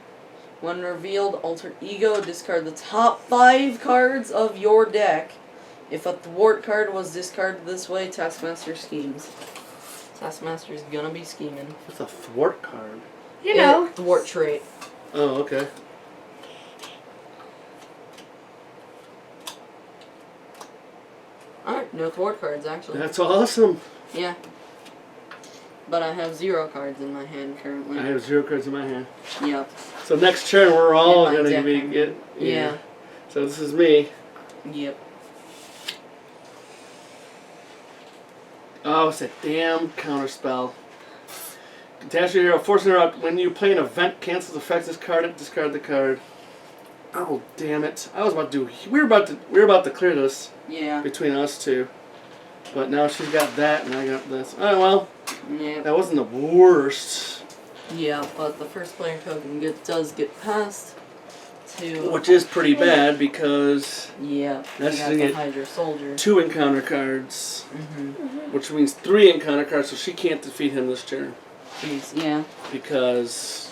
When revealed, alter ego, discard the top 5 cards of your deck. If a thwart card was discarded this way, Taskmaster schemes. Taskmaster's gonna be scheming. What's a thwart card? You know. Thwart trait. Oh, okay. Alright, no thwart cards actually. That's awesome. Yeah. But I have 0 cards in my hand currently. I have 0 cards in my hand. Yep. So next turn we're all In my gonna deck, be I mean. get. Yeah. So this is me. Yep. Oh, it's a damn counter spell. Catastrophe hero, force interrupt. When you play an event, cancels effects. Discard the card. Oh damn it! I was about to do. We were about to clear this Yeah. between us two, but now she's got that and I got this. Oh well, Yep. that wasn't the worst. Yeah, but the first player token does get passed to. Which is pretty bad because Yeah. That's you got gonna the get Hydra Soldier. 2 encounter cards, Mm-hmm. which means 3 encounter cards, so she can't defeat him this turn Jeez. Yeah. because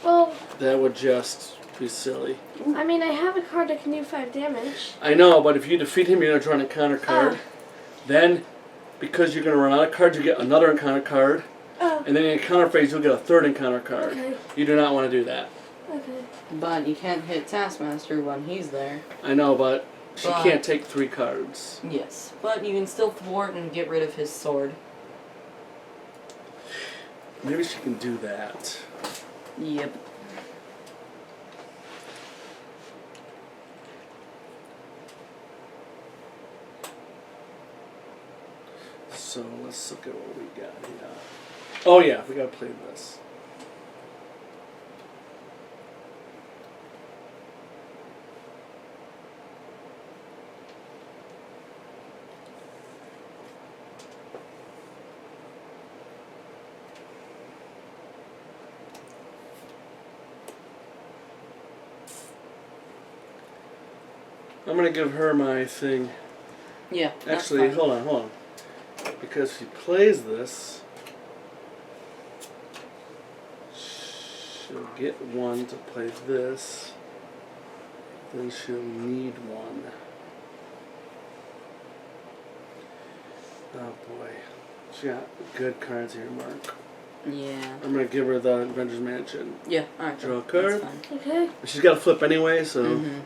Well, that would just be silly. I mean, I have a card that can do 5 damage. I know, but if you defeat him, you're going to draw an encounter card. Then, because you're going to run out of cards, you get another encounter card. Oh. And then in encounter phase, you'll get a 3rd encounter card. Okay. You do not want to do that. Okay. But you can't hit Taskmaster when he's there. I know, but she But- can't take 3 cards. Yes. But you can still thwart and get rid of his sword. Maybe she can do that. Yep. So let's look at what we got here. Oh yeah, we got to play this. I'm gonna give her my thing. Yeah. that's Actually, fine. hold on. Because she plays this, she'll get 1 to play this. Then she'll need 1. Oh boy. She got good cards here, Mark. Yeah. I'm gonna give her the Avengers Mansion. Yeah. All right. Draw a That's card. fine. Okay. She's got to flip anyway, so. Mm-hmm.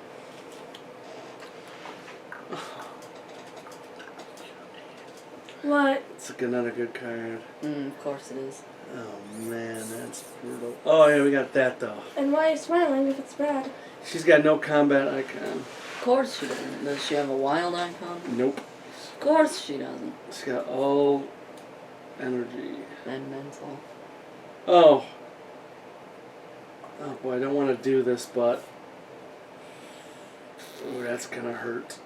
What? It's another good card. Of course it is. Oh man, that's brutal. Oh yeah, we got that though. And why are you smiling if it's bad? She's got no combat icon. Of course she doesn't. Does she have a wild icon? Nope. Of course she doesn't. She's got all energy. And mental. Oh. Oh boy, I don't want to do this, but. Oh, that's gonna hurt.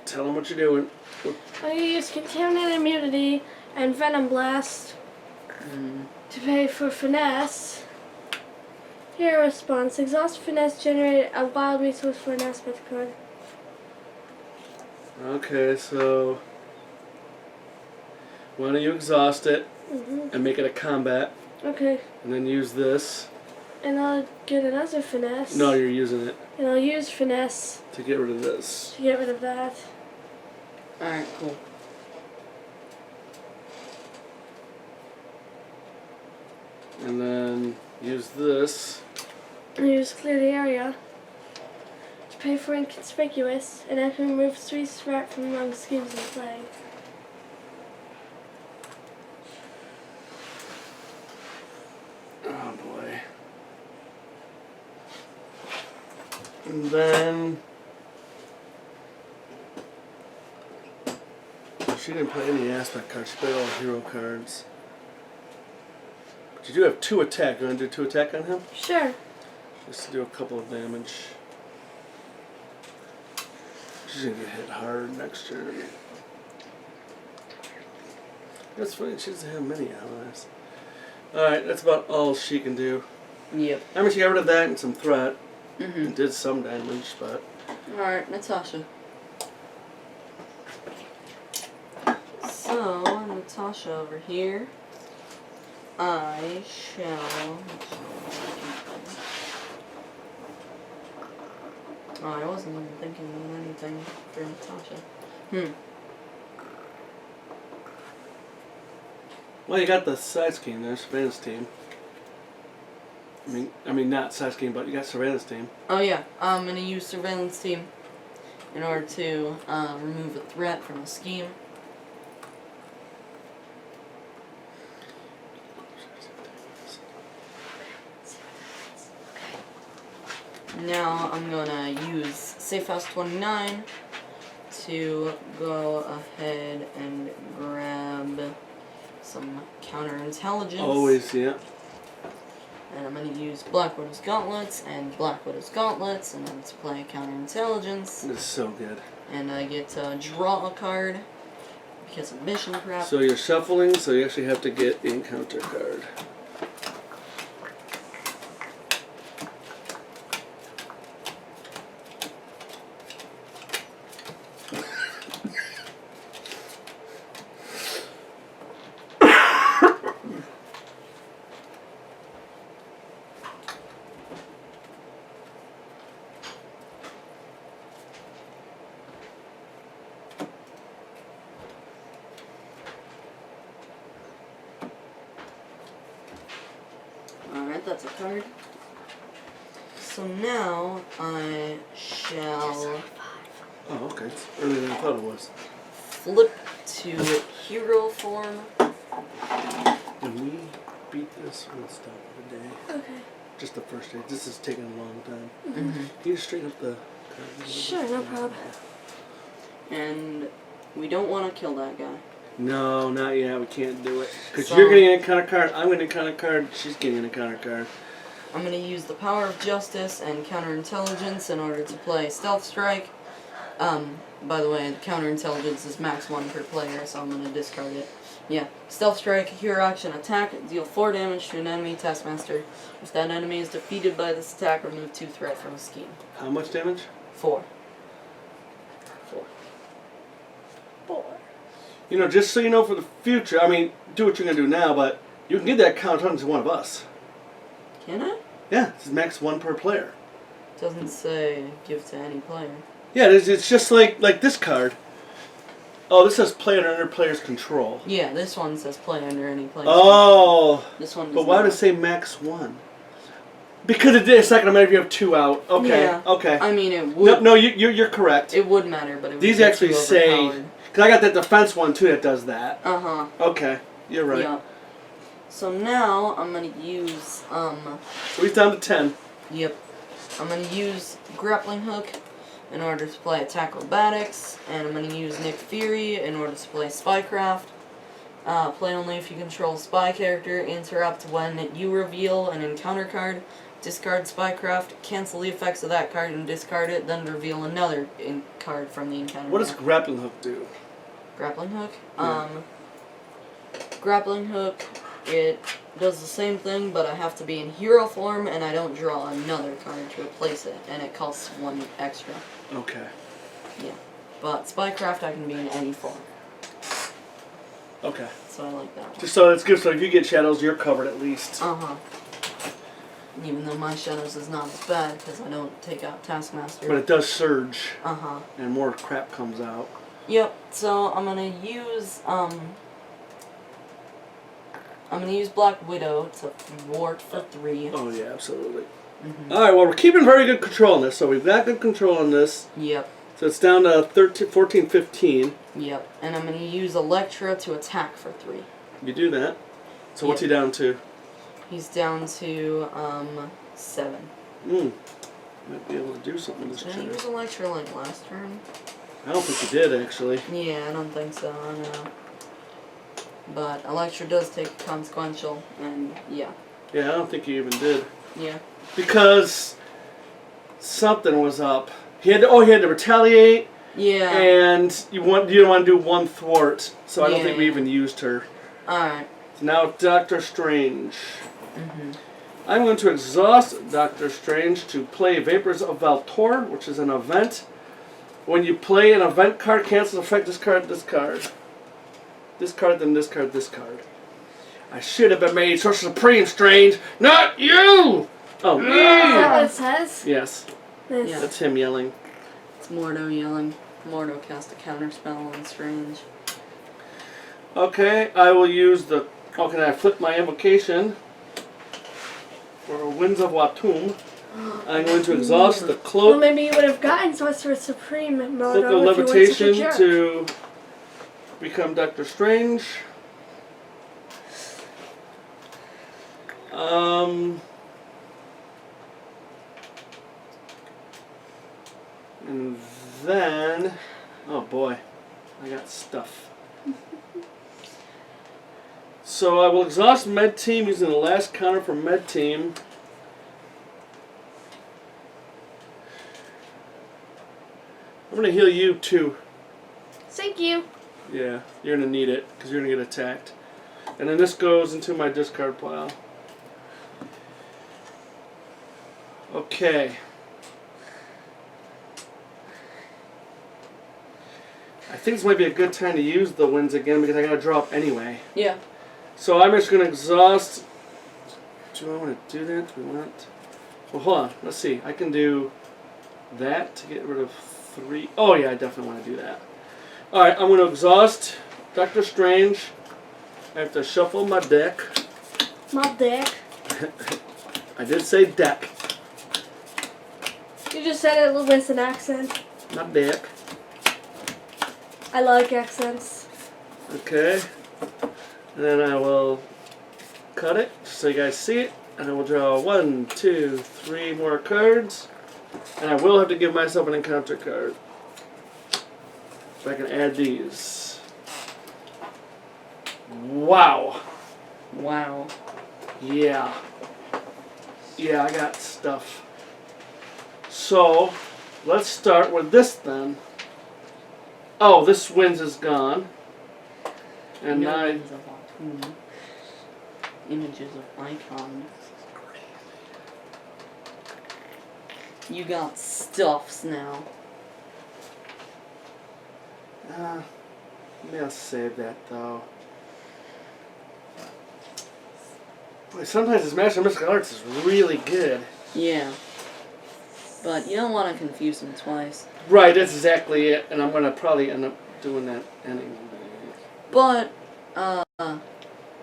Tell him what you're doing. I'm going to use Contaminated Immunity and Venom Blast to pay for Finesse. Hero response. Exhaust Finesse generate a wild resource for an aspect card. Okay, so. Why don't you exhaust it and make it a combat, Okay. and then use this. And I'll get another Finesse. No, you're using it And I'll use Finesse to get rid of this. to get rid of that. Alright, cool. And then use this. And use Clear the Area to pay for Inconspicuous, and I can remove 3 threat from among schemes in play. Oh boy. And then she didn't play any aspect cards, she played all hero cards. But you do have 2 attack. You want to do 2 attack on him? Sure. Just to do a couple of damage. She's gonna get hit hard next turn. That's funny, she doesn't have many allies. Alright, that's about all she can do. Yep. I mean, she got rid of that and some threat. Mm-hmm. It did some damage, but... Alright, Natasha. So, Natasha over here. I shall... Oh, I wasn't even thinking of anything for Natasha. Well, you got the side scheme there, surveillance team. I mean, not side scheme, but you got surveillance team. Oh yeah, I'm gonna use surveillance team in order to remove a threat from a scheme. Now I'm gonna use Safe House 29 to go ahead and grab some counterintelligence. Always, yeah. And I'm going to use Black Widow's Gauntlets and Black Widow's Gauntlets, and then to play counterintelligence. This is so good. And I get to draw a card because of mission prep. So you're shuffling, so you actually have to get encounter card. Alright, that's a card. So now I shall Oh, okay. It's earlier than I thought it was. flip to hero form. When we beat this, we'll stop for the day. Okay. Just the first day. This is taking a long time. Mm-hmm. Can you just straighten up the card? Sure, no problem. And we don't want to kill that guy. No, not yet. We can't do it. Because So- you're getting an encounter card, I'm getting an encounter card, she's getting an encounter card. I'm going to use the Power of Justice and Counterintelligence in order to play Stealth Strike. By the way, Counterintelligence is max 1 per player, so I'm going to discard it. Yeah, Stealth Strike, hero action, attack, deal 4 damage to an enemy Taskmaster. If that enemy is defeated by this attack, remove 2 threat from a scheme. How much damage? 4. You know, just so you know for the future, I mean, do what you're going to do now, but you can get that encounter to one of us. Can I? Yeah, it's max 1 per player. Doesn't say give to any player. Yeah, it's just like this card. Oh, this says play under player's control. Yeah, this one says play under any player. Oh, This one does but why not. does it say max 1? Because it's not going to matter if you have 2 out. Okay, Yeah. okay. I mean, it would. No, you're correct. It would matter, but it would These be actually too say, overpowered. because I got that defense one too that does that. Uh-huh. Okay, you're right. Yeah. So now I'm gonna use So he's down to 10. Yep. I'm gonna use Grappling Hook in order to play Attack Acrobatics, and I'm gonna use Nick Fury in order to play Spycraft. Play only if you control a spy character. Interrupt when you reveal an encounter card. Discard Spycraft, cancel the effects of that card and discard it, then reveal another card from the encounter What does card. grappling hook do? Grappling Hook? Yeah. Grappling Hook, it does the same thing, but I have to be in hero form, and I don't draw another card to replace it, and it costs 1 extra. Okay. Yeah. But Spycraft, I can be in any form, Okay. so I like that one. Just so it's good. So if you get shadows, you're covered at least. Uh-huh. Even though my Shadows is not as bad, because I don't take out Taskmaster. But it does surge, Uh-huh. and more crap comes out. Yep, so I'm gonna use, Black Widow to thwart for 3. Oh yeah, absolutely. Mm-hmm. All right. Well, we're keeping very good control on this. So we've got good control on this. Yep. So it's down to 13, 14, 15. Yep, and I'm going to use Electra to attack for 3. You do that. So what's he down to? He's down to, 7. Might be able to do something with this Did I guy. use Electra like last turn? I don't think you did, actually. Yeah, I don't think so, I know. But Electra does take consequential, and yeah. Yeah, I don't think you even did. Yeah. Because something was up. He had to retaliate, Yeah. and you don't want to do 1 thwart, so I don't think we Yeah. even used her. Alright. So now Doctor Strange. Mm-hmm. I'm going to exhaust Doctor Strange to play Vapors of Valtor, which is an event. When you play an event card, cancels effect, discard this card. This card, then discard this card. I should have been made Sorcerer Supreme, Strange, not you! Oh, Is that what it says? yes. Nice. Yeah. That's him yelling. It's Mordo yelling. Mordo cast a counterspell on Strange. Okay, I will use the... Oh, can I flip my invocation? For Winds of Watum. I'm going to exhaust the Well, cloak. maybe you would have gotten Sorcerer Supreme Cloak Moto of if you weren't such a Levitation jerk. to become Doctor Strange. then, oh boy, I got stuff. So I will exhaust med team using the last counter for med team. I'm going to heal you too. Thank you. Yeah, you're going to need it because you're going to get attacked. And then this goes into my discard pile. Okay. I think this might be a good time to use the winds again because I got to draw up anyway. Yeah. So I'm just going to exhaust. Do I want to do that? Do we want? Well, hold on. Let's see. I can do that to get rid of 3. Oh, yeah, I definitely want to do that. Alright, I'm going to exhaust Doctor Strange. I have to shuffle my deck. My dick. I did say deck, You just said it with an accent. not deck. I like accents. Okay. And then I will cut it so you guys see it. And I will draw 1, 2, 3 more cards. And I will have to give myself an encounter card. So I can add these. Wow. Wow. Yeah. Yeah, I got stuff. So, let's start with this then. Oh, this wins is gone. And No I... images of Autumn. Images of icons. You got stuffs now. Maybe I'll save that though. Boy, sometimes this Master of Mystical Arts is really good. Yeah. But you don't want to confuse them twice. Right, that's exactly it. And I'm going to probably end up doing that anyway. But,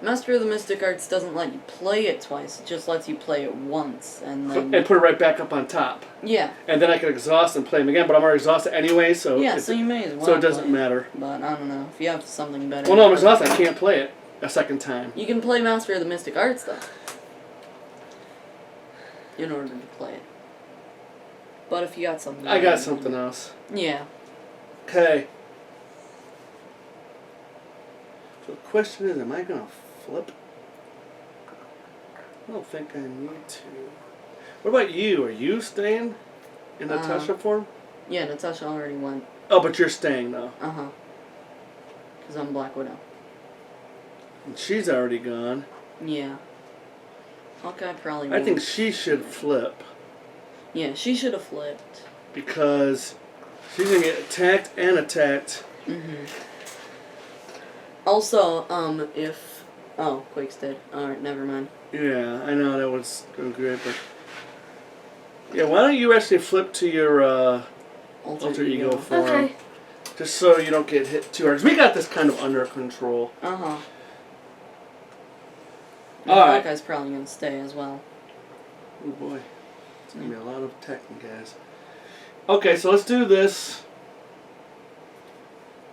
Master of the Mystic Arts doesn't let you play it twice. It just lets you play it once. And then... And put it right back up on top. Yeah. And then I can exhaust and play them again, but I'm already exhausted anyway, so... Yeah, so you may as well So it doesn't play matter. But, I don't know. If you have something better... Well, no, I'm exhausted. I can't play it a second time. You can play Master of the Mystic Arts, though. In order to play it. But if you got something... I got something else. Yeah. Okay. So the question is, am I going to flip? I don't think I need to. What about you? Are you staying in Natasha form? Yeah, Natasha already went. Oh, but you're staying though. Uh-huh. Because I'm Black Widow. And she's already gone. Yeah. Hawkeye probably I won't. think she should flip. Yeah, she should have flipped. Because she's going to get attacked and attacked. Mm-hmm. Also, if... Oh, Quake's dead. Alright, never mind. Yeah, I know that was going great, but... Yeah, why don't you actually flip to your alter ego form? Okay. Just so you don't get hit too hard. 'Cause we got this kind of under control. Uh-huh. Alright. Hawkeye's probably going to stay as well. Oh boy. It's going to be a lot of attacking guys. Okay, so let's do this.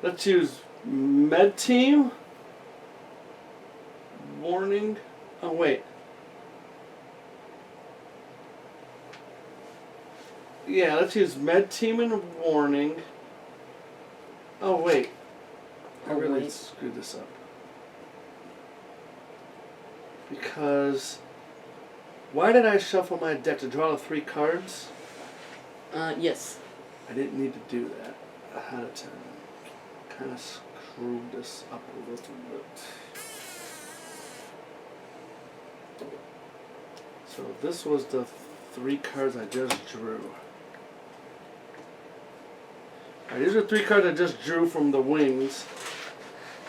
Let's use med team. Warning. Oh, wait. Yeah, let's use med team and warning. Oh, wait. I Oh, really wait. screwed this up. Because... Why did I shuffle my deck to draw the 3 cards? Yes. I didn't need to do that ahead of time. Kind of screwed this up a little bit. So this was the 3 cards I just drew. Alright, these are 3 cards I just drew from the wings.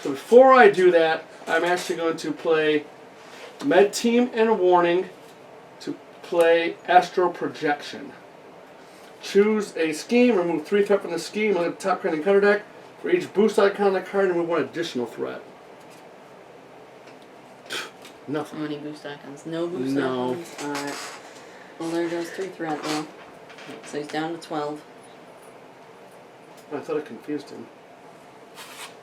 So before I do that, I'm actually going to play Med Team and a Warning to play Astral Projection. Choose a scheme, remove 3 threat from the scheme, look at the top card in the counter deck. For each boost icon on the card, remove 1 additional threat. Nothing. How many boost icons? No boost No. icons? Alright. Well, there goes 3 threat, though. So he's down to 12. I thought it confused him.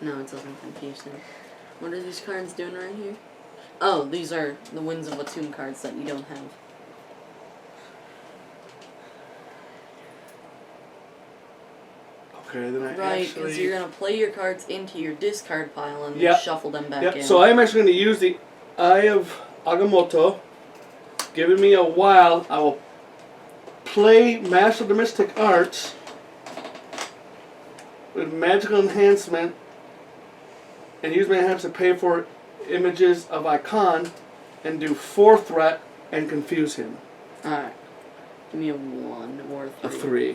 No, it doesn't confuse him. What are these cards doing right here? Oh, these are the Winds of Atum cards that you don't have. Okay, then I Right, because actually... you're going to play your cards into your discard pile and Yep. shuffle them back Yep, in. so I'm actually going to use the Eye of Agamotto. Giving me a while, I will play Master of the Mystic Arts with magical enhancement and use my hands to pay for images of Icon and do 4 threat and confuse him. Alright. Give me a 1 or a 3. A 3.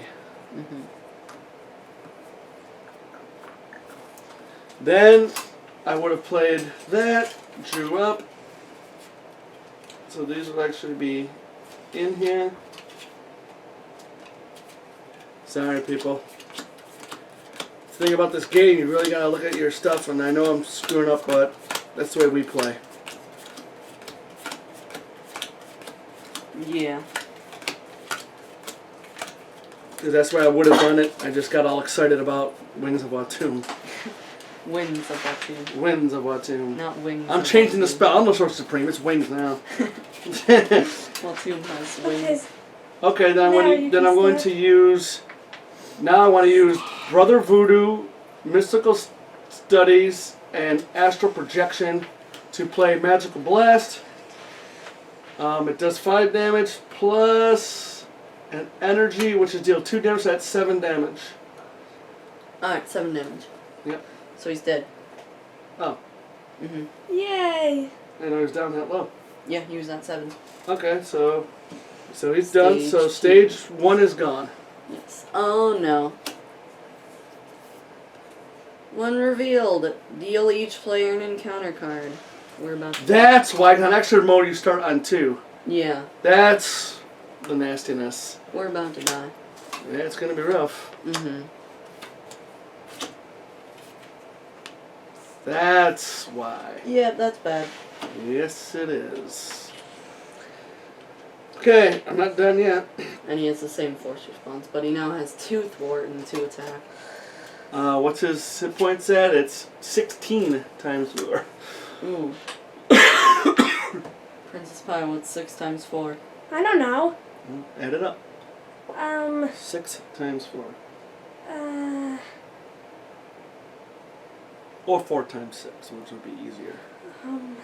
Mm-hmm. Then I would have played that, drew up. So these would actually be in here. Sorry, people. The thing about this game, you really gotta look at your stuff, and I know I'm screwing up, but that's the way we play. Yeah. Because that's why I would have done it. I just got all excited about Wings of Watum. Wings of Watum. Winds of Watum. Not wings. I'm of changing the Watum. spell. I'm no Sorcerer Supreme. It's Wings now. Watum has wings. Okay, then Now you I'm can going start. to use. Now I want to use Brother Voodoo, Mystical Studies, and Astral Projection to play Magical Blast. It does 5 damage plus an energy, which is deal 2 damage. So that's 7 damage. Alright, 7 damage. Yep. So he's dead. Oh, Mm-hmm. Yay! and I was down that low. Yeah, he was at 7. Okay, so he's done. Stage So 2. stage 1 is gone. Yes. Oh no. When revealed, deal each player an encounter card. We're about to... That's why on extra mode you start on 2. Yeah, That's the nastiness. we're about to die. Yeah, it's gonna be rough. Mm-hmm. That's why. Yeah, that's bad. Yes, it is. Okay, I'm not done yet. And he has the same force response, but he now has 2 thwart and 2 attack. What's his hit points at? It's 16 times more. Ooh. Princess Pie, what's 6 times 4? I don't know. Add it up. Um, 6 times 4. uh, Or 4 times 6, which would be easier. um,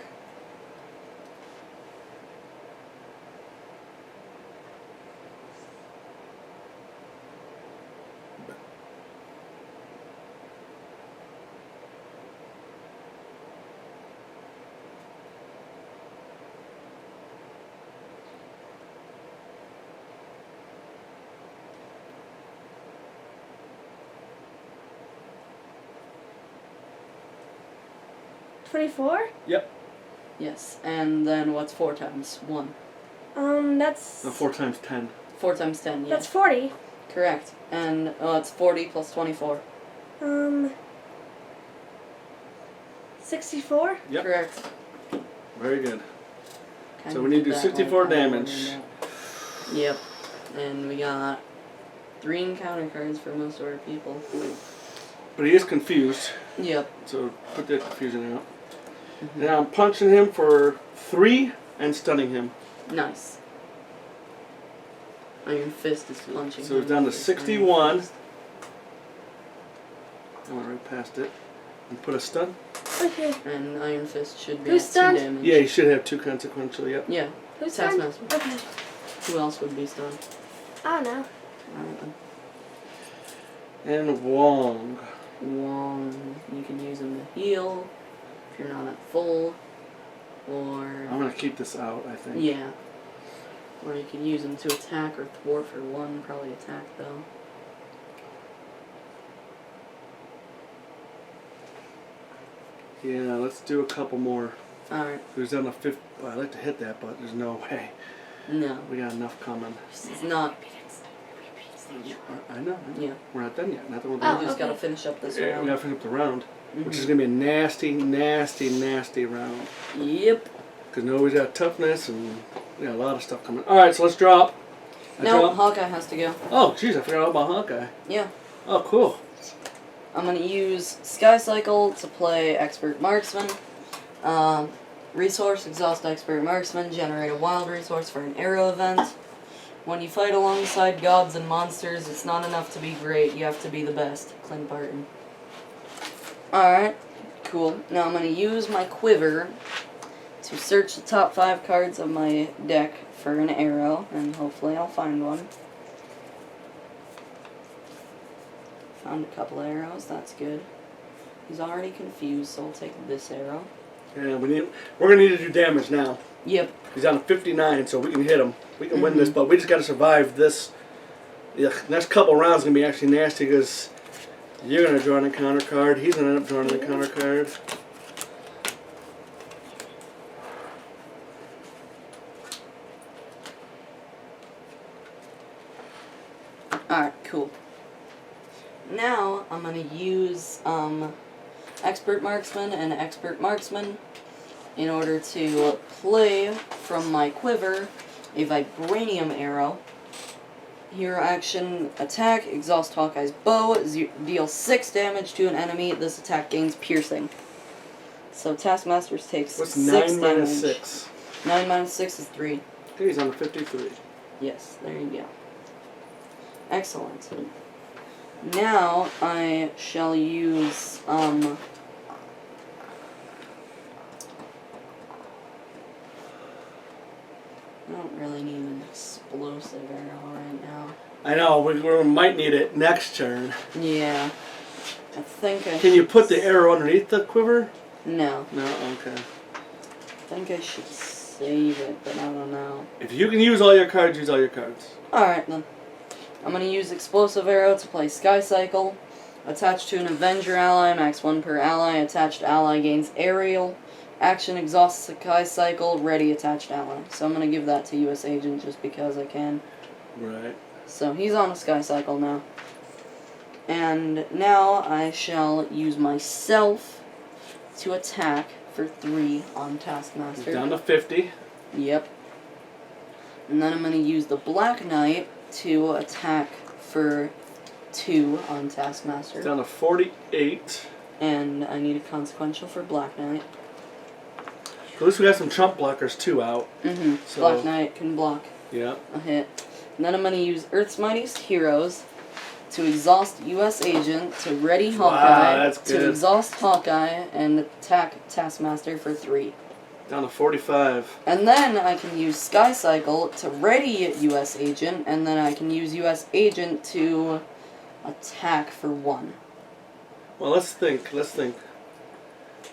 $24? Yep. Yes, and then what's 4 times 1? That's... No, 4 times 10. 4 times 10, yeah. That's 40. Correct. And it's 40 plus 24. 64? Yep. Correct. Very good. Kind So of we need to did do that 64 like I damage. ordered that. Yep. And we got 3 encounter cards for most of our people. But he is confused, Yep. so put that confusion out. Mhm. Now I'm punching him for 3 and stunning him. Nice. Iron Fist is punching. So it's him down to for his 61. Iron Fist. I went right past it. And put a stun? Okay. And Iron Fist should be Who's at 2 stunned? damage. Yeah, you should have 2 consequential, yep. Yeah. Who's done? Taskmaster. Okay. Who else would be stunned? I don't know. Alright then. And Wong. Wong. You can use him to heal if you're not at full. Or... I'm gonna keep this out, I think. Yeah. Or you can use him to attack or thwart for 1. Probably attack though. Yeah, let's do a couple more. Alright. Who's down to 50? Well, I'd like to hit that, but there's no way. No. We got enough coming. It's not. I know. Yeah. We're not done yet. Not that we're We done. just okay. gotta finish up this Yeah, we round. gotta finish up the round, which is Mhm. gonna be a nasty, nasty, nasty round. Yep. Because nobody's got toughness and we got a lot of stuff coming. All right, so let's drop. I No, drop. Hawkeye has to go. Oh, jeez, I forgot all about Hawkeye. Yeah. Oh, cool. I'm gonna use Sky Cycle to play Expert Marksman. Resource, exhaust Expert Marksman, generate a wild resource for an arrow event. When you fight alongside gods and monsters, it's not enough to be great. You have to be the best. Clint Barton. Alright, cool. Now I'm going to use my quiver to search the top 5 cards of my deck for an arrow, and hopefully I'll find one. Found a couple arrows, that's good. He's already confused, so I'll take this arrow. Yeah, we're gonna need to do damage now. Yep. He's on 59, so we can hit him. We can win this, but we just gotta survive this. The next couple rounds gonna be actually nasty because you're gonna draw an encounter card. He's gonna end up drawing an encounter card. Alright, cool. Now I'm going to use Expert Marksman and Expert Marksman in order to play from my quiver a Vibranium Arrow. Hero action, attack, exhaust Hawkeye's bow, deal 6 damage to an enemy. This attack gains piercing. So Taskmaster takes What's 6 9 damage. minus 6? 9 minus 6 is 3. Okay, he's on 53. Yes, there you go. Excellent. Now I shall use I don't really need an explosive arrow right now. I know, we might need it next turn. Yeah. I think I Can you should put the arrow underneath the quiver? No. No? Okay. I think I should save it, but I don't know. If you can use all your cards, use all your cards. Alright then. I'm going to use Explosive Arrow to play Sky Cycle. Attached to an Avenger ally, max 1 per ally. Attached ally gains Aerial. Action exhausts Sky Cycle, ready attached ally. So I'm going to give that to US Agent just because I can. Right. So he's on a Sky Cycle now. And now I shall use myself to attack for 3 on Taskmaster. He's down to 50. Yep. And then I'm going to use the Black Knight to attack for 2 on Taskmaster. He's down to 48. And I need a consequential for Black Knight. At least we got some chump blockers too out. Mm-hmm. So, Black Knight can block yeah. a hit. And then I'm going to use Earth's Mightiest Heroes to exhaust US Agent, to ready Hawkeye, that's good. to exhaust Hawkeye, and attack Taskmaster for 3. Down to 45. And then I can use Sky Cycle to ready US Agent, and then I can use US Agent to attack for 1. Well, let's think.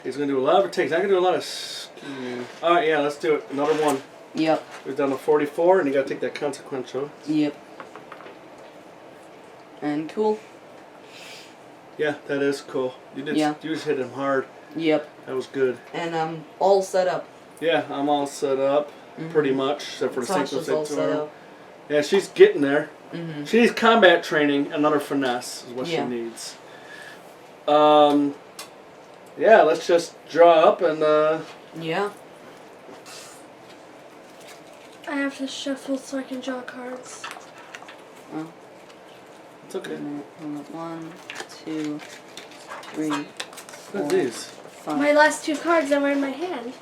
He's going to do a lot of attacks. I can do a lot of scheming. Alright, yeah, let's do it. Another 1. Yep. He's down to 44, and you got to take that consequential. Yep. And cool. Yeah, that is cool. You did. Yeah. You just hit him hard. Yep. That was good. And I'm all set up. Yeah, I'm all set up, pretty much, except for the Tasha's all set Sanctum. up. Yeah, she's getting there. Mm-hmm. She needs combat training, another finesse is what Yeah. she needs. Yeah, let's just draw up and Yeah. I have to shuffle so I can draw cards. Oh. it's okay. Hold up. 1, 2, 3, What 4, are these? 5. My last 2 cards that were in my hand.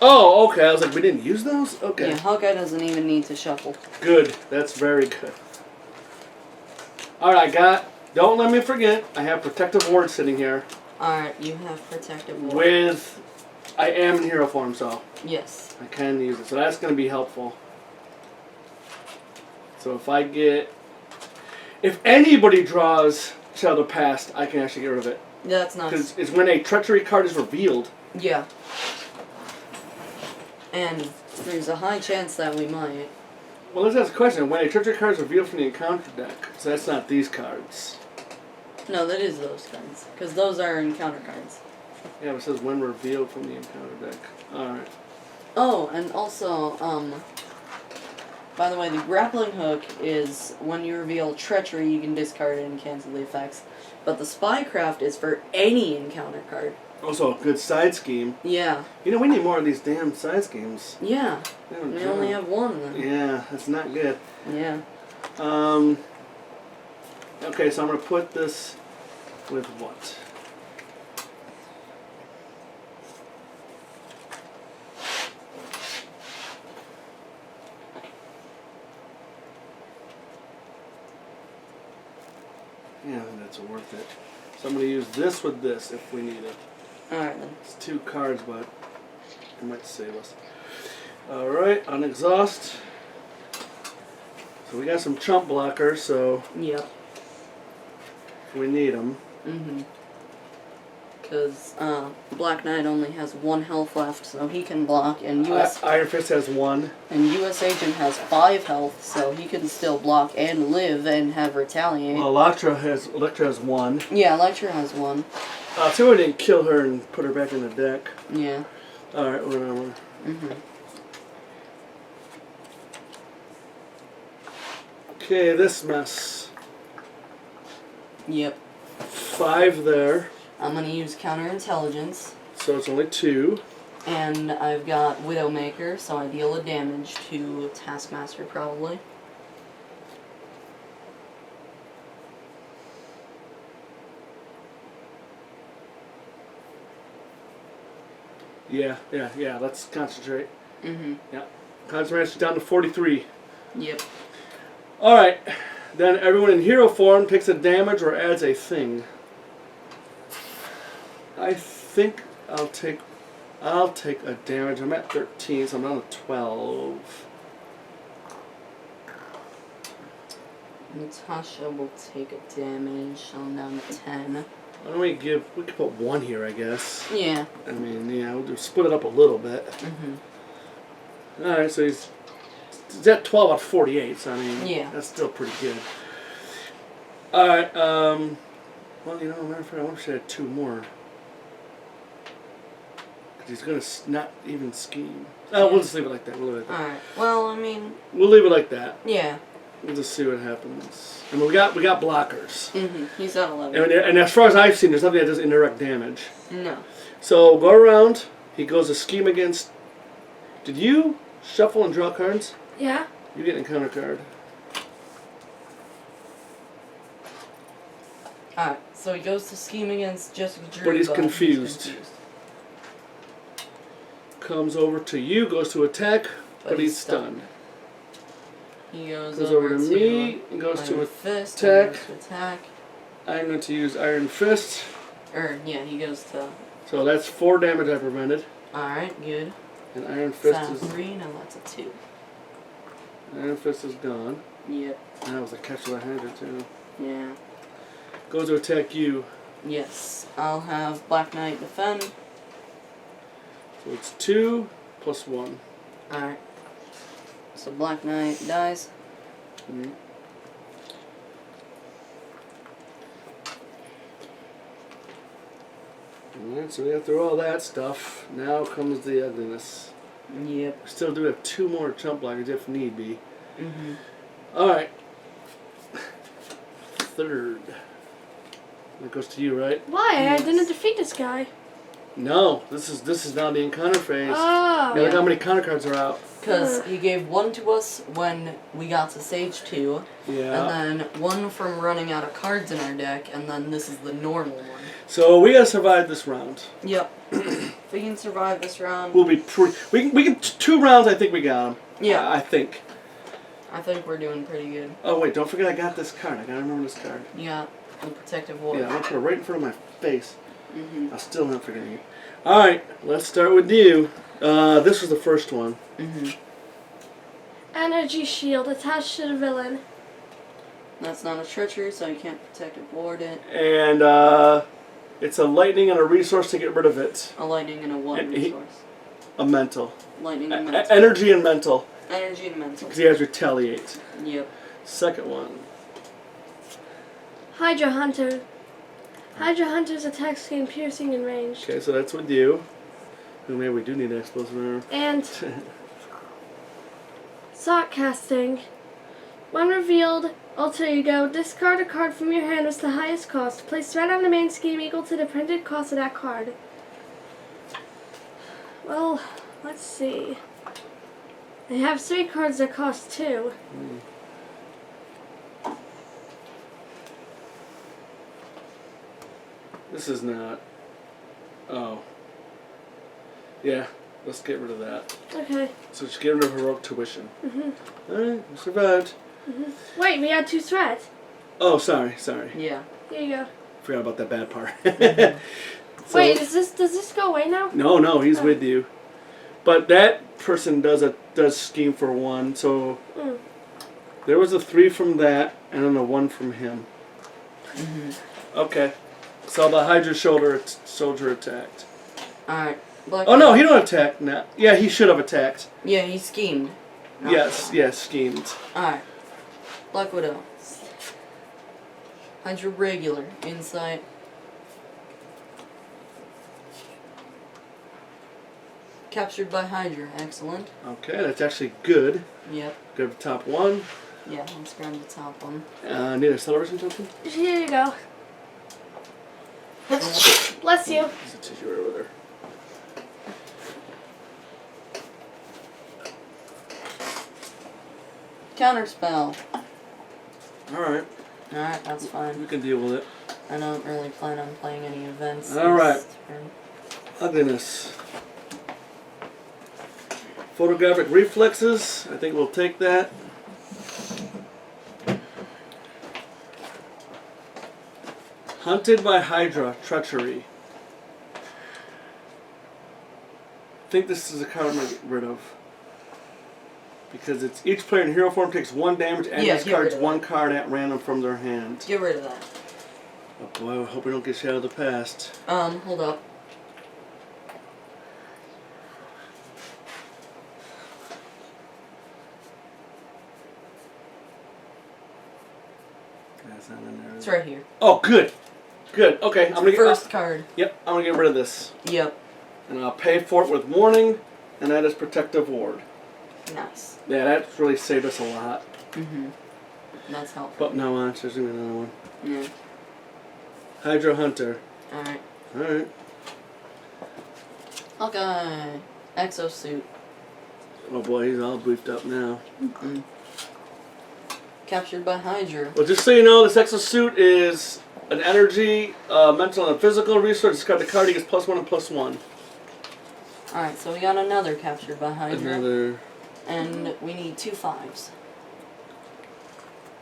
Oh, okay. I was like, we didn't use those? Okay. Yeah, Hawkeye doesn't even need to shuffle. Good. That's very good. Alright, don't let me forget, I have Protective Ward sitting here Alright, you have Protective Ward. with, I am in hero form, so Yes. I can use it. So that's going to be helpful. So if anybody draws Shadow Past, I can actually get rid of it. That's nice. Because it's when a treachery card is revealed. Yeah. And there's a high chance that we might. Well, let's ask a question. When a treachery card is revealed from the encounter deck, so that's not these cards. No, that is those cards. Because those are encounter cards. Yeah, but it says when revealed from the encounter deck. Alright. Oh, and also, by the way, the grappling hook is when you reveal treachery, you can discard it and cancel the effects. But the spycraft is for any encounter card. Also, a good side scheme. Yeah. You know, we need more of these damn side schemes. Yeah. They don't We draw. only have 1 then. Yeah, that's not good. Yeah. Okay, so I'm going to put this with what? Yeah, I think that's worth it. So I'm going to use this with this if we need it. Alright then. It's 2 cards, but it might save us. Alright, on exhaust. So we got some chump blockers, so Yep. if we need them. Because Black Knight only has 1 health left, so he can block, and Iron Fist has 1. And U.S. Agent has 5 health, so he can still block and live and have retaliate. Well, Electra has 1. Yeah, Electra has 1. See why we didn't kill her and put her back in the deck. Yeah. Alright, whatever. Okay, this mess. Yep. 5 there. I'm gonna use counterintelligence, So it's only 2. and I've got Widowmaker, so I deal a damage to Taskmaster probably. Yeah. Let's concentrate. Yeah. Concentration down to 43. Yep. Alright. Then everyone in hero form takes a damage or adds a thing. I think I'll take a damage. I'm at 13, so I'm down to 12. Natasha will take a damage. I'm down to 10. Why don't we could put 1 here, I guess. Yeah. I mean, yeah, we'll just split it up a little bit. Alright, so he's at 12 out of 48, so I mean, Yeah. that's still pretty good. Alright, well, you know, matter of fact, I wish I had 2 more. Because he's going to not even scheme. We'll just leave it like that. We'll leave it like that. Alright. Well, I mean... We'll leave it like that. Yeah. We'll just see what happens. And we got blockers. He's at 11. And as far as I've seen, there's nothing that does indirect damage. No. So go around. He goes to scheme against. Did you shuffle and draw cards? Yeah. You get an encounter card. Alright, so he goes to scheme against Jessica Drew. But he's confused. Comes over to you, goes to attack, but he's stunned. He goes over to me, and goes to fist, attack. goes to attack. I'm going to use Iron Fist. Yeah, he goes to... So that's 4 damage I prevented. Alright, good. And Iron Fist That's is... 3, now that's a 2. Iron Fist is gone. Yep. And that was a catch that I had it too. Yeah. Goes to attack you. Yes. I'll have Black Knight defend. So it's 2 plus 1. Alright. So Black Knight dies. Mm-hmm. Alright, so we got through all that stuff. Now comes the ugliness. Yep. We still do have 2 more chump blockers if need be. Alright. 3rd. That goes to you, right? Why? Yes. I didn't defeat this guy. No, this is now the encounter phase. Oh. Yeah, look how many counter cards are out. Because he gave 1 to us when we got to Stage 2. Yeah. And then 1 from running out of cards in our deck. And then this is the normal one. So we gotta survive this round. Yep. If we can survive this round... We'll be we can 2 rounds. I think we got them. Yeah. I think. I think we're doing pretty good. Oh wait, don't forget I got this card. I gotta remember this card. You got the Protective Ward. Yeah, I'm gonna put it right in front of my face. I'll still not forgetting it. All right, let's start with you. This was the first one. Energy shield attached to the villain. That's not a treachery, so you can't Protective Ward it. And it's a lightning and a resource to get rid of it. A lightning and a what resource? A mental. Lightning and mental. Energy and mental. Energy and mental. Because he has retaliate. Yep. Second one. Hydra Hunter. Hydra Hunter's attacks gain piercing and range. Okay, so that's with you. Ooh, maybe we do need an explosive arrow. And Sock Casting. When revealed, alter ego, discard a card from your hand with the highest cost. Place threat on the main scheme equal to the printed cost of that card. Well, let's see. I have 3 cards that cost 2. This is not. Oh. Yeah, let's get rid of that. Okay. So just get rid of heroic tuition. Alright, we survived. Wait, we had 2 threats. Oh, sorry. Yeah. Here you go. Forgot about that bad part. So- Wait, does this go away now? No, he's with you. But that person does scheme for 1. So there was a 3 from that, and then a 1 from him. Okay. So the Hydra soldier attacked. Alright. Black Oh no, Widow. he don't attack now. Yeah, he should have attacked. Yeah, he schemed. Not Yes, schemed. Alright. Black Widow. Hydra regular. Insight. Captured by Hydra. Excellent. Okay, that's actually good. Yep. Good for top 1. Yeah, let's grab the top one. Need a celebration token? Here you go. Bless you. There's a tissue right over there. Counterspell. Alright, Alright, that's we fine. can deal with it. I don't really plan on playing any events. Alright. this turn. Ugliness. Photographic reflexes. I think we'll take that. Hunted by Hydra. Treachery. I think this is a card I'm going to get rid of. Because it's each player in hero form takes 1 damage and Yeah, discards get rid of 1 card at random from their hand. Get rid of that. Oh boy, I hope we don't get Shadow of the Past. Hold up. That's not in there. It's right here. Oh, good. Good. Okay, I'm gonna First card. Yep, I'm gonna get rid of this. Yep. And I'll pay for it with warning, and that is Protective Ward. Nice. Yeah, that's really saved us a lot. That's helpful. But no, there's gonna be another one. Yeah. Hydra Hunter. Alright. Alright. Hawkeye. Exosuit. Oh boy, he's all beefed up now. Captured by Hydra. Well, just so you know, this exosuit is an energy, mental, and physical resource. Discard the card, he gets +1 and +1. Alright, so we got another captured by Hydra. Another. And we need 2 5s.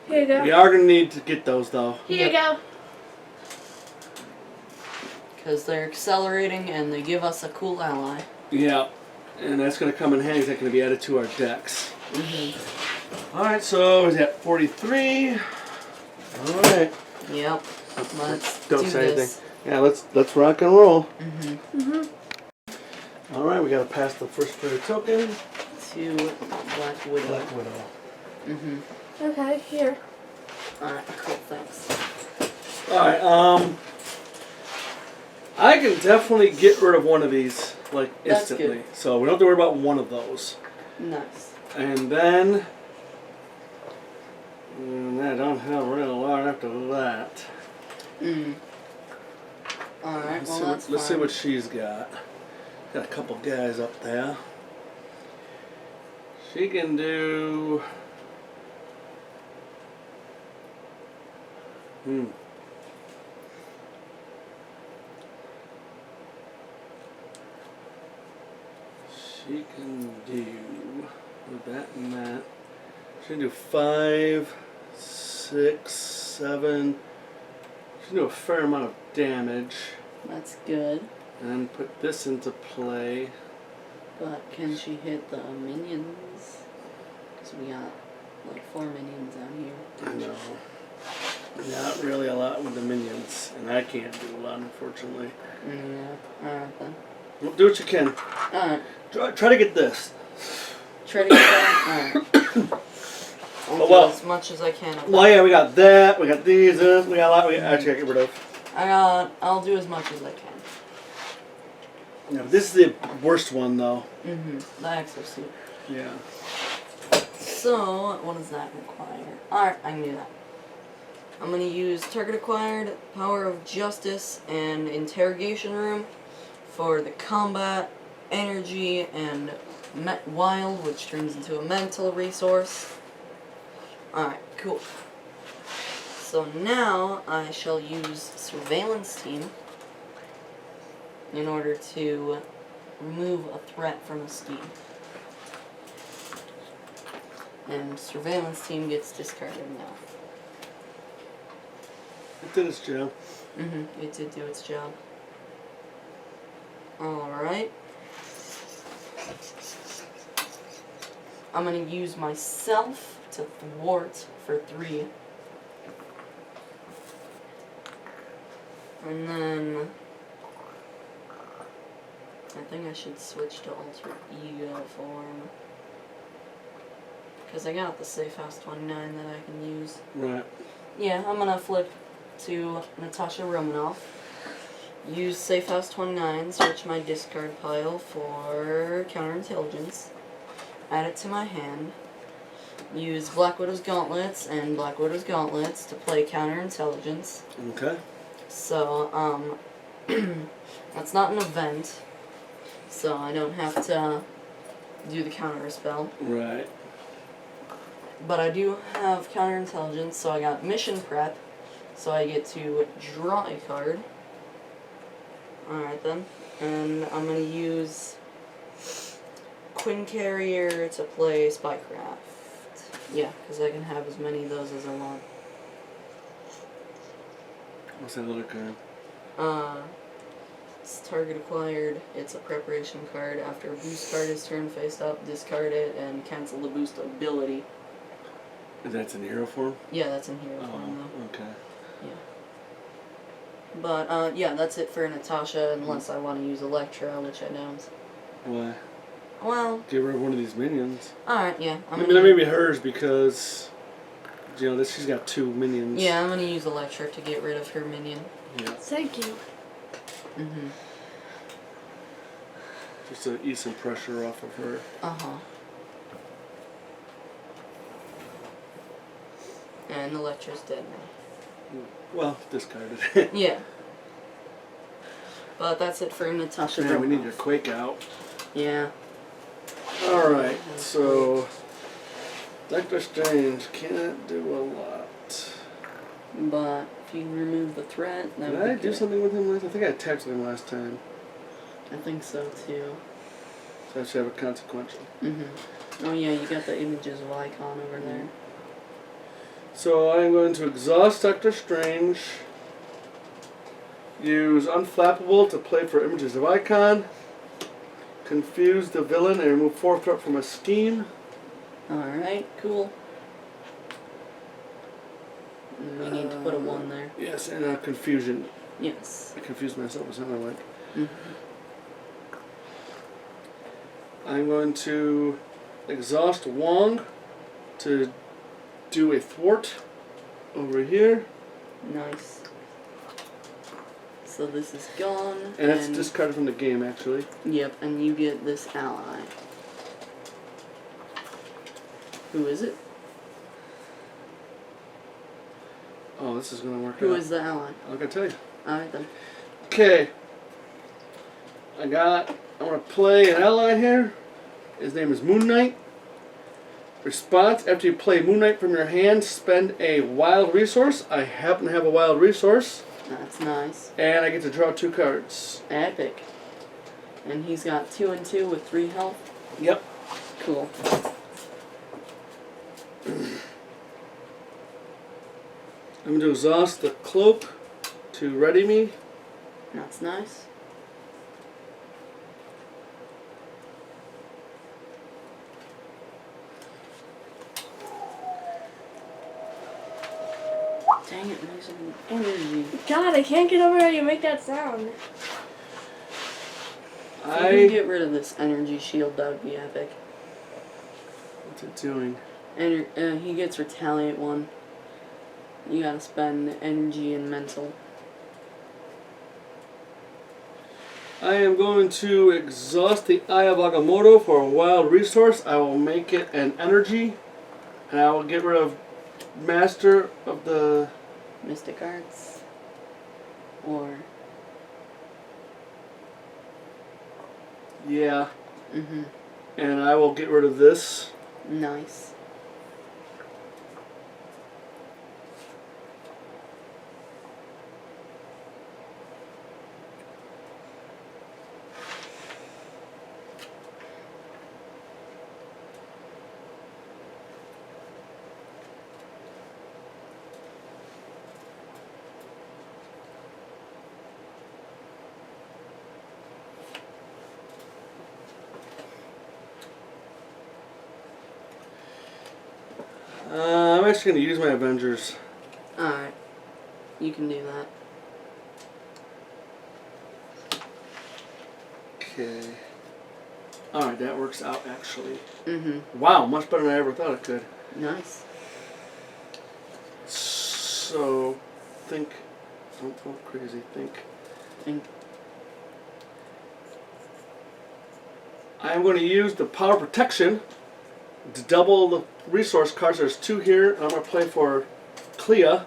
Here you go. We are gonna need to get those though. Here you go. Because they're accelerating and they give us a cool ally. Yeah. And that's gonna come in handy. That's gonna be added to our decks. Alright, so is that 43? Alright. Yep. Let's Don't do say this. anything. Yeah, let's rock and roll. Alright, we gotta pass the first player token. To Black Widow. Black Widow. Okay, here. Alright, cool, thanks. Alright, I can definitely get rid of one of these, like, That's instantly. good. So we don't have to worry about one of those. Nice. And then... I don't have really a lot after that. Alright, well that's Let's see fine. what she's got. Got a couple guys up there. She can do... She can do... with that and that. She can do 5, 6, 7... She can do a fair amount of damage. That's good. And put this into play. But can she hit the minions? Because we got like 4 minions out here. I know. Not really a lot with the minions. And I can't do a lot, unfortunately. Yeah. Alright then. Well, do what you can. Alright. Try to get this. Try to get that. Alright. I'll do well. as much as I can of Well, that. yeah, we got that. We got these. We got a lot. We actually got to get rid of. I'll do as much as I can. Yeah, but this is the worst one, though. The exosuit. Yeah. So, what does that require? Alright, I can do that. I'm going to use target acquired, power of justice, and interrogation room for the combat, energy, and wild, which turns into a mental resource. Alright, cool. So now I shall use surveillance team in order to remove a threat from a scheme. And surveillance team gets discarded now. It did its job. It did do its job. Alright. I'm gonna use myself to thwart for 3. And then I think I should switch to alter ego form. Because I got the Safe House 29 that I can use. Right. Yeah, I'm gonna flip to Natasha Romanoff. Use Safe House 29, search my discard pile for counterintelligence. Add it to my hand. Use Black Widow's Gauntlets and Black Widow's Gauntlets to play counterintelligence. Okay. So, that's not an event, so I don't have to do the counter spell. Right. But I do have counterintelligence, so I got mission prep, so I get to draw a card. Alright then. And I'm going to use Quinn Carrier to play Spycraft. Yeah, because I can have as many of those as I want. What's that other card? It's target acquired. It's a preparation card. After a boost card is turned face up, discard it and cancel the boost ability. That's in hero form? Yeah, that's in hero form though. Okay. Yeah. But, yeah, that's it for Natasha, unless I want to use Electra, which I don't. Why? Well, Get rid of one of these minions. alright, yeah. I mean, that may be hers because, you know, she's got 2 minions. Yeah, I'm gonna use Electra to get rid of her minion. Yeah. Thank you. Just to ease some pressure off of her. Uh-huh. And Electra's dead now. Well, discarded. Yeah. But that's it for Natasha. Man, we Romanoff. need your Quake out. Yeah. Alright, so Doctor Strange can't do a lot. But if you remove the threat, that Did would I be do good. something with him last? I think I attacked him last time. I think so too. So I should have a consequential. Oh yeah, you got the images of Icon over there. So I'm going to exhaust Doctor Strange. Use Unflappable to play for images of Icon. Confuse the villain and remove 4 threat from a scheme. Alright, cool. And we need to put a 1 there. Yes, and confusion. Yes. I confused myself with something like. Mhm. I'm going to exhaust Wong to do a thwart over here. Nice. So this is gone. And it's discarded from the game, actually. Yep, and you get this ally. Who is it? Oh, this is going to work out. Who is the ally? I'm going to tell you. Alright then. Okay. I'm going to play an ally here. His name is Moon Knight. Response: after you play Moon Knight from your hand, spend a wild resource. I happen to have a wild resource. That's nice. And I get to draw 2 cards. Epic. And he's got 2 and 2 with 3 health. Yep. Cool. I'm going to exhaust the cloak to ready me. That's nice. Dang it, there's some energy. God, I can't get over how you make that sound. If you can get rid of this energy shield, that would be epic. What's it doing? He gets retaliate 1. You gotta spend energy and mental. I am going to exhaust the Eye of Agamotto for a wild resource. I will make it an energy. And I will get rid of Master of the... Mystic Arts. Or... Yeah. And I will get rid of this. Nice. I'm actually going to use my Avengers. Alright. You can do that. Okay. Alright, that works out actually. Mm-hmm. Wow, much better than I ever thought it could. Nice. So, think. Don't go crazy. Think. I'm going to use the power protection to double the resource cards. There's 2 here, and I'm going to play for Clea.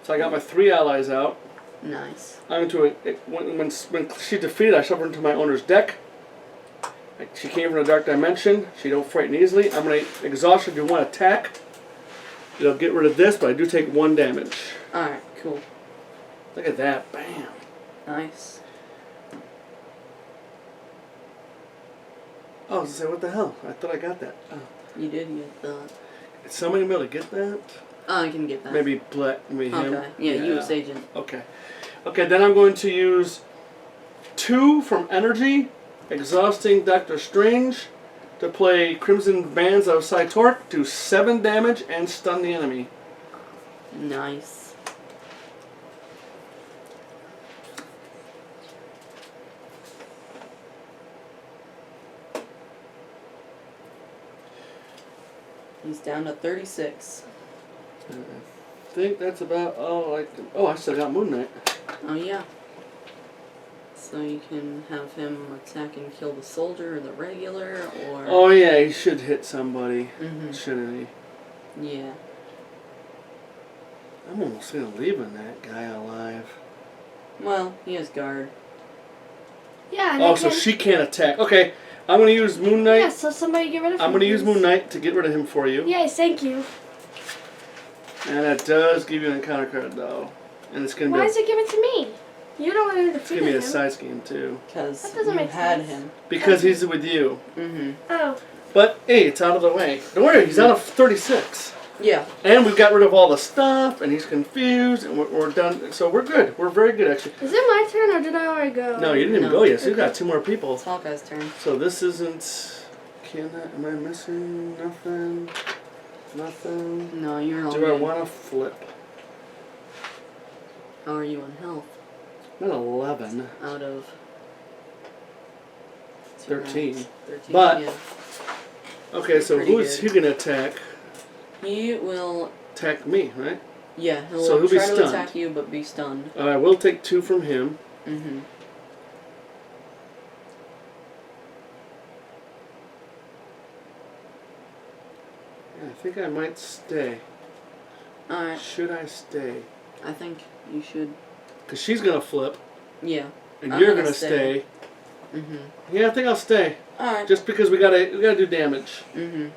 So I got my 3 allies out. Nice. I'm going to when she's defeated, I shove her into my owner's deck. She came from a dark dimension. She don't frighten easily. I'm going to exhaust her, do 1 attack. It'll get rid of this, but I do take 1 damage. Alright, cool. Look at that. Bam. Nice. Oh, I was going to say, what the hell? I thought I got that. Oh. You did get that. Is somebody able to get that? Oh, I can get that. Maybe him. Okay. Yeah, U.S. agent. Okay. Okay, then I'm going to use 2 from energy, exhausting Doctor Strange, to play Crimson Bands of Cytork, do 7 damage, and stun the enemy. Nice. He's down to 36. I think that's about all I can... Oh, I still got Moon Knight. Oh, yeah. So you can have him attack and kill the soldier or the regular, or... Oh, yeah, he should hit somebody, Mm-hmm. shouldn't he? Yeah. I'm almost going to leave that guy alive. Well, he has guard. Yeah. And Oh, I so can- she can't attack. Okay, I'm going to use Moon Knight. Yeah, so somebody get rid of him. I'm going to use please. Moon Knight to get rid of him for you. Yes, thank you. And that does give you an encounter card, though. And it's going to Why be does it give it to me? You don't want to it's defeat going to be a him. side scheme, too. Because That doesn't you make had sense. him. Because he's with you. Mm-hmm. Oh. But, hey, it's out of the way. Don't worry, he's out of 36. Yeah. And we've got rid of all the stuff, and he's confused, and we're done. So we're good. We're very good, actually. Is it my turn or did I already go? No, you didn't even No. go yet. So you've got 2 more people. It's Hawkeye's turn. So this isn't... Am I missing nothing? Nothing? No, you're all Do I good. want to flip? How are you on health? I'm at 11. Out of... 13. 13, But- yeah. Okay, so Pretty who is he good. going to attack? He will... Attack me, right? Yeah, he'll So he'll be try to stunned. attack you, but be stunned. I will take 2 from him. Mm-hmm. Yeah, I think I might stay. Alright, Should I stay? I think you should... Because she's going to flip, Yeah. and I'm you're gonna going to stay. Mm-hmm. Yeah, I think I'll stay. Alright. Just because we gotta do damage. Mm-hmm.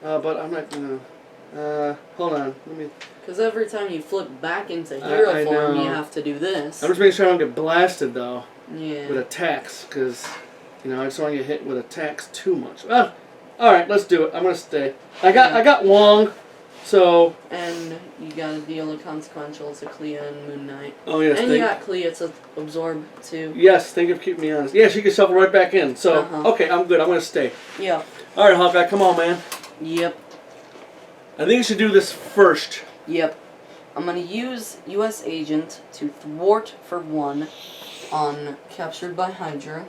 But I'm not gonna... hold on. Let me... Because every time you flip back into hero I form, know. you have to do this. I'm just making sure I don't get blasted, though, Yeah. with attacks. Because, I just don't want to get hit with attacks too much. Well, alright, let's do it. I'm gonna stay. I got Wong, so... And you gotta deal a consequential to Clea and Moon Knight. Oh, yes, And you got Clea to absorb, too. Yes, thank you for keeping me honest. Yeah, she can shuffle right back in. So, Uh-huh. okay, I'm good. I'm gonna stay. Yep. Alright, Hawkeye, come on, man. Yep. I think you should do this first. Yep. I'm gonna use U.S. Agent to thwart for 1 on Captured by Hydra,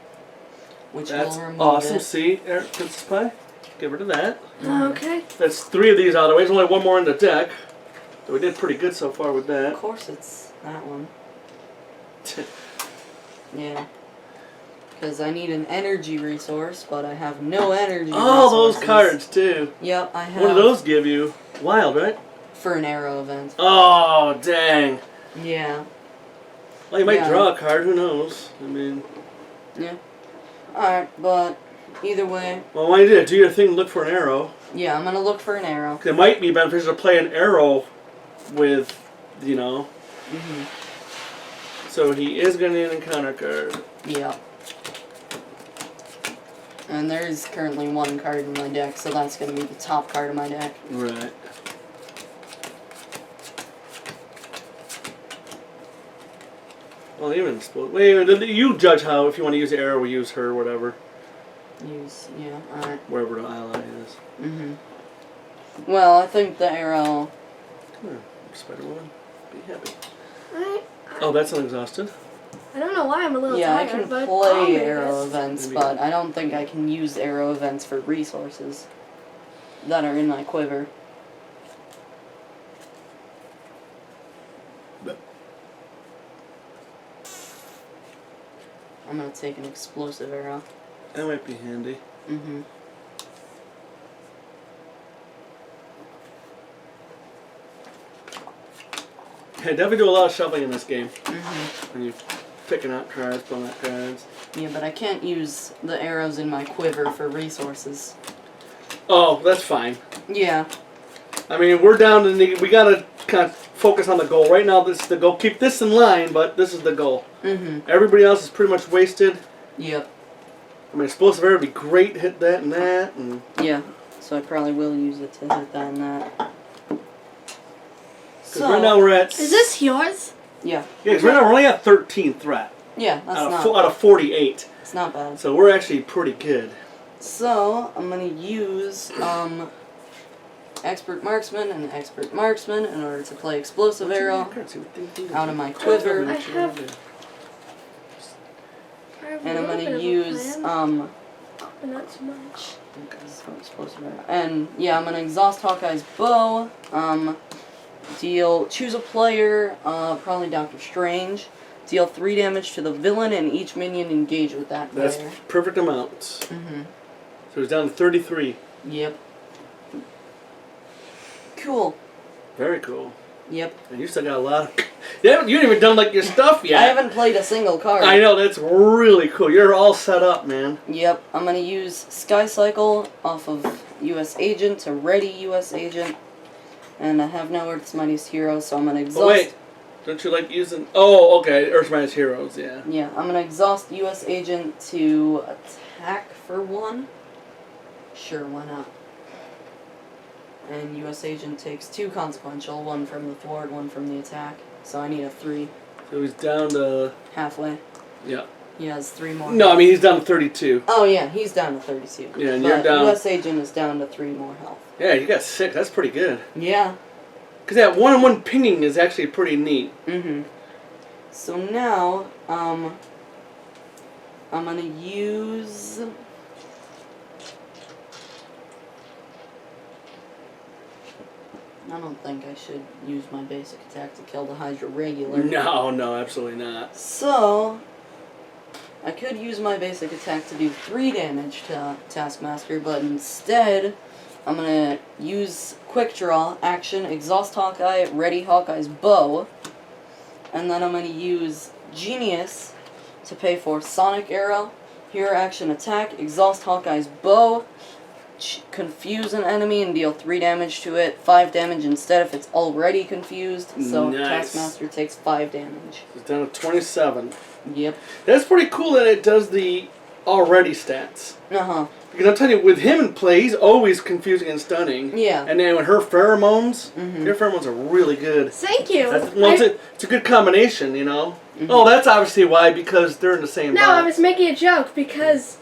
which That's will remove awesome. it. See, Eric, Princess Pie? Get rid of that. Okay. That's 3 of these out of the way. There's only 1 more in the deck. So we did pretty good so far with Of that. course it's that one. Yeah. Because I need an energy resource, but I have no energy Oh, those resources. cards too. Yep, I have. What do those give you? Wild, right? For an arrow event. Oh, dang. Yeah. Well, you might Yeah. draw a card. Who knows? I mean, Yeah. Alright, but either way, well, why don't you do your thing? Look for an arrow. yeah, I'm gonna look for an arrow. 'Cause it might be beneficial to play an arrow with, Mm-hmm. So he is going to need an encounter card. Yep. And there is currently 1 card in my deck, so that's gonna be the top card of my deck. Right. Well, even wait, you judge how if you want to use the arrow, we use her, whatever, Use, yeah, alright. wherever the ally is. Mm-hmm. Well, I think the arrow... Come on, Spider-Woman. Be happy. I Oh, that's unexhausted? don't know why I'm a little Yeah, I tired, can but play I'll make arrow it. events, Maybe. but I don't think I can use arrow events for resources that are in my quiver. I'm gonna take an explosive arrow. That might be handy. Mm-hmm. Yeah, definitely do a lot of shuffling in this game. Mm-hmm. When you're picking out cards, pulling out cards. Yeah, but I can't use the arrows in my quiver for resources. Oh, that's fine. Yeah. I mean, we're down to we gotta kind of focus on the goal. Right now, this is the goal. Keep this in line, but this is the goal. Mm-hmm. Everybody else is pretty much wasted. Yep. I mean, explosive arrow would be great. Hit that and that, and Yeah. So I probably will use it to hit that and that. because right now we're at. Is this yours? Yeah. Yeah, 'cause right now we're only at 13 threat Yeah, that's out not... of out of 48. It's not bad. So we're actually pretty good. So, I'm gonna use, Expert Marksman and Expert Marksman in order to play Explosive Arrow out of my quiver. I have- And I'm gonna use, But not too much. so Explosive Arrow. And, yeah, I'm gonna exhaust Hawkeye's bow, choose a player, probably Doctor Strange. Deal 3 damage to the villain and each minion engage with that player. That's perfect amount. Mm-hmm. So it's down to 33. Yep. Cool. Very cool. Yep. And you still got a lot of... You haven't even done like your stuff yet. I haven't played a single card. I know, that's really cool. You're all set up, man. Yep, I'm gonna use Sky Cycle off of US Agent to ready US Agent. And I have no Earth's Mightiest Hero, so I'm gonna exhaust... Oh, wait. Don't you like using... Oh, okay. Earth's Mightiest Heroes, yeah. Yeah, I'm gonna exhaust US Agent to attack for 1. Sure, why not? And US Agent takes 2 consequential, 1 from the thwart, 1 from the attack. So I need a 3. So he's down to... Halfway. Yeah. He has 3 more. No, I mean, he's down to 32. Oh yeah, he's down to 32. Yeah, and but you're down... US Agent is down to 3 more health. Yeah, you got 6. That's pretty good. Yeah. Because that one-on-one pinging is actually pretty neat. Mm-hmm. So now, I'm gonna use... I don't think I should use my basic attack to kill the Hydra regular. No, absolutely not. So, I could use my basic attack to do 3 damage to Taskmaster, but instead, I'm gonna use Quick Draw, action, exhaust Hawkeye, ready Hawkeye's bow, and then I'm gonna use Genius to pay for Sonic Arrow, hero action attack, exhaust Hawkeye's bow, confuse an enemy and deal 3 damage to it, 5 damage instead if it's already confused, so Nice. Taskmaster takes 5 damage. He's down to 27. Yep. That's pretty cool that it does the already stats. Uh-huh. Because I'm telling you, with him in play, he's always confusing and stunning. Yeah. And then with her pheromones, Mhm. her pheromones are really good. Thank you. It's a good combination, you know? Oh, that's obviously why, because they're in the same No, I box. was making a joke because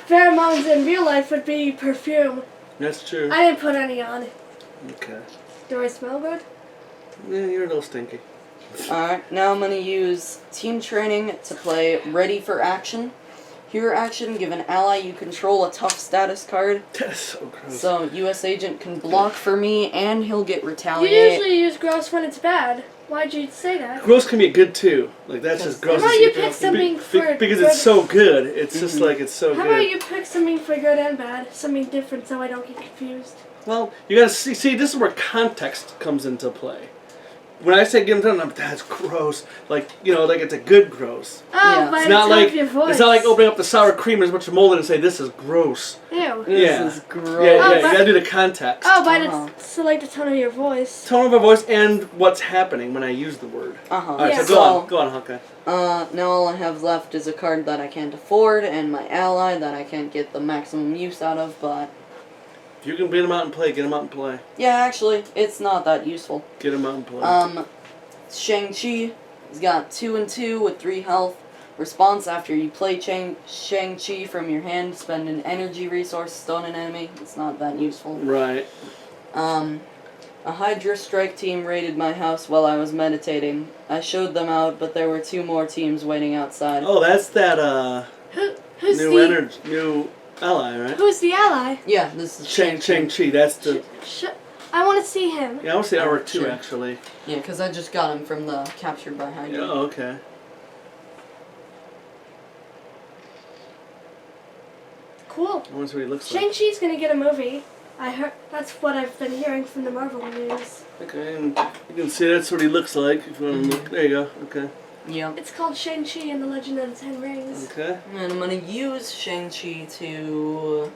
pheromones in real life would be perfume. That's true. I didn't put any on. Okay. Do I smell good? Yeah, you're a little stinky. Alright, now I'm going to use Team Training to play Ready for Action. Hero action, give an ally you control a tough status card. That's so gross. So US Agent can block for me and he'll get You retaliate. usually use gross when it's bad. Why'd you say that? Gross can be good too. Like that's just gross. How about you pick something for because good? it's so good. It's just like it's so How good. about you pick something for good and bad? Something different so I don't get confused. Well, you gotta see. This is where context comes into play. When I say give them time, that's gross. Like like it's a good gross. Oh, Yeah. by It's the not tone like of your voice. it's not like opening up the sour cream as much mold and say this is gross. Ew. Yeah. This is gross. Yeah, Oh, you but- gotta do the context. Oh, by Uh-huh. so like the tone of your voice. Tone of a voice and what's happening when I use the word. Uh-huh. All right, Yeah. so go on, Hawkeye. Now all I have left is a card that I can't afford and my ally that I can't get the maximum use out of, but... If you can beat him out and play, get him out and play. Yeah, actually, it's not that useful. Get him out and play. Shang-Chi, he's got 2 and 2 with 3 health. Response after you play Shang-Chi from your hand, spend an energy resource, stun an enemy. It's not that useful. Right. A Hydra strike team raided my house while I was meditating. I showed them out, but there were 2 more teams waiting outside. Oh, that's that Who's new ally, right? Who's the ally? Yeah, this is Shang-Chi. That's the. I want to see him. Yeah, I want to see artwork too, Sure. actually. Yeah, because I just got him from the Captured by Hydra. Yeah, oh, okay. Cool. I want to see what he looks like. Shang-Chi's gonna get a movie. I heard. That's what I've been hearing from the Marvel news. Okay, and you can see that's what he looks like. If you want to look, there you go. Okay. Yeah. It's called Shang-Chi and the Legend of the Ten Rings. Okay. And I'm gonna use Shang-Chi to...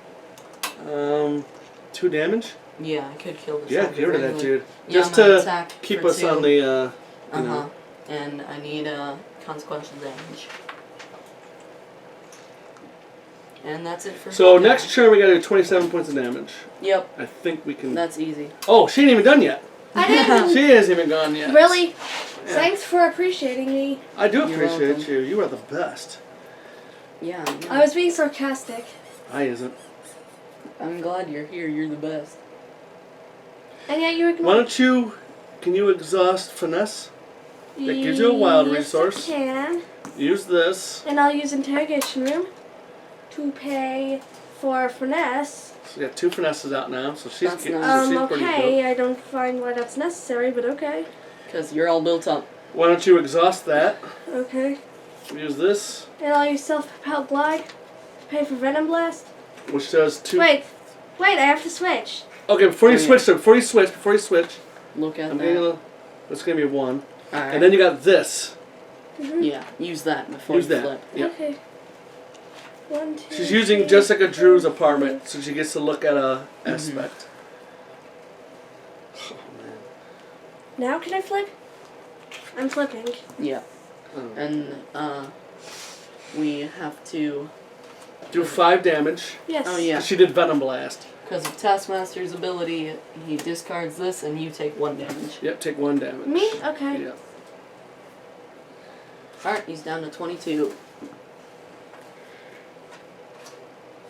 2 damage. Yeah, I could kill this. Yeah, get rid of that dude. Yeah, Just I'm gonna to attack keep for us 2. on the. You know. And I need consequential damage. And that's it for. So Hawkeye. next turn we gotta do 27 points of damage. Yep, I think we can. that's easy. Oh, she ain't even done yet. I didn't. She hasn't even gone yet. Really? Yeah. Thanks for appreciating me. I do You're appreciate welcome. you. You are the best. Yeah, I was being sarcastic. I isn't. I'm glad you're here. You're the best. And yet you Why ignored. don't you? Can you exhaust finesse? That gives you a wild resource. Yes, I can. Use this. And I'll use interrogation room to pay for finesse. So we got 2 finesses out now, so she's That's getting. nice. She's pretty Okay, I don't find why that's necessary, but okay. Because you're all built up. Why don't you exhaust that? Okay. Use this, And I'll use self-propelled glide to pay for venom blast. which does 2. Wait, I have to switch. Okay, before you Oh, yeah. switch, though, before you switch, Look at I'm that. gonna. It's gonna be a 1, Alright. and then you got this. Yeah, use that before Use you that. flip. Yep. Okay. 1, 2. She's using 3, Jessica Drew's 4, apartment, so she gets to look at a aspect. Oh man. Now can I flip? I'm flipping. Yeah. Oh. And, we have to... Do 5 damage. Yes. Oh, yeah. She did Venom Blast. Because of Taskmaster's ability, he discards this and you take 1 damage. Yep, take 1 damage. Me? Okay. Yeah. Alright, he's down to 22.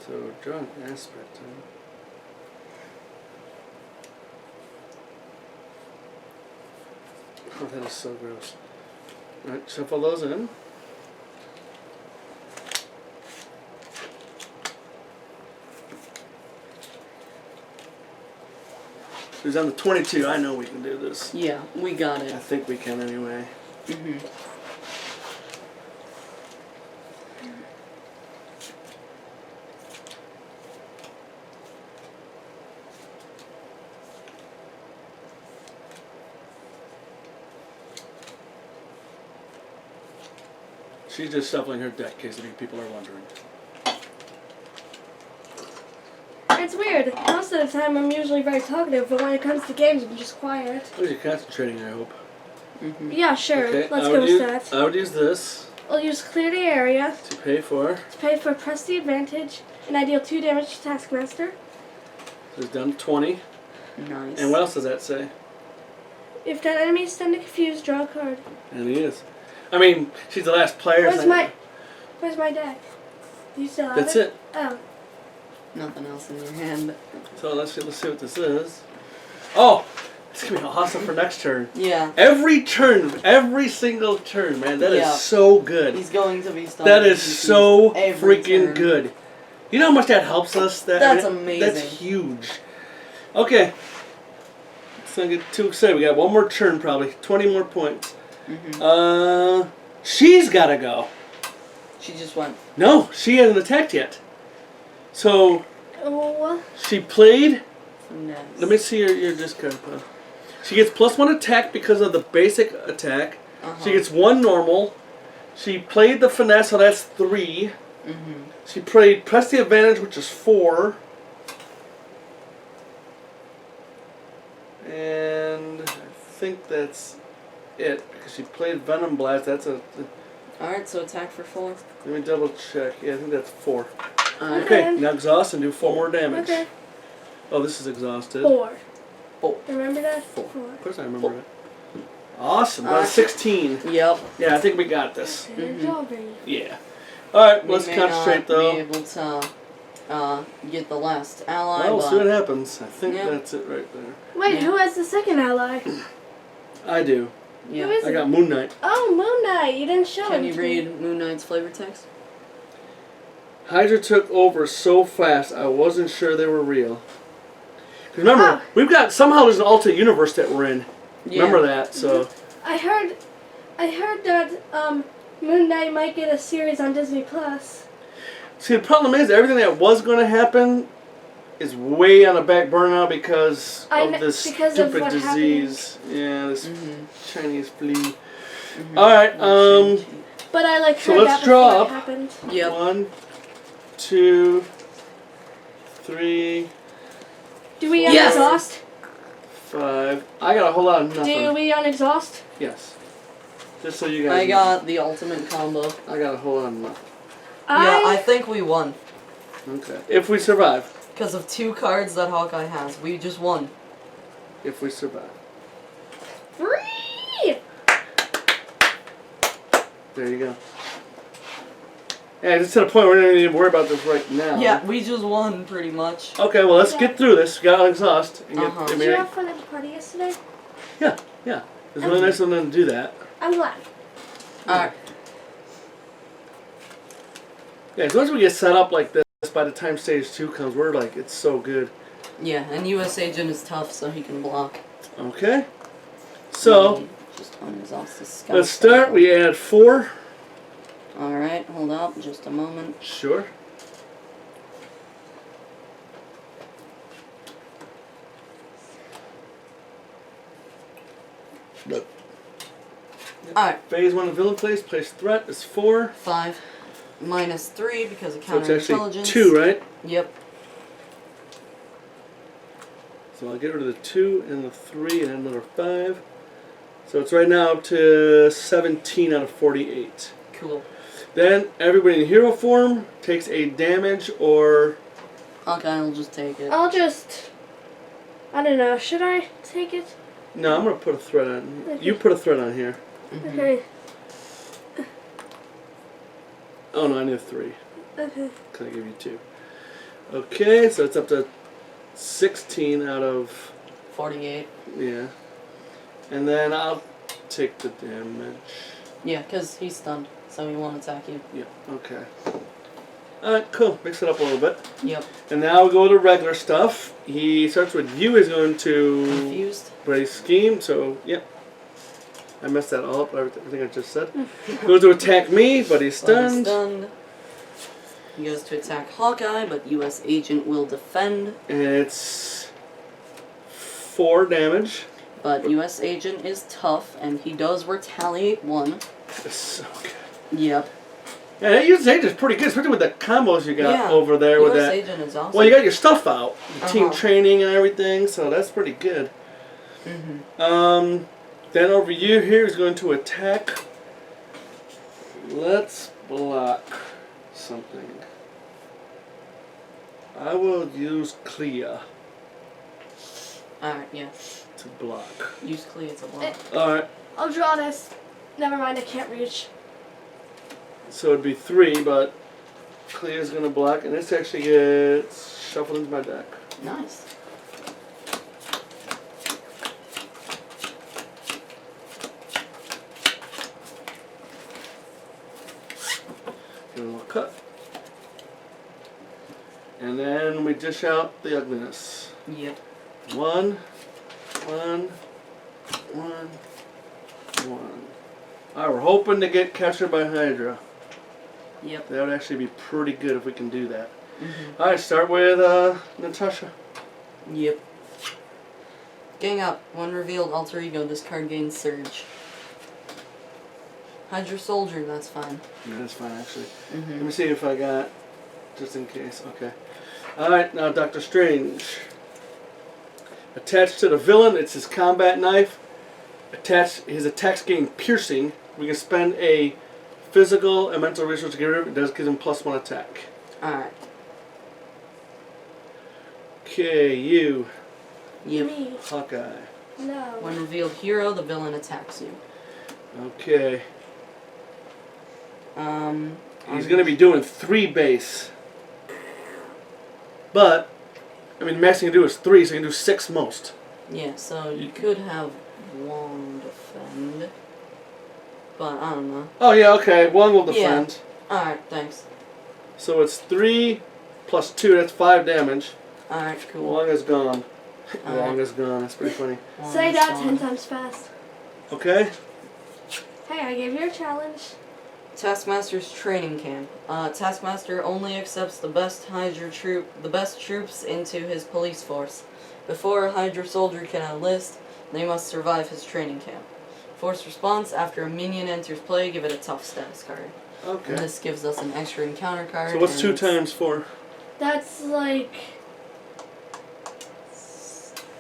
So draw an aspect. Oh, that is so gross. Alright, shuffle those in. Who's on the 22? I know we can do this. Yeah, we got I it. think we can anyway. Mm-hmm. She's just shuffling her deck in case any people are wondering. It's weird. Most of the time I'm usually very talkative, but when it comes to games I'm just quiet. At least you're concentrating, I hope. Mm-hmm. Yeah, sure. Okay, Let's I go would use, with that. I would use this I'll use clear the area to pay for. to pay for press the advantage, and I deal 2 damage to Taskmaster. So it's down to 20. Nice. And what else does that say? If that enemy is stunned and confused, draw a card. And he is. I mean, she's the last player. Where's my deck? Do you still have That's it? it. Oh. Nothing else in your hand. So let's see what this is. Oh, it's gonna be awesome for next turn. Yeah. Every turn, every single turn, man. That is Yeah. so good. He's going to be stunned. That and is confused so every freaking turn. good. You know how much that helps us? That's amazing. That's huge. Okay. Let's not get too excited. We got 1 more turn probably. 20 more points. Mm-hmm. She's gotta go. She just went. No, she hasn't attacked yet. So Oh. she played. Finesse. Let me see your discard pile. She gets +1 attack because of the basic attack. Uh-huh. She gets 1 normal. She played the finesse, so that's 3. Mm-hmm. She played press the advantage, which is 4. And I think that's it because she played Venom Blast. That's a. Alright, so attack for 4. Let me double check. Yeah, I think that's 4. Alright. Okay, now exhaust and do 4 more damage. Okay. Oh, this is exhausted. 4. 4. Remember that? 4. 4. Of course I remember it. Awesome. Got a Alright. 16. Yep. Yeah, I think we got this. Good job, Brady. Yeah. Alright, We let's may concentrate not though. be able to get the last ally. Well, we'll but see what happens. I think Yeah. that's it right there. Wait, Yeah. who has the second ally? I do. Yeah. Who is I it? got Moon Knight. Oh, Moon Knight. You didn't show Can him you to me. read Moon Knight's flavor text? Hydra took over so fast, I wasn't sure they were real. 'Cause remember, Oh. we've got, somehow there's an alternate universe that we're in. Remember that, so. I heard that Moon Knight might get a series on Disney Plus. See, the problem is, everything that was going to happen is way on the back burner now because of this because of stupid what disease. Yeah, this Chinese flea. Mhm. Alright, But I like So heard let's that draw before up. it happened. Yep. 1, 2, 3, Do we Yes. unexhaust? 5. I got a whole lot of nothing. Do we unexhaust? Yes. Just so you guys I got the ultimate combo. know. I got a whole lot of nothing. Yeah, I think we won. Okay. If we survive. Because of 2 cards that Hawkeye has. We just won. If we survive. Free! There you go. Yeah, it's to the point where we don't even worry about this right now. Yeah, we just won pretty much. Okay, well, let's get through this. We got to exhaust. And get, Uh-huh. I Did mean, you have fun at the party yesterday? yeah. It's really nice of them to do that. I'm glad. Alright. Yeah, as long as we get set up like this, by the time stage 2 comes, we're like, it's so good. Yeah, and US Agent is tough, so he can block. Okay. So, Just unexhaust the Skull-Taskmaster. let's start. We add 4. Alright, hold up just a moment. Sure. Look. Alright, Phase 1 of villain place threat is 4. 5 minus 3 because of So it's actually counterintelligence. 2, right? Yep. So I'll get rid of the 2 and the 3 and add another 5. So it's right now up to 17 out of 48. Cool. Then everybody in hero form takes a damage or... Okay, I'll just take it. I'll just... I don't know. Should I take it? No, I'm going to put a threat on. Okay. You put a threat on here. Okay. Oh no, I need a 3. Okay. Can I give you 2? Okay, so it's up to 16 out of... 48. Yeah. And then I'll take the damage. Yeah, because he's stunned, so he won't attack you. Yeah, okay. Alright, cool. Mix it up a little bit. Yep. And now we go to regular stuff. He starts with you is going to... Confused. Brace scheme, so, yep. I messed that all up, everything I just said. Goes to attack me, but he's Well, he's stunned. stunned. He goes to attack Hawkeye, but US Agent will defend. And it's 4 damage. But US Agent is tough, and he does retaliate 1. It's so good. Yep. Yeah, that US agent is pretty good, especially with the combos you got Yeah, over there with US that. Agent is awesome. Well, you got your stuff out, the team Uh-huh. training and everything, so that's pretty good. Then over here is going to attack. Let's block something. I will use Clea Alright, yeah. to block. Use Clea to block. Alright, I'll draw this. Never mind, I can't reach. so it'd be 3, but Clea's going to block, and this actually gets shuffled into my deck. Nice. Get a little cut. And then we dish out the ugliness. Yep. 1, 1, 1, 1. Alright, we're hoping to get captured by Hydra. Yep. That would actually be pretty good if we can do that. Mm-hmm. Alright, start with Natasha. Yep. Gang up. When revealed, alter ego. This card gains surge. Hydra Soldier. That's fine. Yeah, that's fine actually. Let Mm-hmm. me see if I got, just in case. Okay. Alright, now Doctor Strange. Attached to the villain, it's his combat knife. Attached, his attacks gain piercing. We can spend a physical and mental resource to get rid of it. It does give him +1 attack. Alright. Okay, you. Yep. Me. Hawkeye. No. When revealed hero, the villain attacks you. Okay. He's I'm- going to be doing 3 base. But, I mean, the max you can do is 3, so you can do 6 most. Yeah, so you could have 1 defend. But I don't know. Oh, yeah, okay. 1 will defend. Yeah. Alright, thanks. So it's 3 plus 2, that's 5 damage. Alright, cool. Wong is gone. Alright. Wong is gone, that's pretty funny. Say that 10 times fast. Okay? Hey, I gave you a challenge. Taskmaster's training camp. Taskmaster only accepts the best troops into his police force. Before a Hydra soldier can enlist, they must survive his training camp. Force response: after a minion enters play, give it a tough status card. Okay. And this gives us an extra encounter card. So what's and 2 times 4? That's like...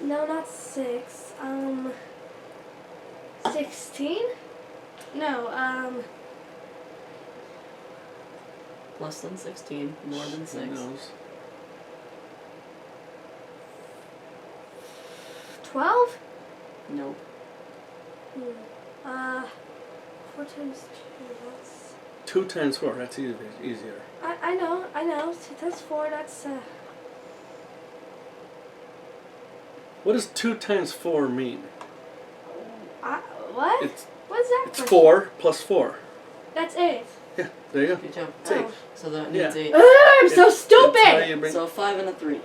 No, not 6. 16? No, Less than 16, more than 6. Who knows? 12? Nope. 4 times 2, that's... 2 times 4, that's easier. I know. That's 4, that's, What does 2 times 4 mean? What? It's What's that? it's question? 4 plus 4. That's 8. Yeah, there you go. Good job. It's 8. So that Yeah. needs 8. Ugh, I'm so It's how stupid! you bring, So 5 and a 3.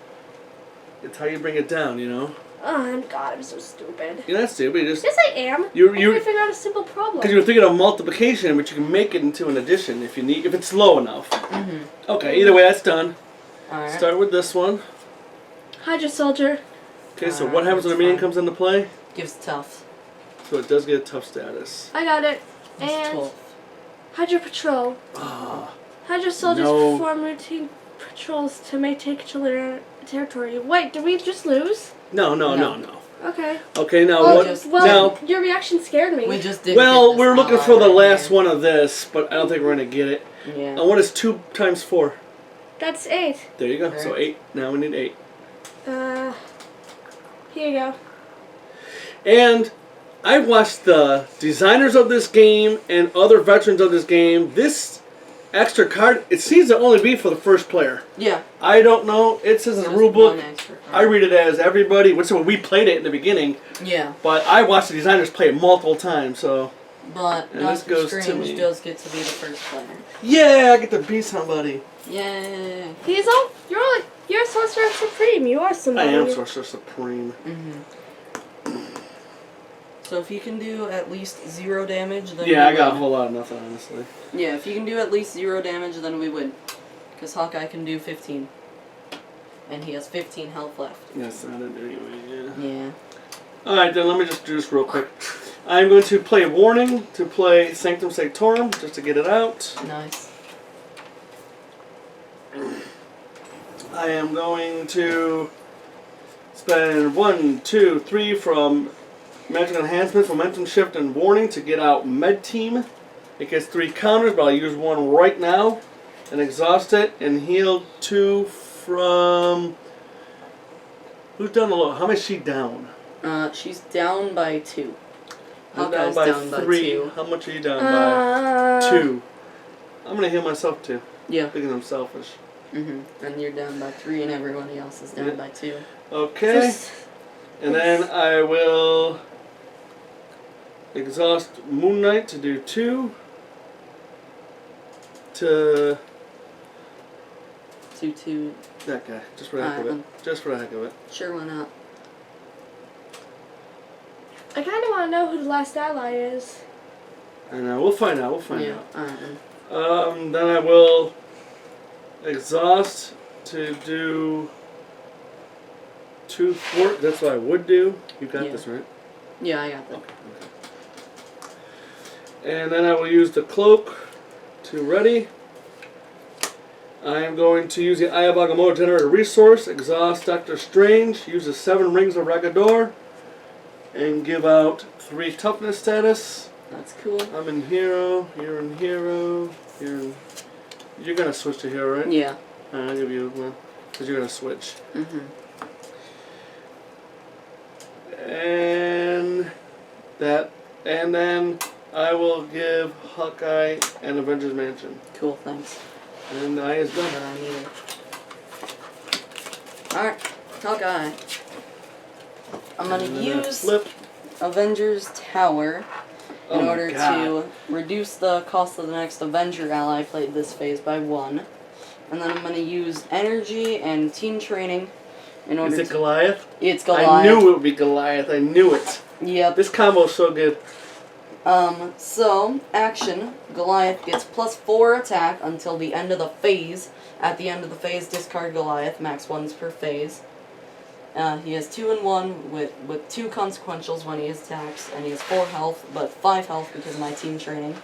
it's how you bring it down, you know? Oh, God, I'm so stupid. You're not stupid, you just... Yes, I am. You I can't figure out a simple problem. Because you were thinking of multiplication, but you can make it into an addition if you need, if it's low enough. Mm-hmm. Okay, either way, that's done. Alright. Start with this one. Hydra soldier. Okay, so Alright, what happens when a that's minion fine. comes into play? Gives tough. So it does get a tough status. I got it. It's And 12. Hydra patrol. Ah, Hydra soldiers No. perform routine patrols to maintain control of their territory. Wait, did we just lose? no. No. Okay. Okay, now Well, what? just- now, your reaction scared me. We just didn't well, get this we're looking ally for the right last here. one of this, but I don't think we're gonna get it. Yeah. And what is 2 times 4? That's 8. There you go. So Alright. 8. Now we need 8. Here you go. And I watched the designers of this game and other veterans of this game. This extra card, it seems to only be for the first player. Yeah. I don't know. It says in the Just rule book. one extra card. I read it as everybody. Which we played it in the beginning, Yeah. but I watched the designers play it multiple times. So But And this Doctor goes to Strange me. does get to be the first player. yeah, I get to beat somebody. Yay. You're Sorcerer Supreme. You are I somebody. am Sorcerer Supreme. Mm-hmm. So if you can do at least 0 damage, then Yeah, we I got a win. whole lot of nothing, honestly. Yeah, if you can do at least 0 damage, then we win. Because Hawkeye can do 15. And he has 15 health left. Yes, I did anyway. Yeah. Yeah. All right, then let me just do this real quick. I'm going to play Warning to play Sanctum Sanctorum just to get it out. Nice. I am going to spend 1, 2, 3 from Magic Enhancements, Momentum Shift, and Warning to get out Med Team. It gets 3 counters, but I'll use 1 right now and exhaust it and heal 2 from. Who's down the low? How much is she down? She's down by 2. I'm Hawkeye's down by 3. 2. How much are you down by? 2. I'm gonna heal myself too Yeah. because I'm selfish. Mm-hmm. And you're down by 3 and everybody else is down Yeah. by 2. Okay. And then I will exhaust Moon Knight to do 2. To 2/2. that guy, just for the heck of it. Alright, Just for the heck of it. Sure, why not? I kind of want to know who the last ally is. And we'll find out. We'll find Yeah. out. Alright. Then I will exhaust to do 2 fort. That's what I would do. You got Yeah. this right. Yeah, I got that. Okay. And then I will use the cloak to ready. I am going to use the Eye of Agamotto generator resource, exhaust Doctor Strange, use the 7 rings of Ragador, and give out 3 toughness status. That's cool. I'm in hero, you're in hero, you're gonna switch to hero, right? Yeah. I'll give you one, because you're gonna switch. Mm-hmm. And then I will give Hawkeye an Avengers Mansion. Cool, thanks. And the eye is done. But I need it. Alright, Hawkeye. I'm gonna And then use flip. Avengers Tower Oh in my order God. to reduce the cost of the next Avenger ally played this phase by 1. And then I'm gonna use Energy and Team Training in order Is it to... Goliath? It's Goliath. I knew it would be Goliath. I knew it. Yep. This combo is so good. So, action. Goliath gets +4 attack until the end of the phase. At the end of the phase, discard Goliath, max 1s per phase. He has 2 and 1 with 2 consequentials when he attacks, and he has 4 health, but 5 health because of my team training.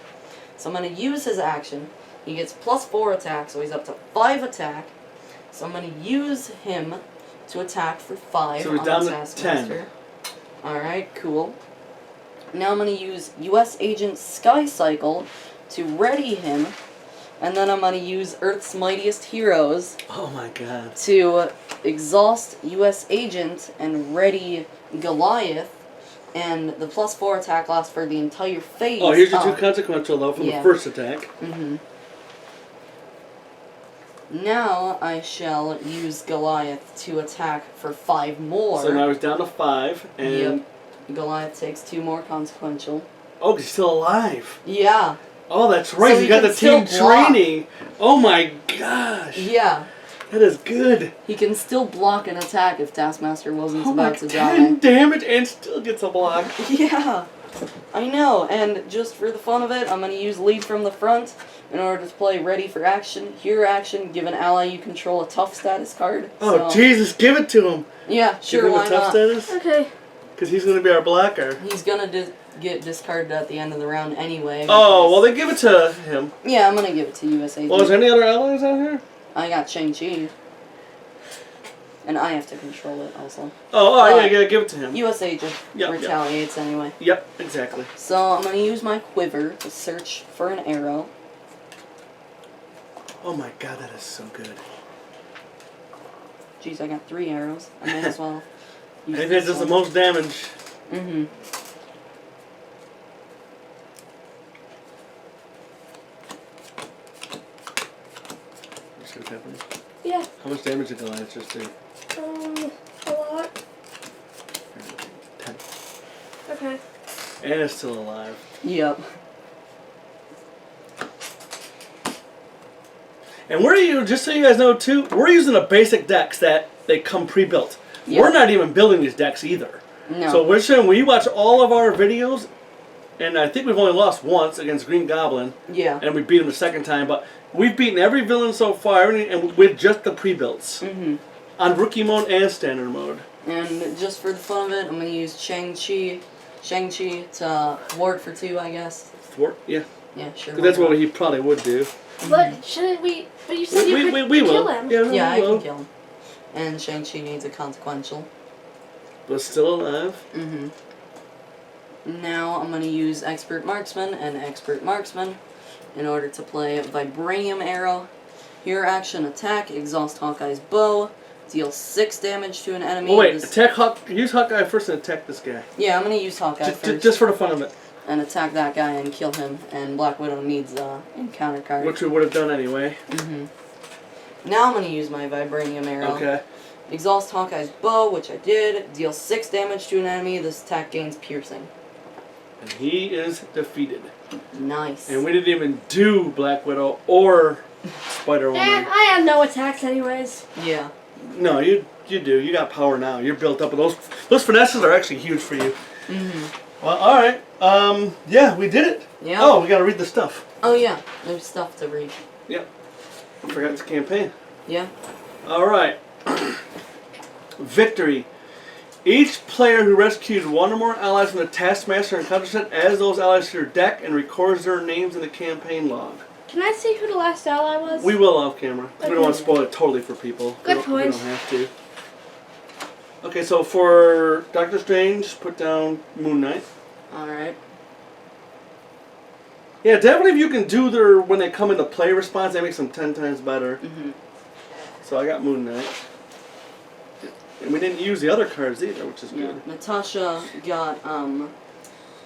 So I'm going to use his action. He gets +4 attack, so he's up to 5 attack. So I'm going to use him to attack for 5 So he's on down the to Taskmaster. Alright, cool. Now I'm going to use U.S. Agent Sky Cycle to ready him, and then I'm going to use Earth's Mightiest Heroes Oh my God. to exhaust U.S. Agent and ready Goliath, and the +4 attack lasts for the entire phase. Oh, here's your 2 consequential though from Yeah. the first attack. Now I shall use Goliath to attack for 5 more. So now he's down to 5, and Yep. Goliath takes 2 more consequential. oh, he's still alive. Yeah. Oh, that's right. So he he got can the team still block. training. Oh my gosh. Yeah. That is good. He can still block an attack if Taskmaster wasn't Oh my, about to 10 die. damage and still gets a block. Yeah. I know, and just for the fun of it, I'm going to use Lead from the Front in order to play Ready for Action, Hero Action, give an ally you control a Tough status card. Oh, So, Jesus, give it to him. yeah, sure, Give him why a tough not? status? Okay. Because he's going to be our blocker. He's going to get discarded at the end of the round anyway. Oh, because- well, then give it to him. Yeah, I'm going to give it to US Agent. Well, is there any other allies out here? I got Shang-Chi. And I have to control it also. Oh, yeah, give it to him. US Agent Yep, retaliates anyway. Yep, exactly. So I'm going to use my quiver to search for an arrow. Oh my God, that is so good. Jeez, I got 3 arrows. I may as well I use think this that does the one. most damage. Mm-hmm. See what's happening? Yeah. How much damage did Goliath just do? A lot. 10. Okay. And it's still alive. Yep. And just so you guys know too, we're using the basic decks that they come pre-built. Yeah. We're not even building these decks either. No. So we're showing, when you watch all of our videos, and I think we've only lost once against Green Goblin, Yeah. and we beat him the second time, but we've beaten every villain so far, everything, and with just the pre-builts. Mm-hmm. On rookie mode and standard mode. And just for the fun of it, I'm going to use Shang-Chi to ward for 2, I guess. Thwart? Yeah. Yeah, sure. 'Cause that's why what not? he probably would do. But shouldn't we? But you said you could we kill will. him. Yeah, Yeah, I we will. can kill him. And Shang-Chi needs a consequential. But still alive. Mm-hmm. Now I'm going to use Expert Marksman and Expert Marksman in order to play Vibranium Arrow. Hero action attack, exhaust Hawkeye's bow, deal 6 damage to an enemy. Oh wait, use Hawkeye first and attack this guy. Yeah, I'm going to use Hawkeye first. Just for the fun of it. And attack that guy and kill him. And Black Widow needs a encounter card. Which we would have done anyway. Now I'm going to use my Vibranium Arrow. Okay. Exhaust Hawkeye's bow, which I did. Deal 6 damage to an enemy. This attack gains piercing. And he is defeated. Nice. And we didn't even do Black Widow or Spider-Woman. I have no attacks anyways. Yeah. No, you do. You got power now. You're built up. Those finesses are actually huge for you. Well, all right. Yeah, we did it. Yeah. Oh, we got to read the stuff. Oh yeah, there's stuff to read. Yep. I forgot the campaign. Yeah. All right. Victory. Each player who rescued one or more allies from the Taskmaster encounters it adds those allies to their deck and records their names in the campaign log. Can I see who the last ally was? We will off camera. We don't Okay. want to spoil it totally for people. Good We point. don't have to. Okay, so for Doctor Strange, put down Moon Knight. Alright. Yeah, definitely if you can do their, when they come into play response, that makes them 10 times better. So I got Moon Knight. And we didn't use the other cards either, which is Yeah. good. Natasha got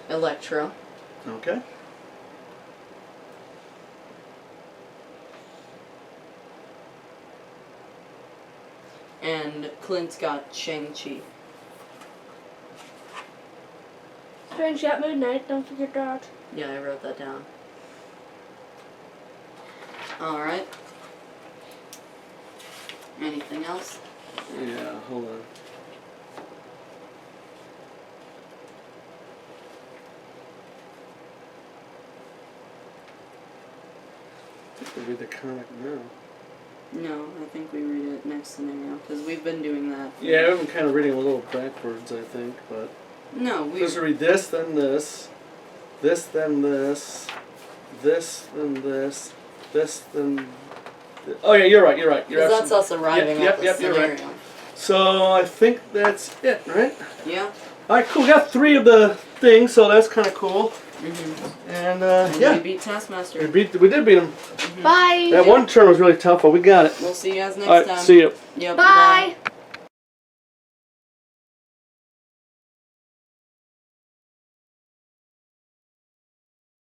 Electra. Okay. And Clint's got Shang-Chi. Strange got Moon Knight, don't forget that. Yeah, I wrote that down. Alright. Anything else? Yeah, hold on. I think we read the comic now. No, I think we read it next scenario, because we've been doing that. Yeah, I've been kind of reading a little backwards, I think, but... No, we... Supposed to read this, then this, this, then this, this, then this, then... Oh yeah, you're right, you're right. You're Because that's us arriving at the you're scenario. right. So I think that's it, right? Yeah. Alright, cool. We got 3 of the things, so that's kind of cool. And, And yeah. we beat Taskmaster. We did beat him. Bye. That one turn was really tough, but we got it. We'll see you guys next Alright, time. see you. Yep, Bye. bye.